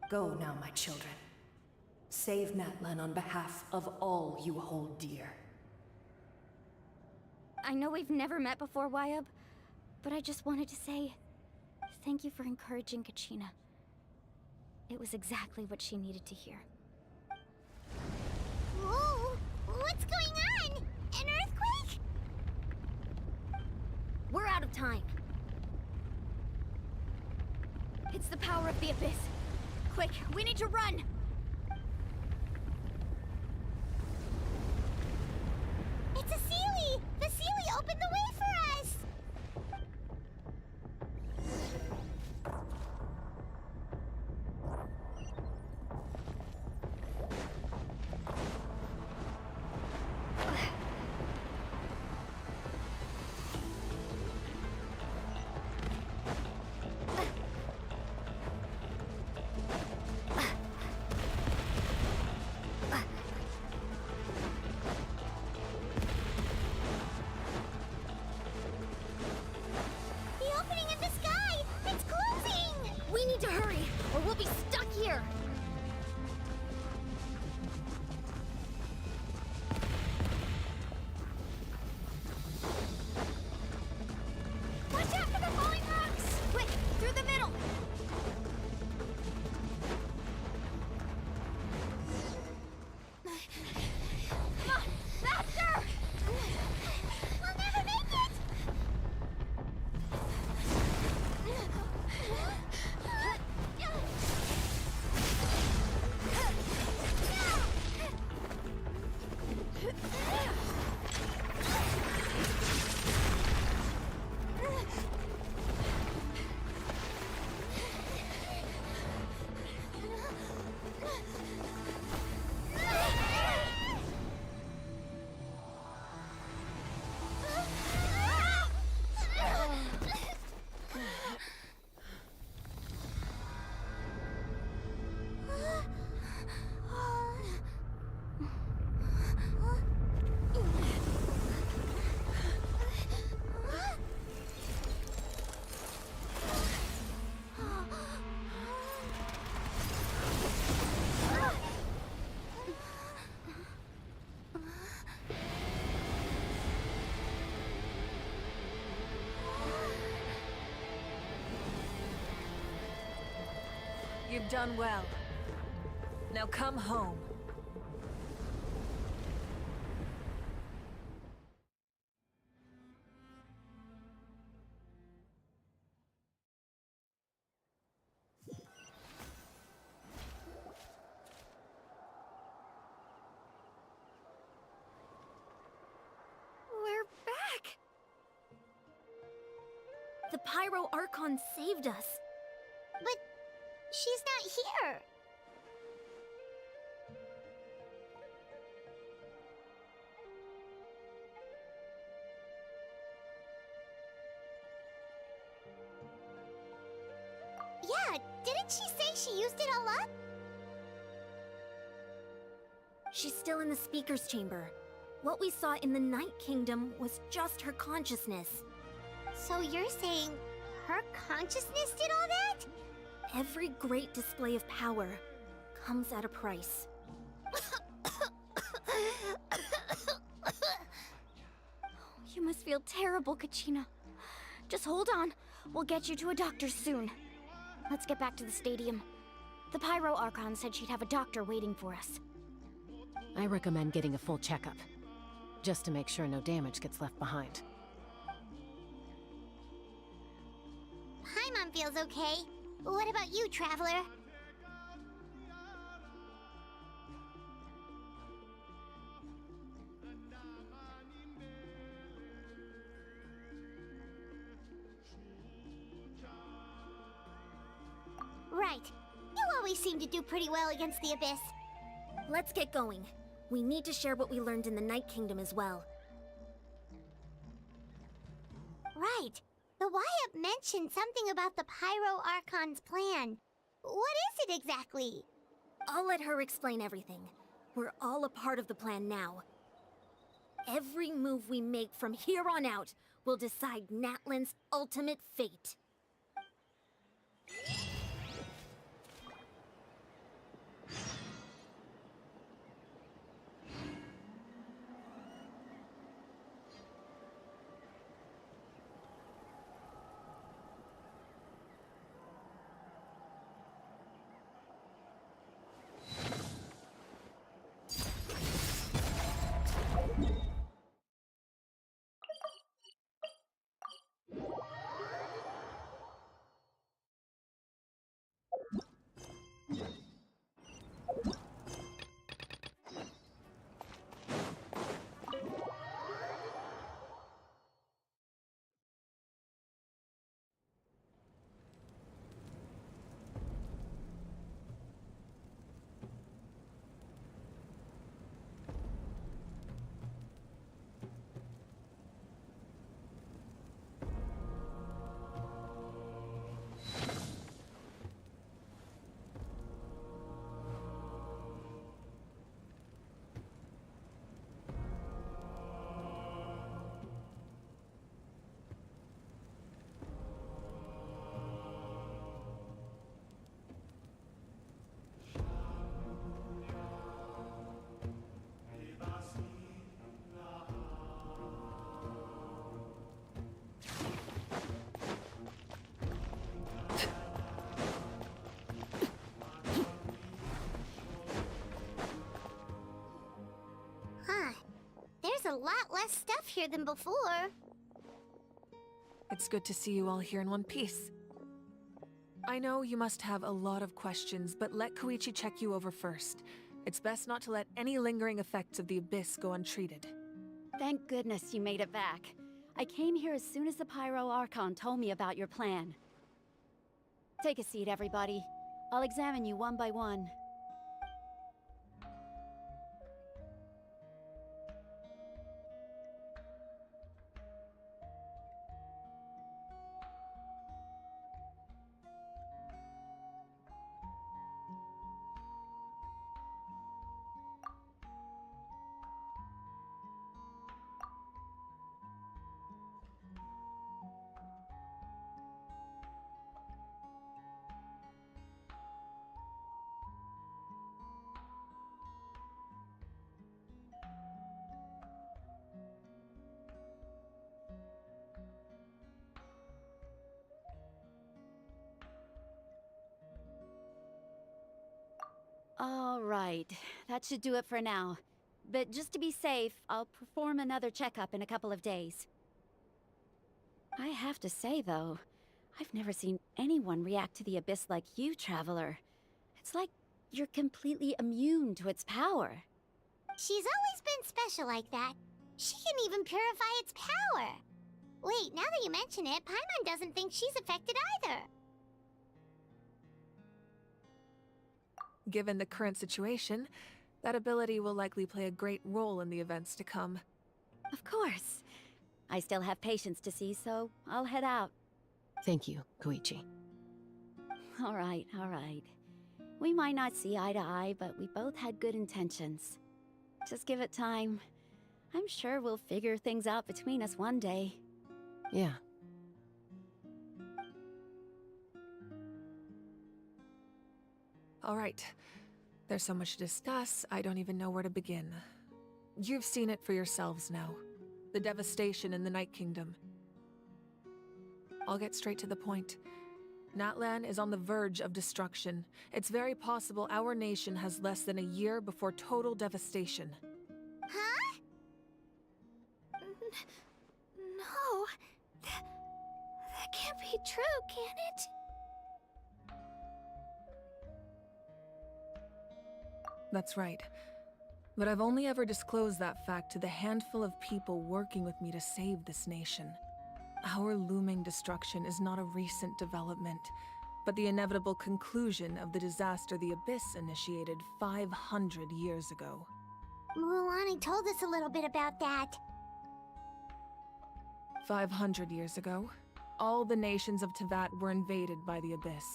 Go now, my children. Save Natlan on behalf of all you hold dear. I know we've never met before, Wyatt, but I just wanted to say thank you for encouraging Kachina. It was exactly what she needed to hear. Whoa! What's going on? An earthquake? We're out of time. It's the power of the Abyss. Quick, we need to run! It's a Sealy! The Sealy opened the way for us! You've done well. Now come home. We're back! The Pyro Archon saved us. But she's not here. Yeah, didn't she say she used it all up? She's still in the Speaker's Chamber. What we saw in the Night Kingdom was just her consciousness. So you're saying her consciousness did all that? Every great display of power comes at a price. You must feel terrible, Kachina. Just hold on. We'll get you to a doctor soon. Let's get back to the stadium. The Pyro Archon said she'd have a doctor waiting for us. I recommend getting a full checkup, just to make sure no damage gets left behind. Paimon feels okay. What about you, Traveler? Right. You always seem to do pretty well against the Abyss. Let's get going. We need to share what we learned in the Night Kingdom as well. Right. The Wyatt mentioned something about the Pyro Archon's plan. What is it exactly? I'll let her explain everything. We're all a part of the plan now. Every move we make from here on out will decide Natlan's ultimate fate. Huh. There's a lot less stuff here than before. It's good to see you all here in one piece. I know you must have a lot of questions, but let Koichi check you over first. It's best not to let any lingering effects of the Abyss go untreated. Thank goodness you made it back. I came here as soon as the Pyro Archon told me about your plan. Take a seat, everybody. I'll examine you one by one. All right, that should do it for now. But just to be safe, I'll perform another checkup in a couple of days. I have to say, though, I've never seen anyone react to the Abyss like you, Traveler. It's like you're completely immune to its power. She's always been special like that. She can even purify its power. Wait, now that you mention it, Paimon doesn't think she's affected either. Given the current situation, that ability will likely play a great role in the events to come. Of course. I still have patients to see, so I'll head out. Thank you, Koichi. All right, all right. We might not see eye to eye, but we both had good intentions. Just give it time. I'm sure we'll figure things out between us one day. Yeah. All right. There's so much to discuss, I don't even know where to begin. You've seen it for yourselves now. The devastation in the Night Kingdom. I'll get straight to the point. Natlan is on the verge of destruction. It's very possible our nation has less than a year before total devastation. Huh? No. That can't be true, can it? That's right. But I've only ever disclosed that fact to the handful of people working with me to save this nation. Our looming destruction is not a recent development, but the inevitable conclusion of the disaster the Abyss initiated 500 years ago. Mualani told us a little bit about that. 500 years ago, all the nations of Teyvat were invaded by the Abyss.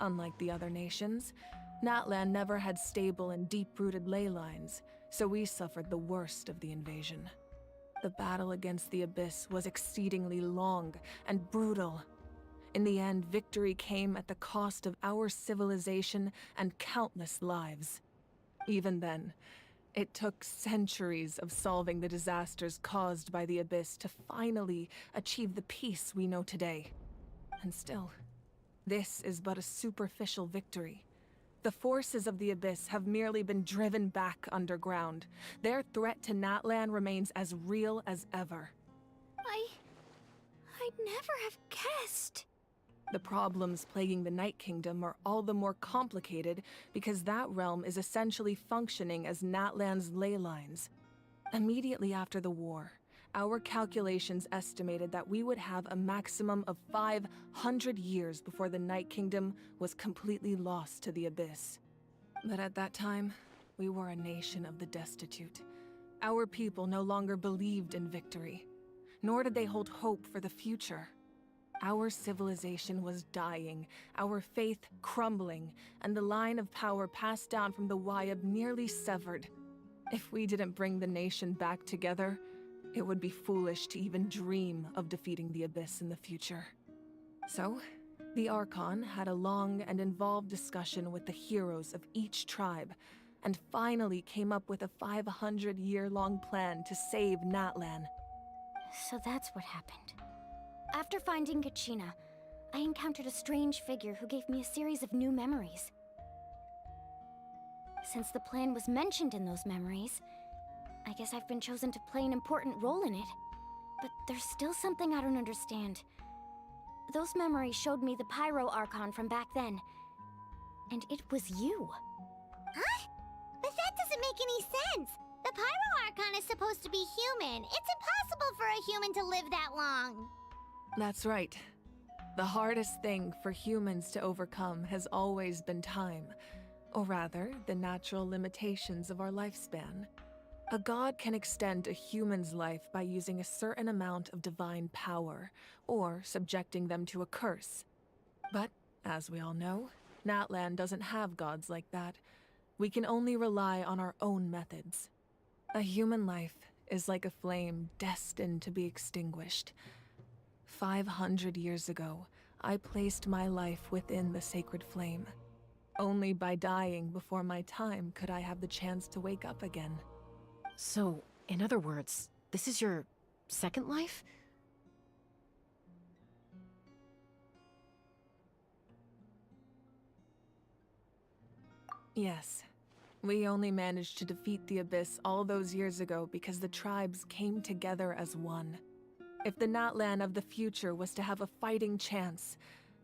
Unlike the other nations, Natlan never had stable and deep-rooted ley lines, so we suffered the worst of the invasion. The battle against the Abyss was exceedingly long and brutal. In the end, victory came at the cost of our civilization and countless lives. Even then, it took centuries of solving the disasters caused by the Abyss to finally achieve the peace we know today. And still, this is but a superficial victory. The forces of the Abyss have merely been driven back underground. Their threat to Natlan remains as real as ever. I'd never have guessed. The problems plaguing the Night Kingdom are all the more complicated because that realm is essentially functioning as Natlan's ley lines. Immediately after the war, our calculations estimated that we would have a maximum of 500 years before the Night Kingdom was completely lost to the Abyss. But at that time, we were a nation of the destitute. Our people no longer believed in victory, nor did they hold hope for the future. Our civilization was dying, our faith crumbling, and the line of power passed down from the Wayab nearly severed. If we didn't bring the nation back together, it would be foolish to even dream of defeating the Abyss in the future. So, the Archon had a long and involved discussion with the heroes of each tribe, and finally came up with a 500-year-long plan to save Natlan. So that's what happened. After finding Kachina, I encountered a strange figure who gave me a series of new memories. Since the plan was mentioned in those memories, I guess I've been chosen to play an important role in it. But there's still something I don't understand. Those memories showed me the Pyro Archon from back then. And it was you. Huh? But that doesn't make any sense. The Pyro Archon is supposed to be human. It's impossible for a human to live that long. That's right. The hardest thing for humans to overcome has always been time, or rather, the natural limitations of our lifespan. A god can extend a human's life by using a certain amount of divine power, or subjecting them to a curse. But, as we all know, Natlan doesn't have gods like that. We can only rely on our own methods. A human life is like a flame destined to be extinguished. 500 years ago, I placed my life within the sacred flame. Only by dying before my time could I have the chance to wake up again. So, in other words, this is your second life? Yes. We only managed to defeat the Abyss all those years ago because the tribes came together as one. If the Natlan of the future was to have a fighting chance,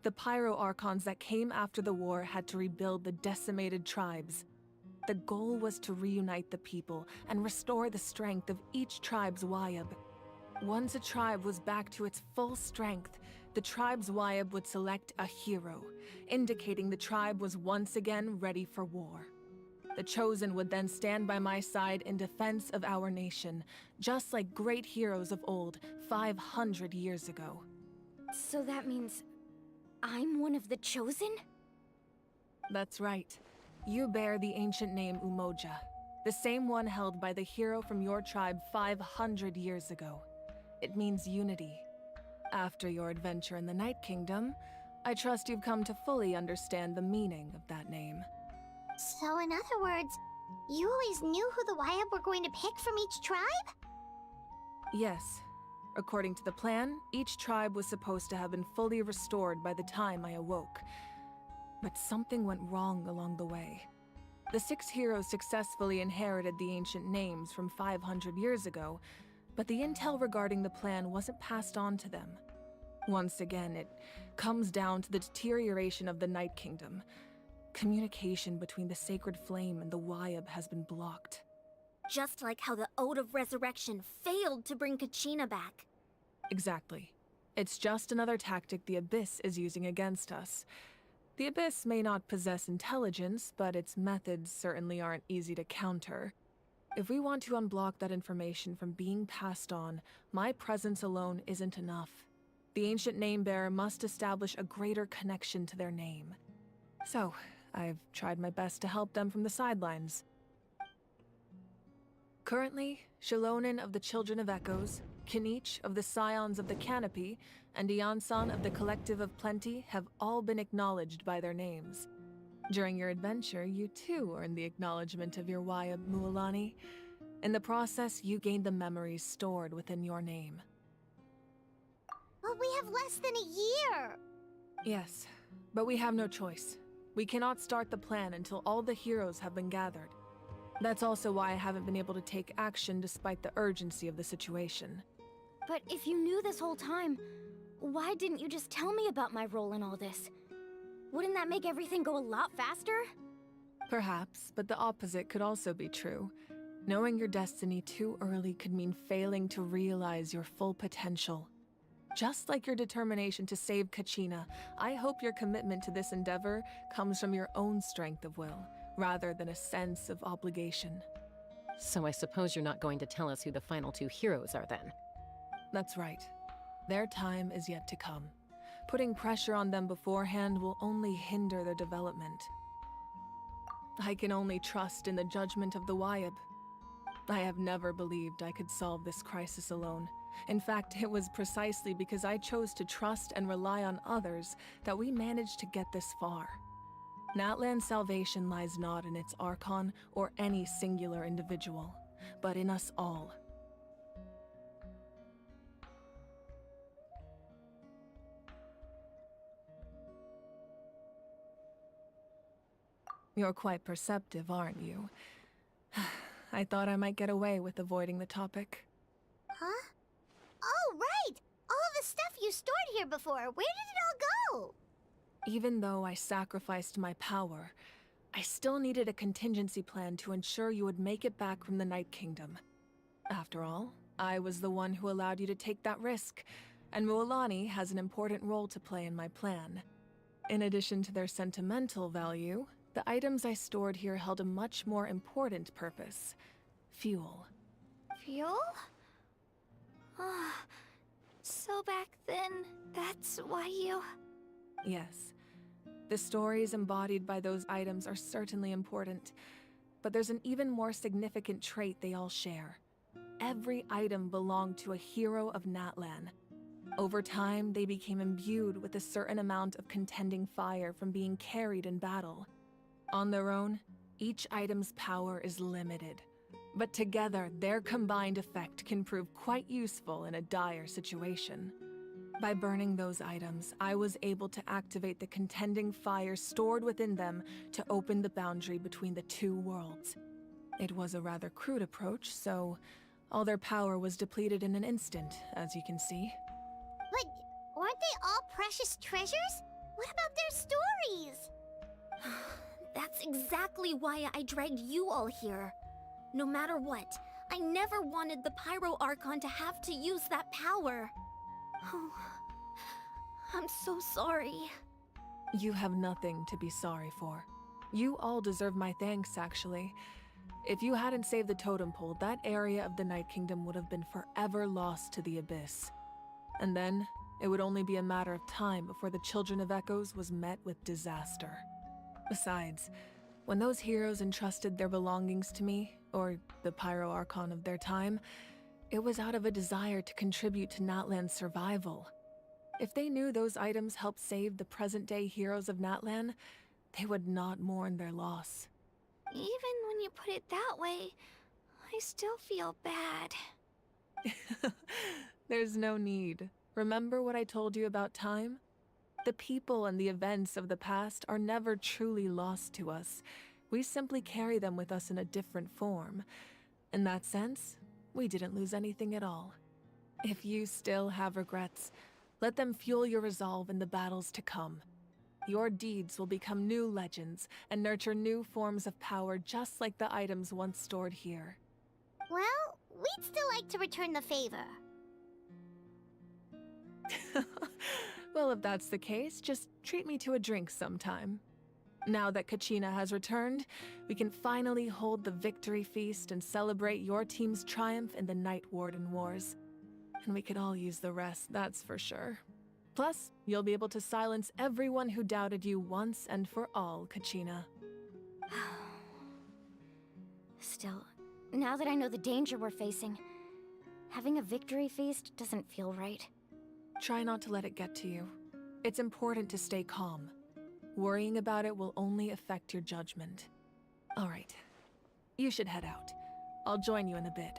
the Pyro Archons that came after the war had to rebuild the decimated tribes. The goal was to reunite the people and restore the strength of each tribe's Wayab. Once a tribe was back to its full strength, the tribe's Wayab would select a hero, indicating the tribe was once again ready for war. The Chosen would then stand by my side in defense of our nation, just like great heroes of old 500 years ago. So that means I'm one of the Chosen? That's right. You bear the ancient name Umoja, the same one held by the hero from your tribe 500 years ago. It means unity. After your adventure in the Night Kingdom, I trust you've come to fully understand the meaning of that name. So in other words, you always knew who the Wyatt were going to pick from each tribe? Yes. According to the plan, each tribe was supposed to have been fully restored by the time I awoke. But something went wrong along the way. The 6 heroes successfully inherited the ancient names from 500 years ago, but the intel regarding the plan wasn't passed on to them. Once again, it comes down to the deterioration of the Night Kingdom. Communication between the Sacred Flame and the Wyatt has been blocked. Just like how the Ode of Resurrection failed to bring Kachina back. Exactly. It's just another tactic the Abyss is using against us. The Abyss may not possess intelligence, but its methods certainly aren't easy to counter. If we want to unblock that information from being passed on, my presence alone isn't enough. The ancient name-bearer must establish a greater connection to their name. So, I've tried my best to help them from the sidelines. Currently, Shilonin of the Children of Echoes, Kinich of the Scions of the Canopy, and Iansan of the Collective of Plenty have all been acknowledged by their names. During your adventure, you too earned the acknowledgement of your Wyatt, Mualani. In the process, you gained the memories stored within your name. But we have less than a year! Yes, but we have no choice. We cannot start the plan until all the heroes have been gathered. That's also why I haven't been able to take action despite the urgency of the situation. But if you knew this whole time, why didn't you just tell me about my role in all this? Wouldn't that make everything go a lot faster? Perhaps, but the opposite could also be true. Knowing your destiny too early could mean failing to realize your full potential. Just like your determination to save Kachina, I hope your commitment to this endeavor comes from your own strength of will, rather than a sense of obligation. So I suppose you're not going to tell us who the final 2 heroes are then? That's right. Their time is yet to come. Putting pressure on them beforehand will only hinder their development. I can only trust in the judgment of the Wyatt. I have never believed I could solve this crisis alone. In fact, it was precisely because I chose to trust and rely on others that we managed to get this far. Natlan's salvation lies not in its Archon or any singular individual, but in us all. You're quite perceptive, aren't you? I thought I might get away with avoiding the topic. Huh? Oh, right! All the stuff you stored here before, where did it all go? Even though I sacrificed my power, I still needed a contingency plan to ensure you would make it back from the Night Kingdom. After all, I was the one who allowed you to take that risk, and Mualani has an important role to play in my plan. In addition to their sentimental value, the items I stored here held a much more important purpose: fuel. Fuel? So back then, that's why you... Yes. The stories embodied by those items are certainly important, but there's an even more significant trait they all share. Every item belonged to a hero of Natlan. Over time, they became imbued with a certain amount of contending fire from being carried in battle. On their own, each item's power is limited, but together, their combined effect can prove quite useful in a dire situation. By burning those items, I was able to activate the contending fire stored within them to open the boundary between the 2 worlds. It was a rather crude approach, so all their power was depleted in an instant, as you can see. But aren't they all precious treasures? What about their stories? That's exactly why I dragged you all here. No matter what, I never wanted the Pyro Archon to have to use that power. Oh, I'm so sorry. You have nothing to be sorry for. You all deserve my thanks, actually. If you hadn't saved the totem pole, that area of the Night Kingdom would have been forever lost to the Abyss. And then, it would only be a matter of time before the Children of Echoes was met with disaster. Besides, when those heroes entrusted their belongings to me, or the Pyro Archon of their time, it was out of a desire to contribute to Natlan's survival. If they knew those items helped save the present-day heroes of Natlan, they would not mourn their loss. Even when you put it that way, I still feel bad. There's no need. Remember what I told you about time? The people and the events of the past are never truly lost to us. We simply carry them with us in a different form. In that sense, we didn't lose anything at all. If you still have regrets, let them fuel your resolve in the battles to come. Your deeds will become new legends and nurture new forms of power just like the items once stored here. Well, we'd still like to return the favor. Well, if that's the case, just treat me to a drink sometime. Now that Kachina has returned, we can finally hold the victory feast and celebrate your team's triumph in the Night Warden Wars. And we could all use the rest, that's for sure. Plus, you'll be able to silence everyone who doubted you once and for all, Kachina. Still, now that I know the danger we're facing, having a victory feast doesn't feel right. Try not to let it get to you. It's important to stay calm. Worrying about it will only affect your judgment. All right, you should head out. I'll join you in a bit.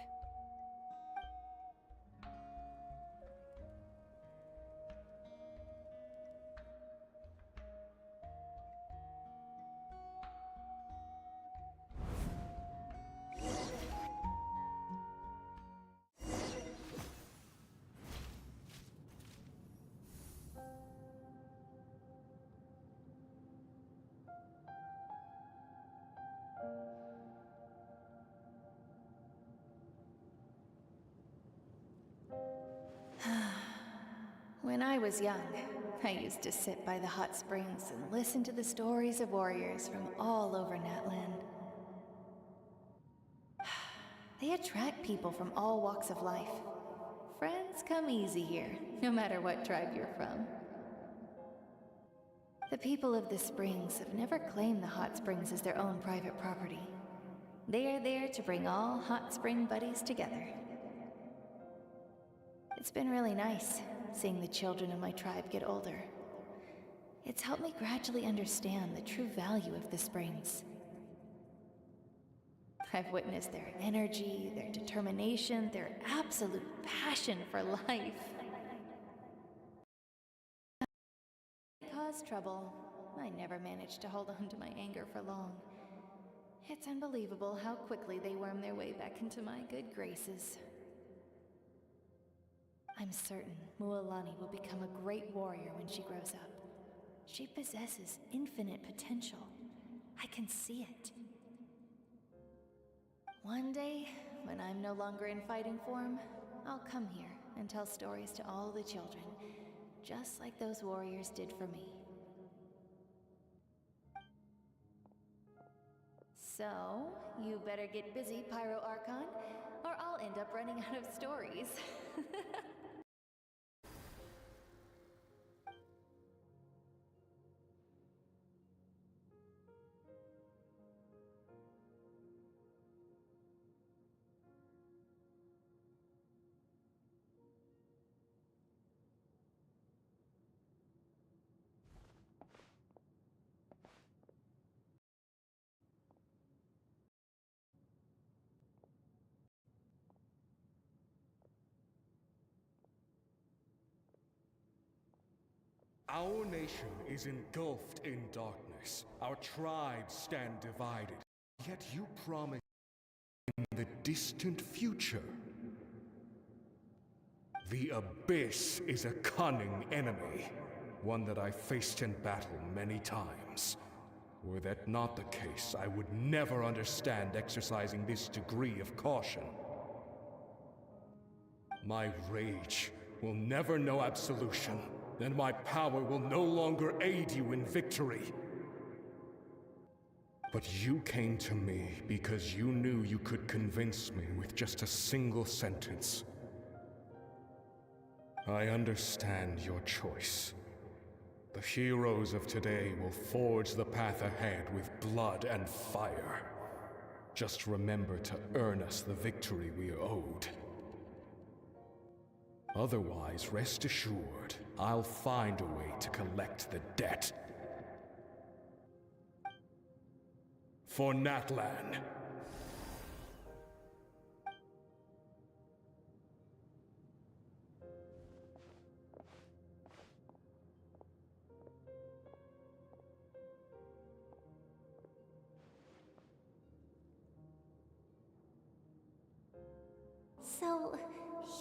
When I was young, I used to sit by the hot springs and listen to the stories of warriors from all over Natlan. They attract people from all walks of life. Friends come easy here, no matter what tribe you're from. The people of the springs have never claimed the hot springs as their own private property. They are there to bring all hot spring buddies together. It's been really nice, seeing the children of my tribe get older. It's helped me gradually understand the true value of the springs. I've witnessed their energy, their determination, their absolute passion for life. Cause trouble. I never managed to hold on to my anger for long. It's unbelievable how quickly they worm their way back into my good graces. I'm certain Mualani will become a great warrior when she grows up. She possesses infinite potential. I can see it. One day, when I'm no longer in fighting form, I'll come here and tell stories to all the children, just like those warriors did for me. So, you better get busy, Pyro Archon, or I'll end up running out of stories. Our nation is engulfed in darkness. Our tribes stand divided. Yet you promise in the distant future. The Abyss is a cunning enemy, one that I faced in battle many times. Were that not the case, I would never understand exercising this degree of caution. My rage will never know absolution, and my power will no longer aid you in victory. But you came to me because you knew you could convince me with just a single sentence. I understand your choice. The heroes of today will forge the path ahead with blood and fire. Just remember to earn us the victory we are owed. Otherwise, rest assured, I'll find a way to collect the debt. For Natlan. So,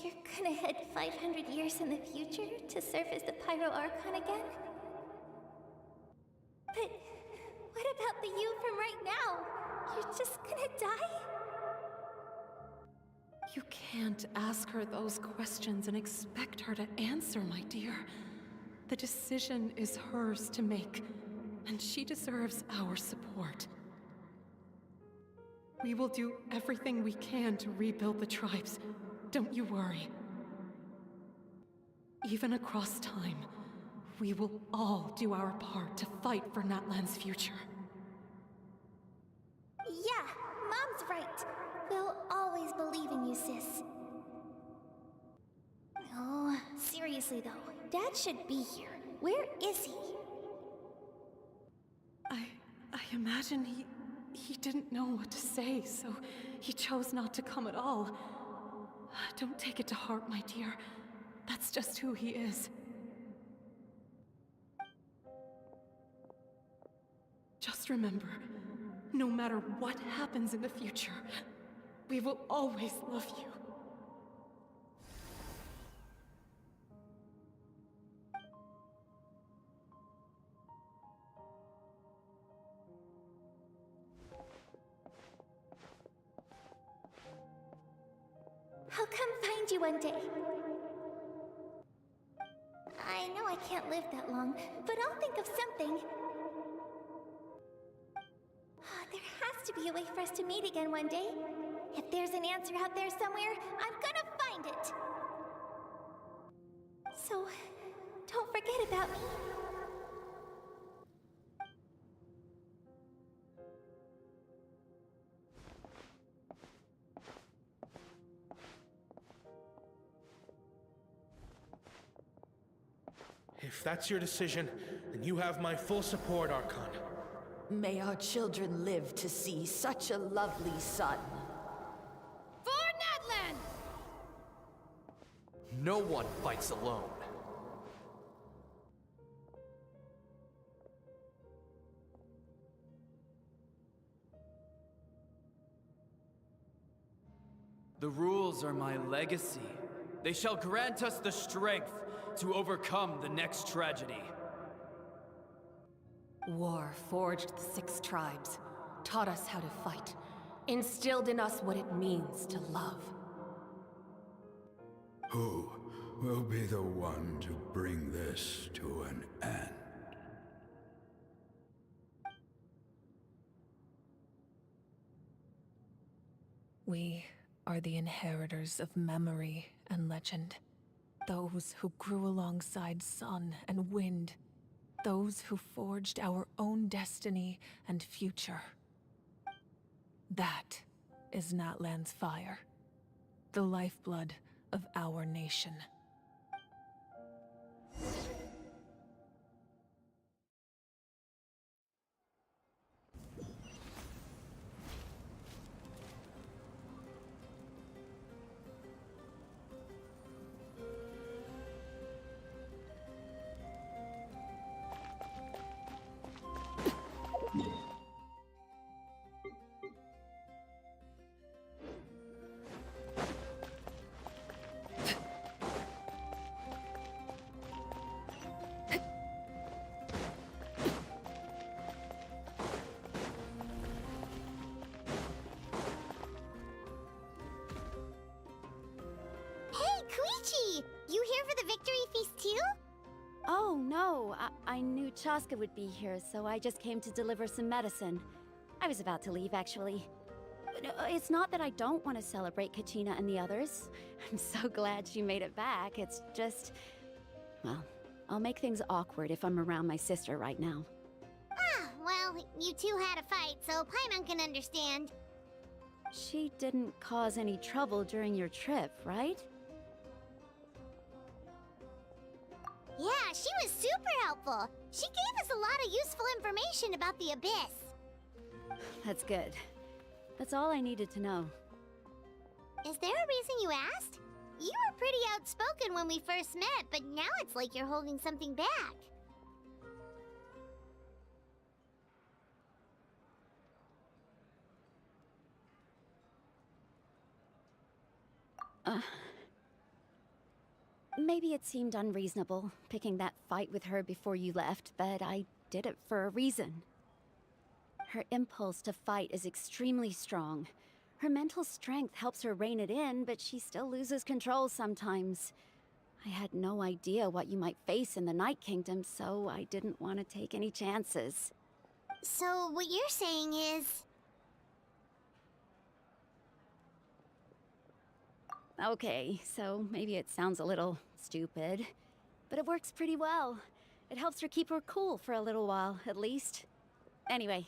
you're gonna head 500 years in the future to serve as the Pyro Archon again? But what about the you from right now? You're just gonna die? You can't ask her those questions and expect her to answer, my dear. The decision is hers to make, and she deserves our support. We will do everything we can to rebuild the tribes. Don't you worry. Even across time, we will all do our part to fight for Natlan's future. Yeah, Mom's right. We'll always believe in you, sis. Oh, seriously though, Dad should be here. Where is he? I imagine he didn't know what to say, so he chose not to come at all. Don't take it to heart, my dear. That's just who he is. Just remember, no matter what happens in the future, we will always love you. I'll come find you one day. I know I can't live that long, but I'll think of something. There has to be a way for us to meet again one day. If there's an answer out there somewhere, I'm gonna find it. So, don't forget about me. If that's your decision, then you have my full support, Archon. May our children live to see such a lovely son. For Natlan! No one fights alone. The rules are my legacy. They shall grant us the strength to overcome the next tragedy. War forged the 6 tribes, taught us how to fight, instilled in us what it means to love. Who will be the one to bring this to an end? We are the inheritors of memory and legend. Those who grew alongside sun and wind. Those who forged our own destiny and future. That is Natlan's fire. The lifeblood of our nation. You here for the victory feast too? Oh, no. I knew Chaska would be here, so I just came to deliver some medicine. I was about to leave, actually. It's not that I don't want to celebrate Kachina and the others. I'm so glad she made it back. It's just... well, I'll make things awkward if I'm around my sister right now. Ah, well, you two had a fight, so Paimon can understand. She didn't cause any trouble during your trip, right? Yeah, she was super helpful. She gave us a lot of useful information about the Abyss. That's good. That's all I needed to know. Is there a reason you asked? You were pretty outspoken when we first met, but now it's like you're holding something back. Maybe it seemed unreasonable, picking that fight with her before you left, but I did it for a reason. Her impulse to fight is extremely strong. Her mental strength helps her rein it in, but she still loses control sometimes. I had no idea what you might face in the Night Kingdom, so I didn't want to take any chances. So what you're saying is... Okay, so maybe it sounds a little stupid, but it works pretty well. It helps her keep her cool for a little while, at least. Anyway,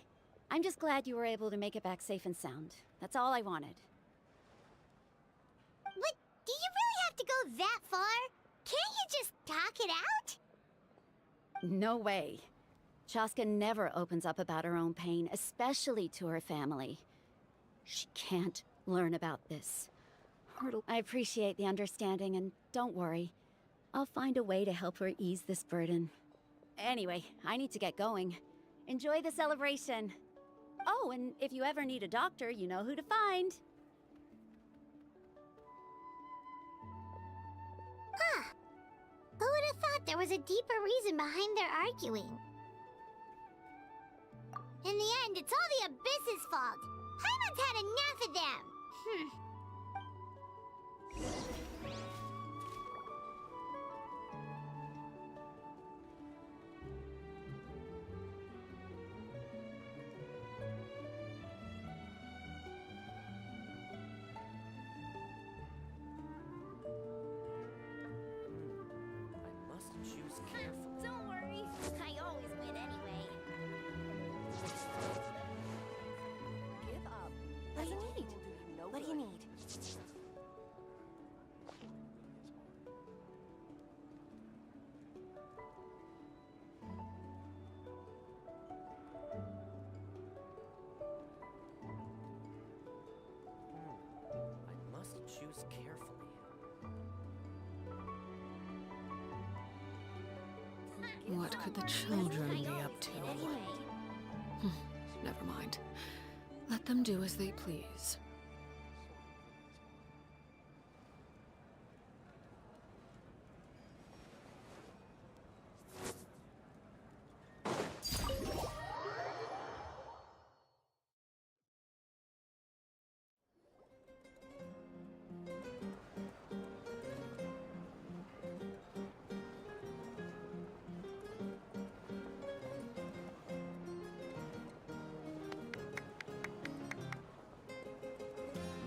I'm just glad you were able to make it back safe and sound. That's all I wanted. But do you really have to go that far? Can't you just talk it out? No way. Chaska never opens up about her own pain, especially to her family. She can't learn about this. I appreciate the understanding, and don't worry. I'll find a way to help her ease this burden. Anyway, I need to get going. Enjoy the celebration. Oh, and if you ever need a doctor, you know who to find. Huh. Who would have thought there was a deeper reason behind their arguing? In the end, it's all the Abyss's fault. Paimon's had enough of them. Choose carefully. Don't worry, I always win anyway. Give up. What do you need? What do you need? I must choose carefully. What could the children be up to? Never mind. Let them do as they please.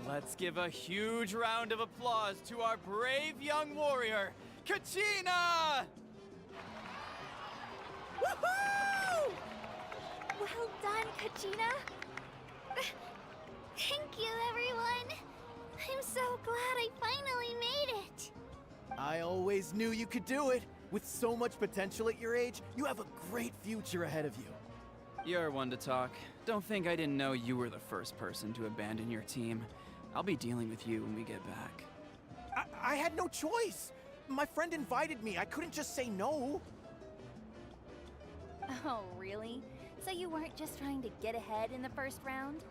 Let's give a huge round of applause to our brave young warrior, Kachina! Woohoo! Well done, Kachina. Thank you, everyone. I'm so glad I finally made it. I always knew you could do it. With so much potential at your age, you have a great future ahead of you. You're one to talk. Don't think I didn't know you were the first person to abandon your team. I'll be dealing with you when we get back. I had no choice. My friend invited me. I couldn't just say no. Oh, really? So you weren't just trying to get ahead in the first round?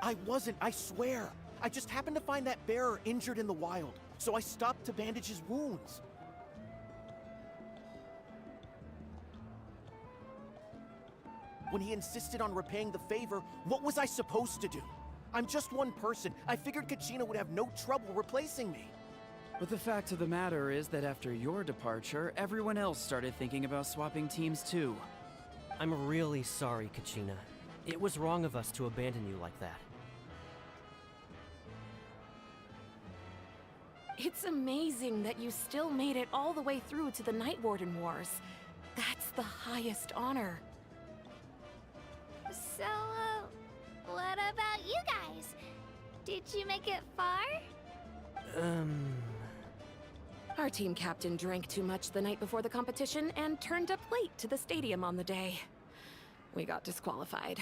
I wasn't, I swear. I just happened to find that bearer injured in the wild, so I stopped to bandage his wounds. When he insisted on repaying the favor, what was I supposed to do? I'm just one person. I figured Kachina would have no trouble replacing me. But the fact of the matter is that after your departure, everyone else started thinking about swapping teams too. I'm really sorry, Kachina. It was wrong of us to abandon you like that. It's amazing that you still made it all the way through to the Night Warden Wars. That's the highest honor. So, what about you guys? Did you make it far? Our team captain drank too much the night before the competition and turned up late to the stadium on the day. We got disqualified.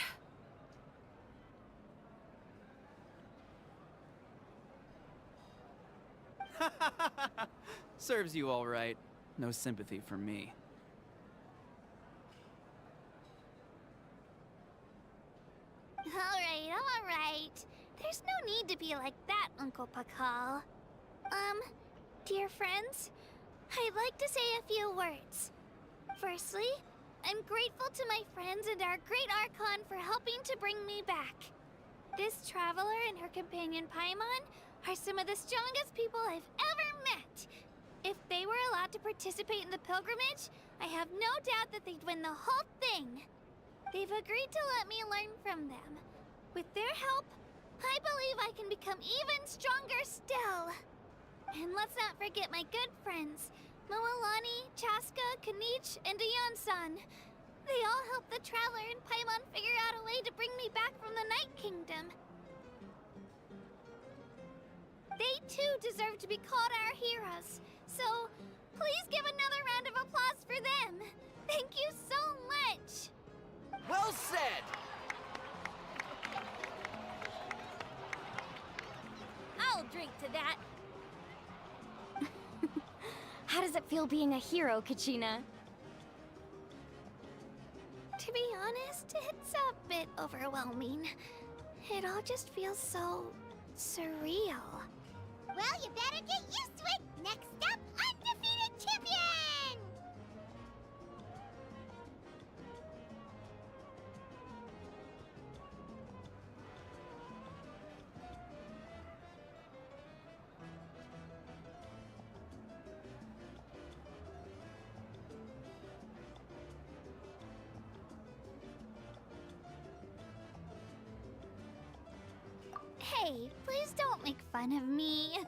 Serves you all right. No sympathy for me. Alright. There's no need to be like that, Uncle Pakal. Dear friends, I'd like to say a few words. Firstly, I'm grateful to my friends and our great Archon for helping to bring me back. This traveler and her companion Paimon are some of the strongest people I've ever met. If they were allowed to participate in the pilgrimage, I have no doubt that they'd win the whole thing. They've agreed to let me learn from them. With their help, I believe I can become even stronger still. And let's not forget my good friends, Moalani, Chaska, Kanich, and Dayan-san. They all helped the Traveler and Paimon figure out a way to bring me back from the Night Kingdom. They too deserve to be called our heroes, so please give another round of applause for them. Thank you so much! Well said! I'll drink to that. How does it feel being a hero, Kachina? To be honest, it's a bit overwhelming. It all just feels so surreal. Well, you better get used to it. Next up, undefeated champion! Hey, please don't make fun of me.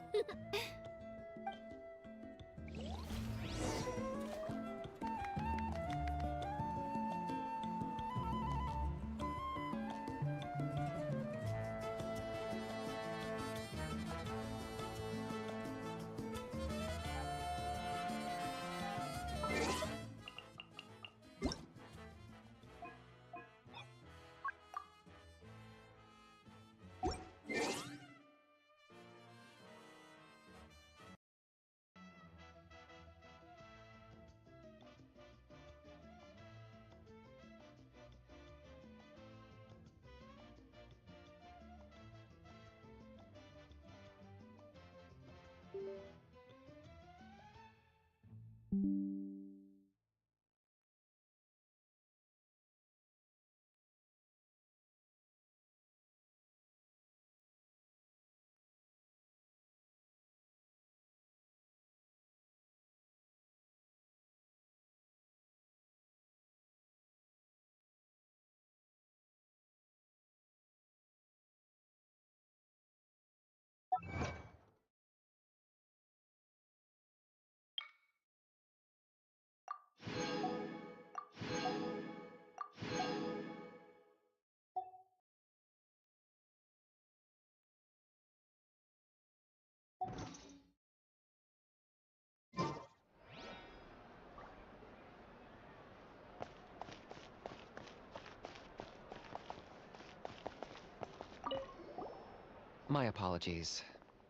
My apologies.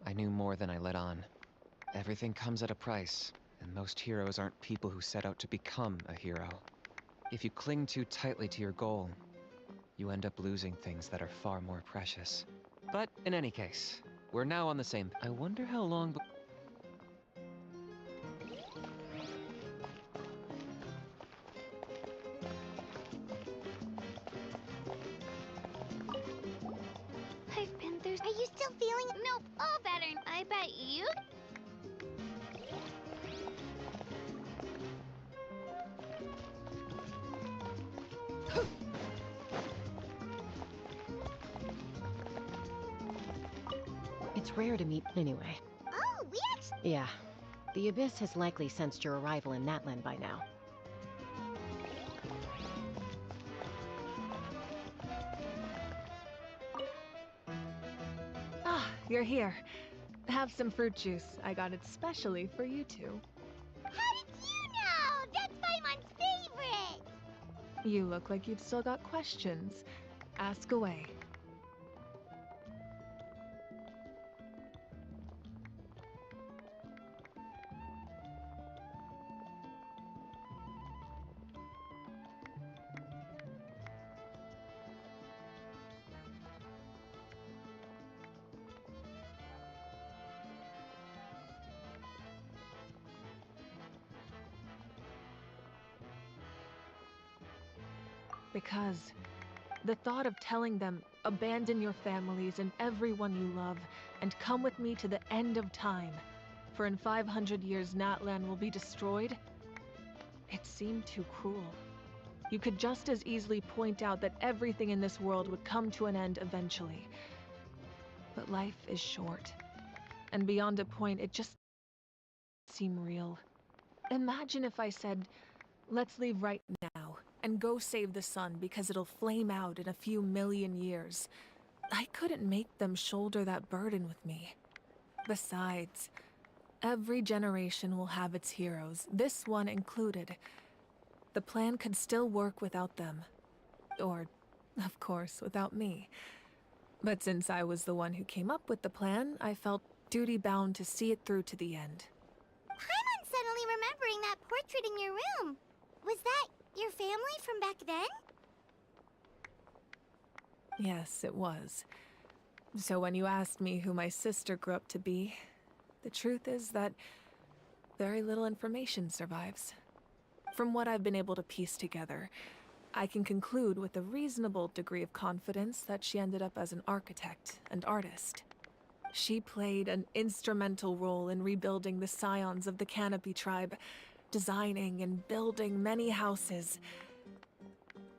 I knew more than I let on. Everything comes at a price, and most heroes aren't people who set out to become a hero. If you cling too tightly to your goal, you end up losing things that are far more precious. But in any case, we're now on the same. I wonder how long. I've been through. Are you still feeling? Nope, all better. I bet you. It's rare to meet anyway. Oh, we actually... Yeah. The Abyss has likely sensed your arrival in Natlan by now. Ah, you're here. Have some fruit juice. I got it specially for you two. How did you know? That's Paimon's favorite! You look like you've still got questions. Ask away. because the thought of telling them, abandon your families and everyone you love, and come with me to the end of time, for in 500 years Natlan will be destroyed, it seemed too cruel. You could just as easily point out that everything in this world would come to an end eventually. But life is short, and beyond a point, it just seemed real. Imagine if I said, let's leave right now, and go save the sun because it'll flame out in a few million years. I couldn't make them shoulder that burden with me. Besides, every generation will have its heroes, this one included. The plan could still work without them. Or, of course, without me. But since I was the one who came up with the plan, I felt duty-bound to see it through to the end. Paimon's suddenly remembering that portrait in your room. Was that your family from back then? Yes, it was. So when you asked me who my sister grew up to be, the truth is that very little information survives. From what I've been able to piece together, I can conclude with a reasonable degree of confidence that she ended up as an architect and artist. She played an instrumental role in rebuilding the scions of the Canopy tribe, designing and building many houses.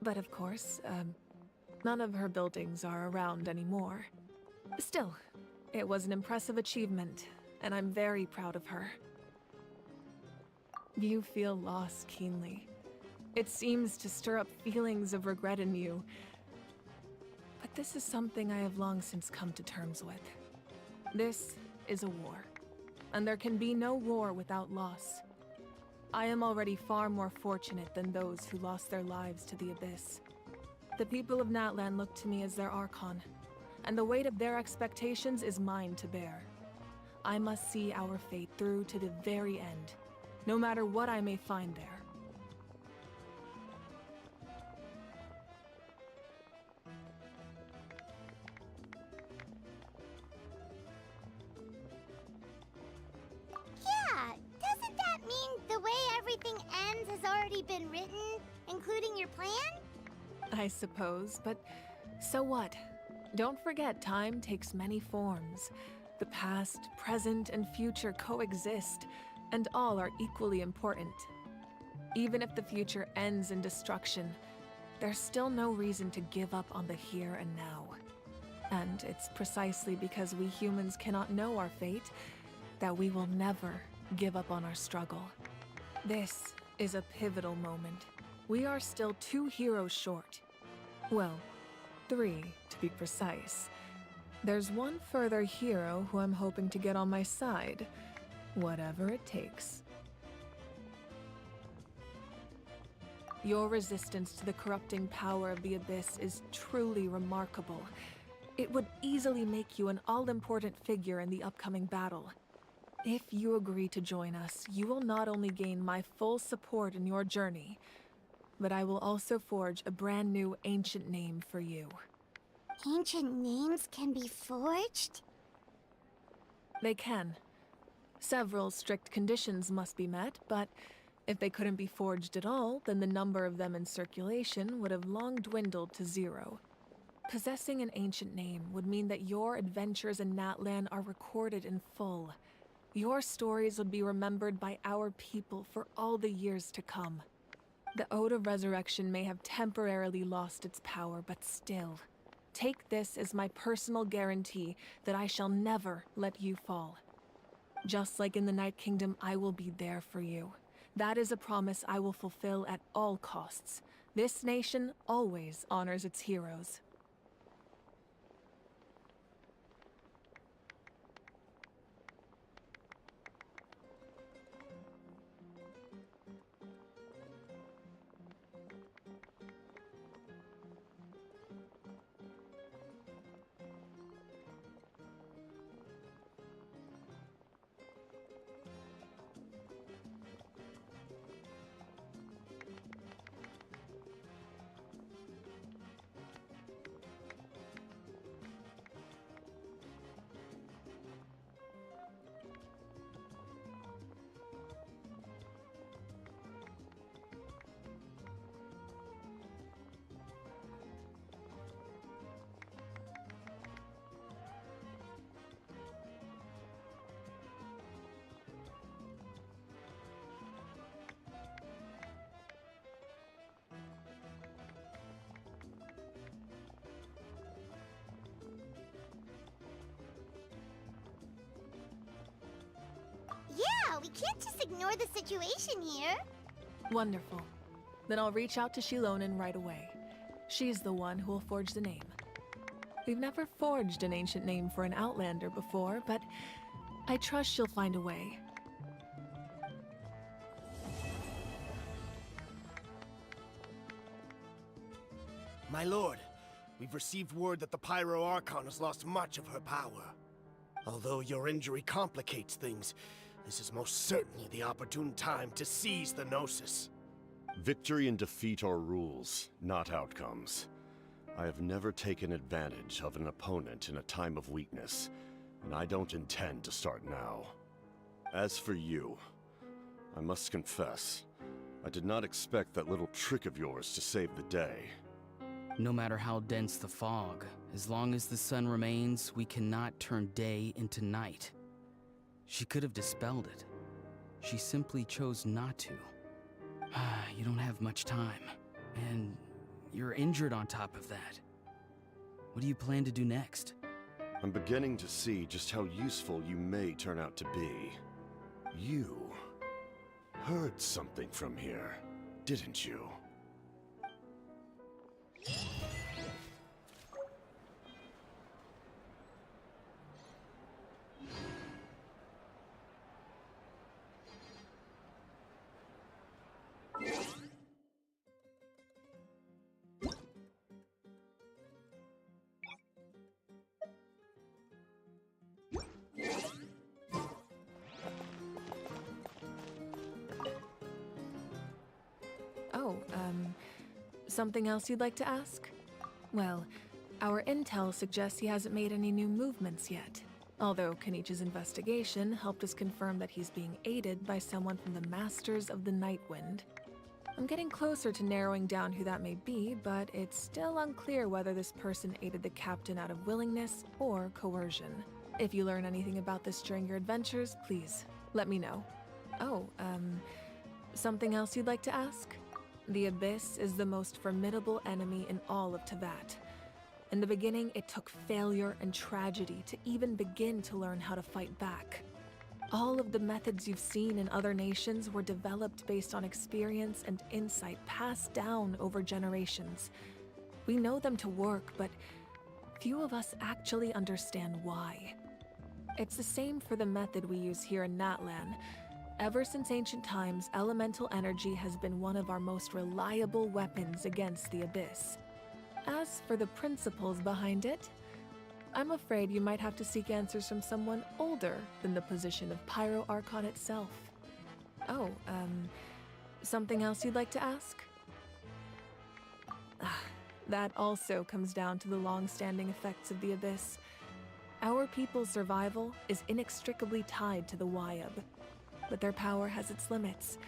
But of course, none of her buildings are around anymore. Still, it was an impressive achievement, and I'm very proud of her. You feel loss keenly. It seems to stir up feelings of regret in you. But this is something I have long since come to terms with. This is a war, and there can be no war without loss. I am already far more fortunate than those who lost their lives to the Abyss. The people of Natlan look to me as their Archon, and the weight of their expectations is mine to bear. I must see our fate through to the very end, no matter what I may find there. Yeah, doesn't that mean the way everything ends has already been written, including your plan? I suppose, but so what? Don't forget, time takes many forms. The past, present, and future coexist, and all are equally important. Even if the future ends in destruction, there's still no reason to give up on the here and now. And it's precisely because we humans cannot know our fate that we will never give up on our struggle. This is a pivotal moment. We are still 2 heroes short. Well, 3 to be precise. There's one further hero who I'm hoping to get on my side, whatever it takes. Your resistance to the corrupting power of the Abyss is truly remarkable. It would easily make you an all-important figure in the upcoming battle. If you agree to join us, you will not only gain my full support in your journey, but I will also forge a brand new ancient name for you. Ancient names can be forged? They can. Several strict conditions must be met, but if they couldn't be forged at all, then the number of them in circulation would have long dwindled to 0. Possessing an ancient name would mean that your adventures in Natlan are recorded in full. Your stories would be remembered by our people for all the years to come. The Ode of Resurrection may have temporarily lost its power, but still, take this as my personal guarantee that I shall never let you fall. Just like in the Night Kingdom, I will be there for you. That is a promise I will fulfill at all costs. This nation always honors its heroes. We can't just ignore the situation here. Wonderful. Then I'll reach out to Shilonen right away. She's the one who will forge the name. We've never forged an ancient name for an Outlander before, but I trust she'll find a way. My lord, we've received word that the Pyro Archon has lost much of her power. Although your injury complicates things, this is most certainly the opportune time to seize the Gnosis. Victory and defeat are rules, not outcomes. I have never taken advantage of an opponent in a time of weakness, and I don't intend to start now. As for you, I must confess, I did not expect that little trick of yours to save the day. No matter how dense the fog, as long as the sun remains, we cannot turn day into night. She could have dispelled it. She simply chose not to. You don't have much time, and you're injured on top of that. What do you plan to do next? I'm beginning to see just how useful you may turn out to be. You heard something from here, didn't you? Something else you'd like to ask? Well, our intel suggests he hasn't made any new movements yet. Although Kenichi's investigation helped us confirm that he's being aided by someone from the Masters of the Nightwind. I'm getting closer to narrowing down who that may be, but it's still unclear whether this person aided the captain out of willingness or coercion. If you learn anything about this during your adventures, please let me know. Something else you'd like to ask? The Abyss is the most formidable enemy in all of Teyvat. In the beginning, it took failure and tragedy to even begin to learn how to fight back. All of the methods you've seen in other nations were developed based on experience and insight passed down over generations. We know them to work, but few of us actually understand why. It's the same for the method we use here in Natlan. Ever since ancient times, elemental energy has been one of our most reliable weapons against the Abyss. As for the principles behind it, I'm afraid you might have to seek answers from someone older than the position of Pyro Archon itself. Something else you'd like to ask? That also comes down to the long-standing effects of the Abyss. Our people's survival is inextricably tied to the Wyab. But their power has its limits.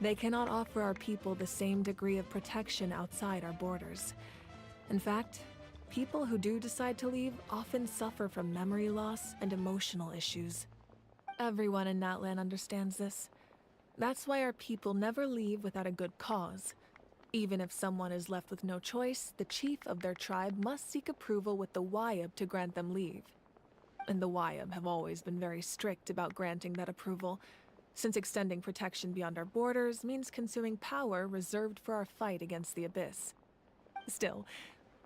They cannot offer our people the same degree of protection outside our borders. In fact, people who do decide to leave often suffer from memory loss and emotional issues. Everyone in Natlan understands this. That's why our people never leave without a good cause. Even if someone is left with no choice, the chief of their tribe must seek approval with the Wyab to grant them leave. And the Wyab have always been very strict about granting that approval, since extending protection beyond our borders means consuming power reserved for our fight against the Abyss. Still,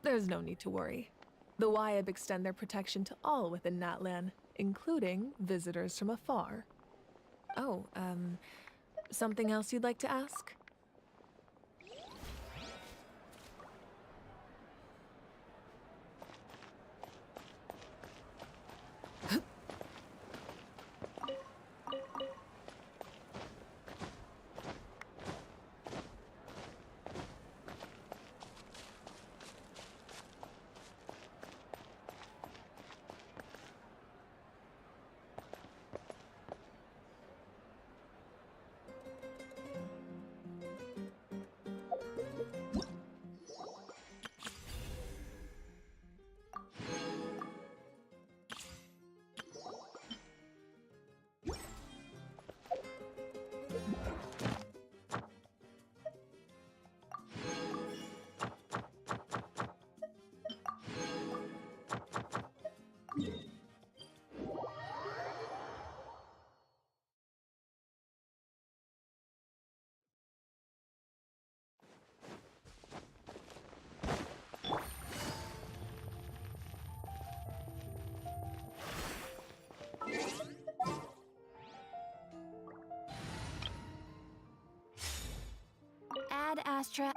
there's no need to worry. The Wyab extend their protection to all within Natlan, including visitors from afar. Something else you'd like to ask? Astra.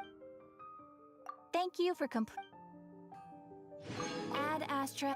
Thank you for Add Astra.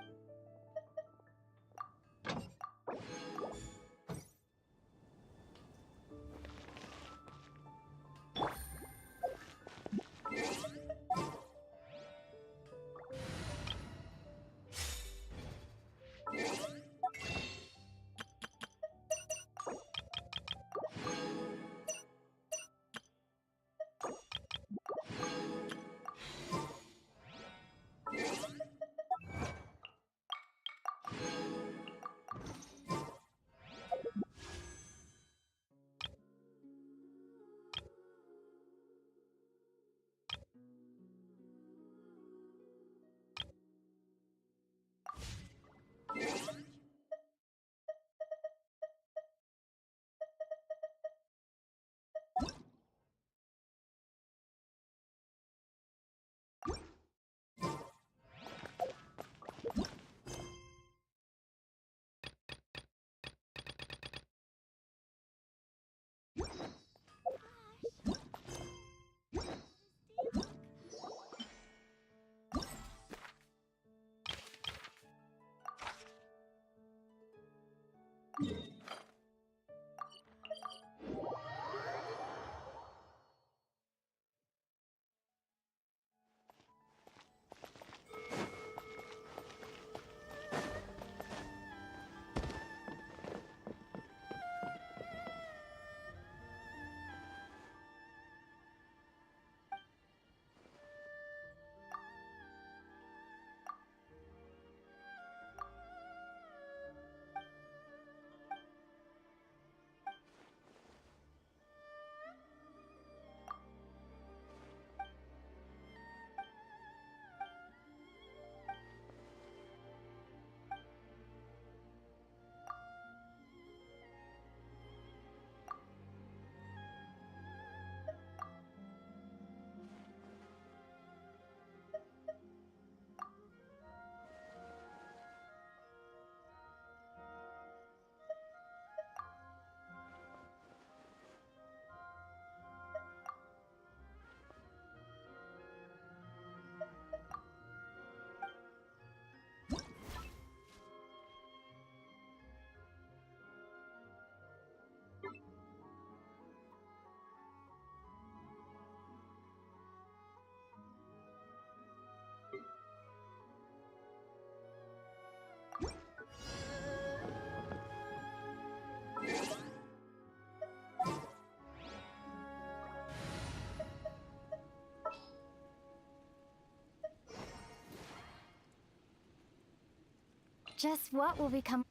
Just what will become...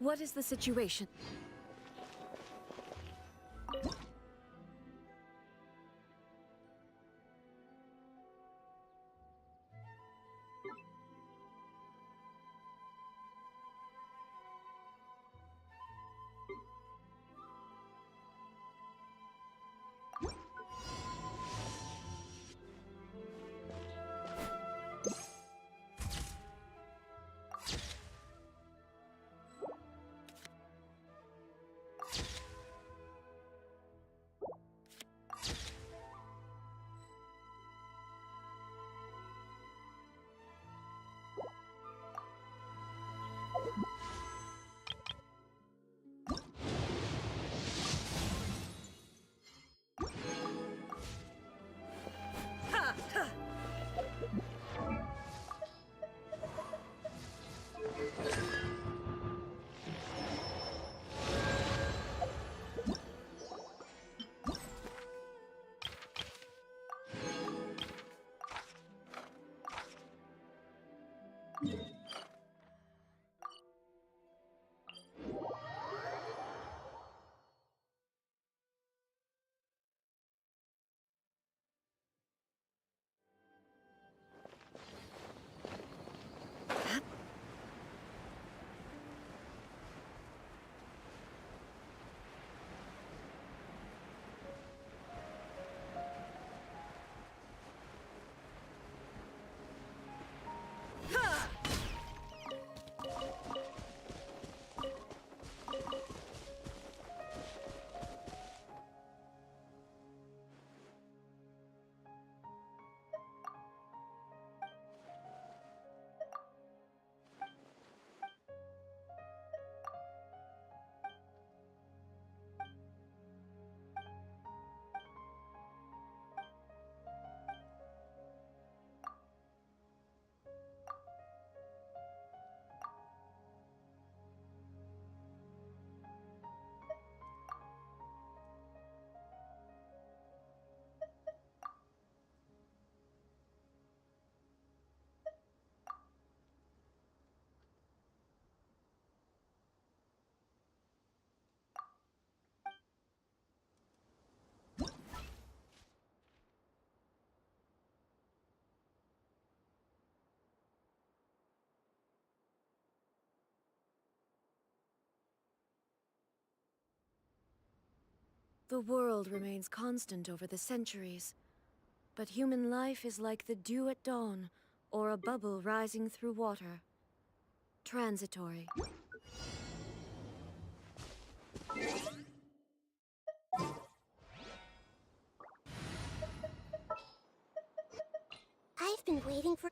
What is the situation? The world remains constant over the centuries, but human life is like the dew at dawn, or a bubble rising through water. Transitory. I've been waiting for...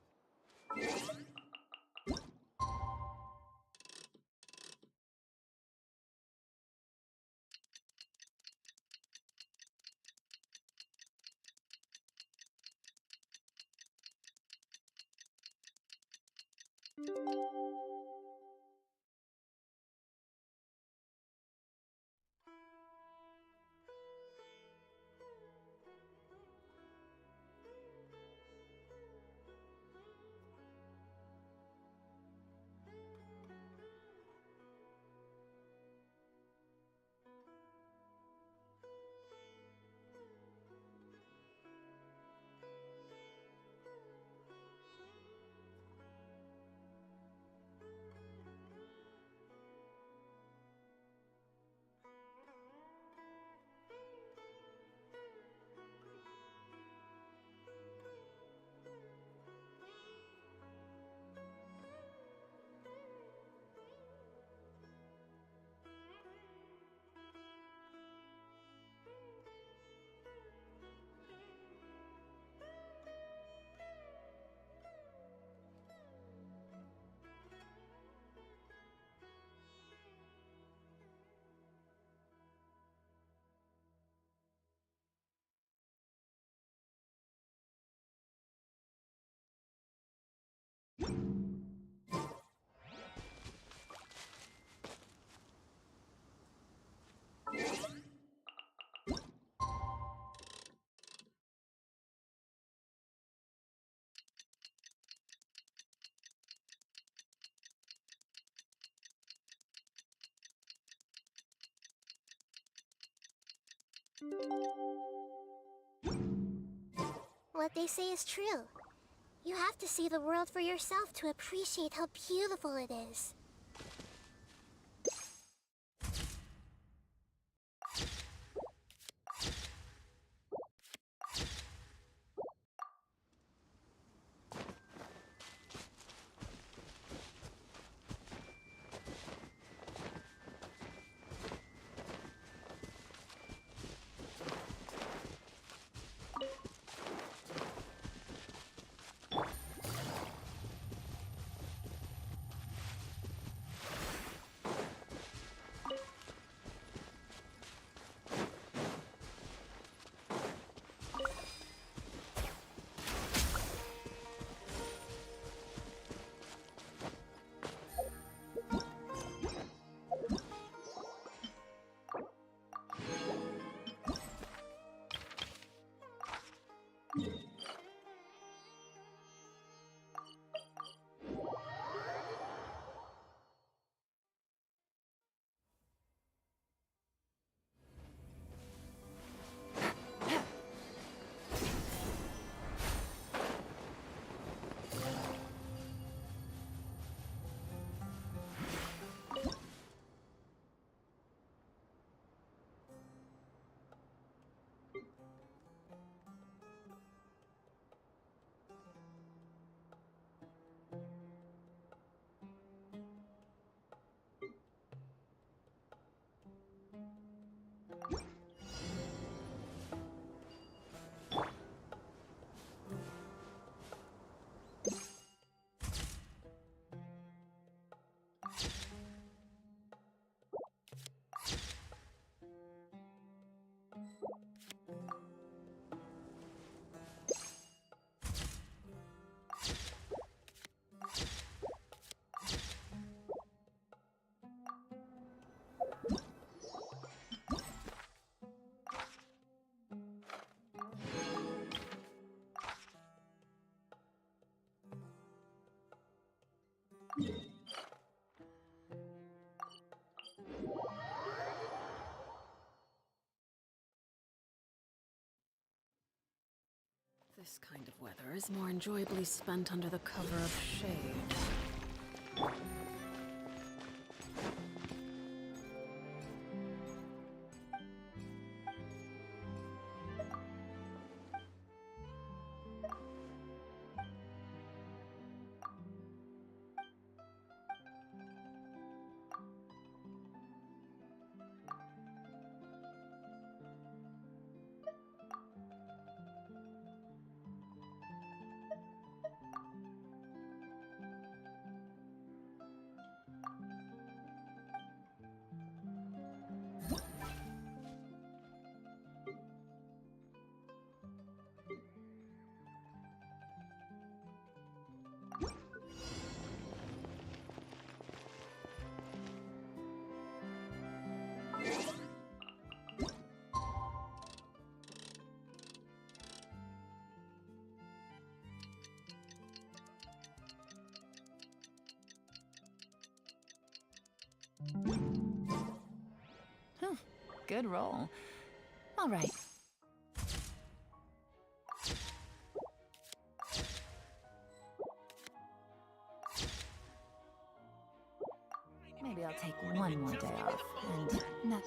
What they say is true. You have to see the world for yourself to appreciate how beautiful it is. This kind of weather is more enjoyably spent under the cover of shade. Good roll. All right. Maybe I'll take one more day off, and not...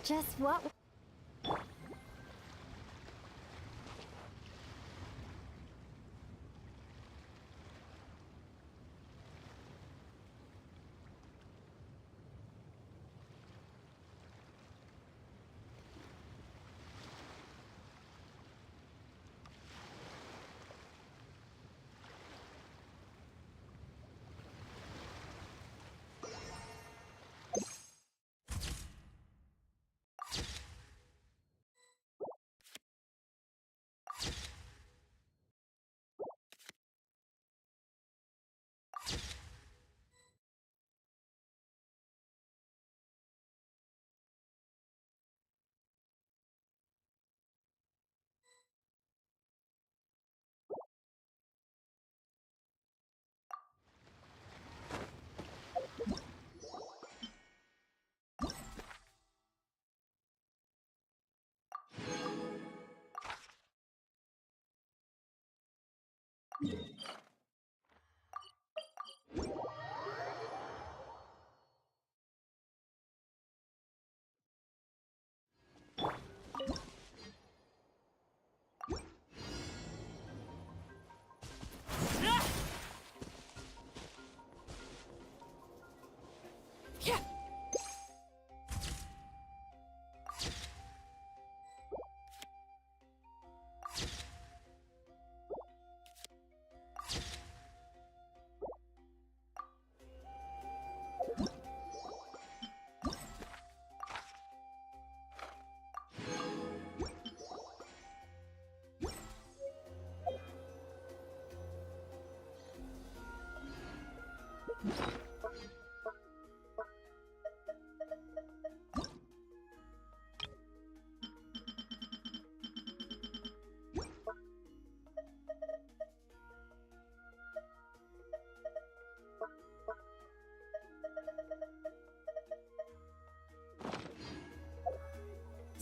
Just what?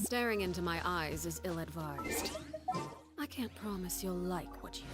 Staring into my eyes is ill-advised. I can't promise you'll like what you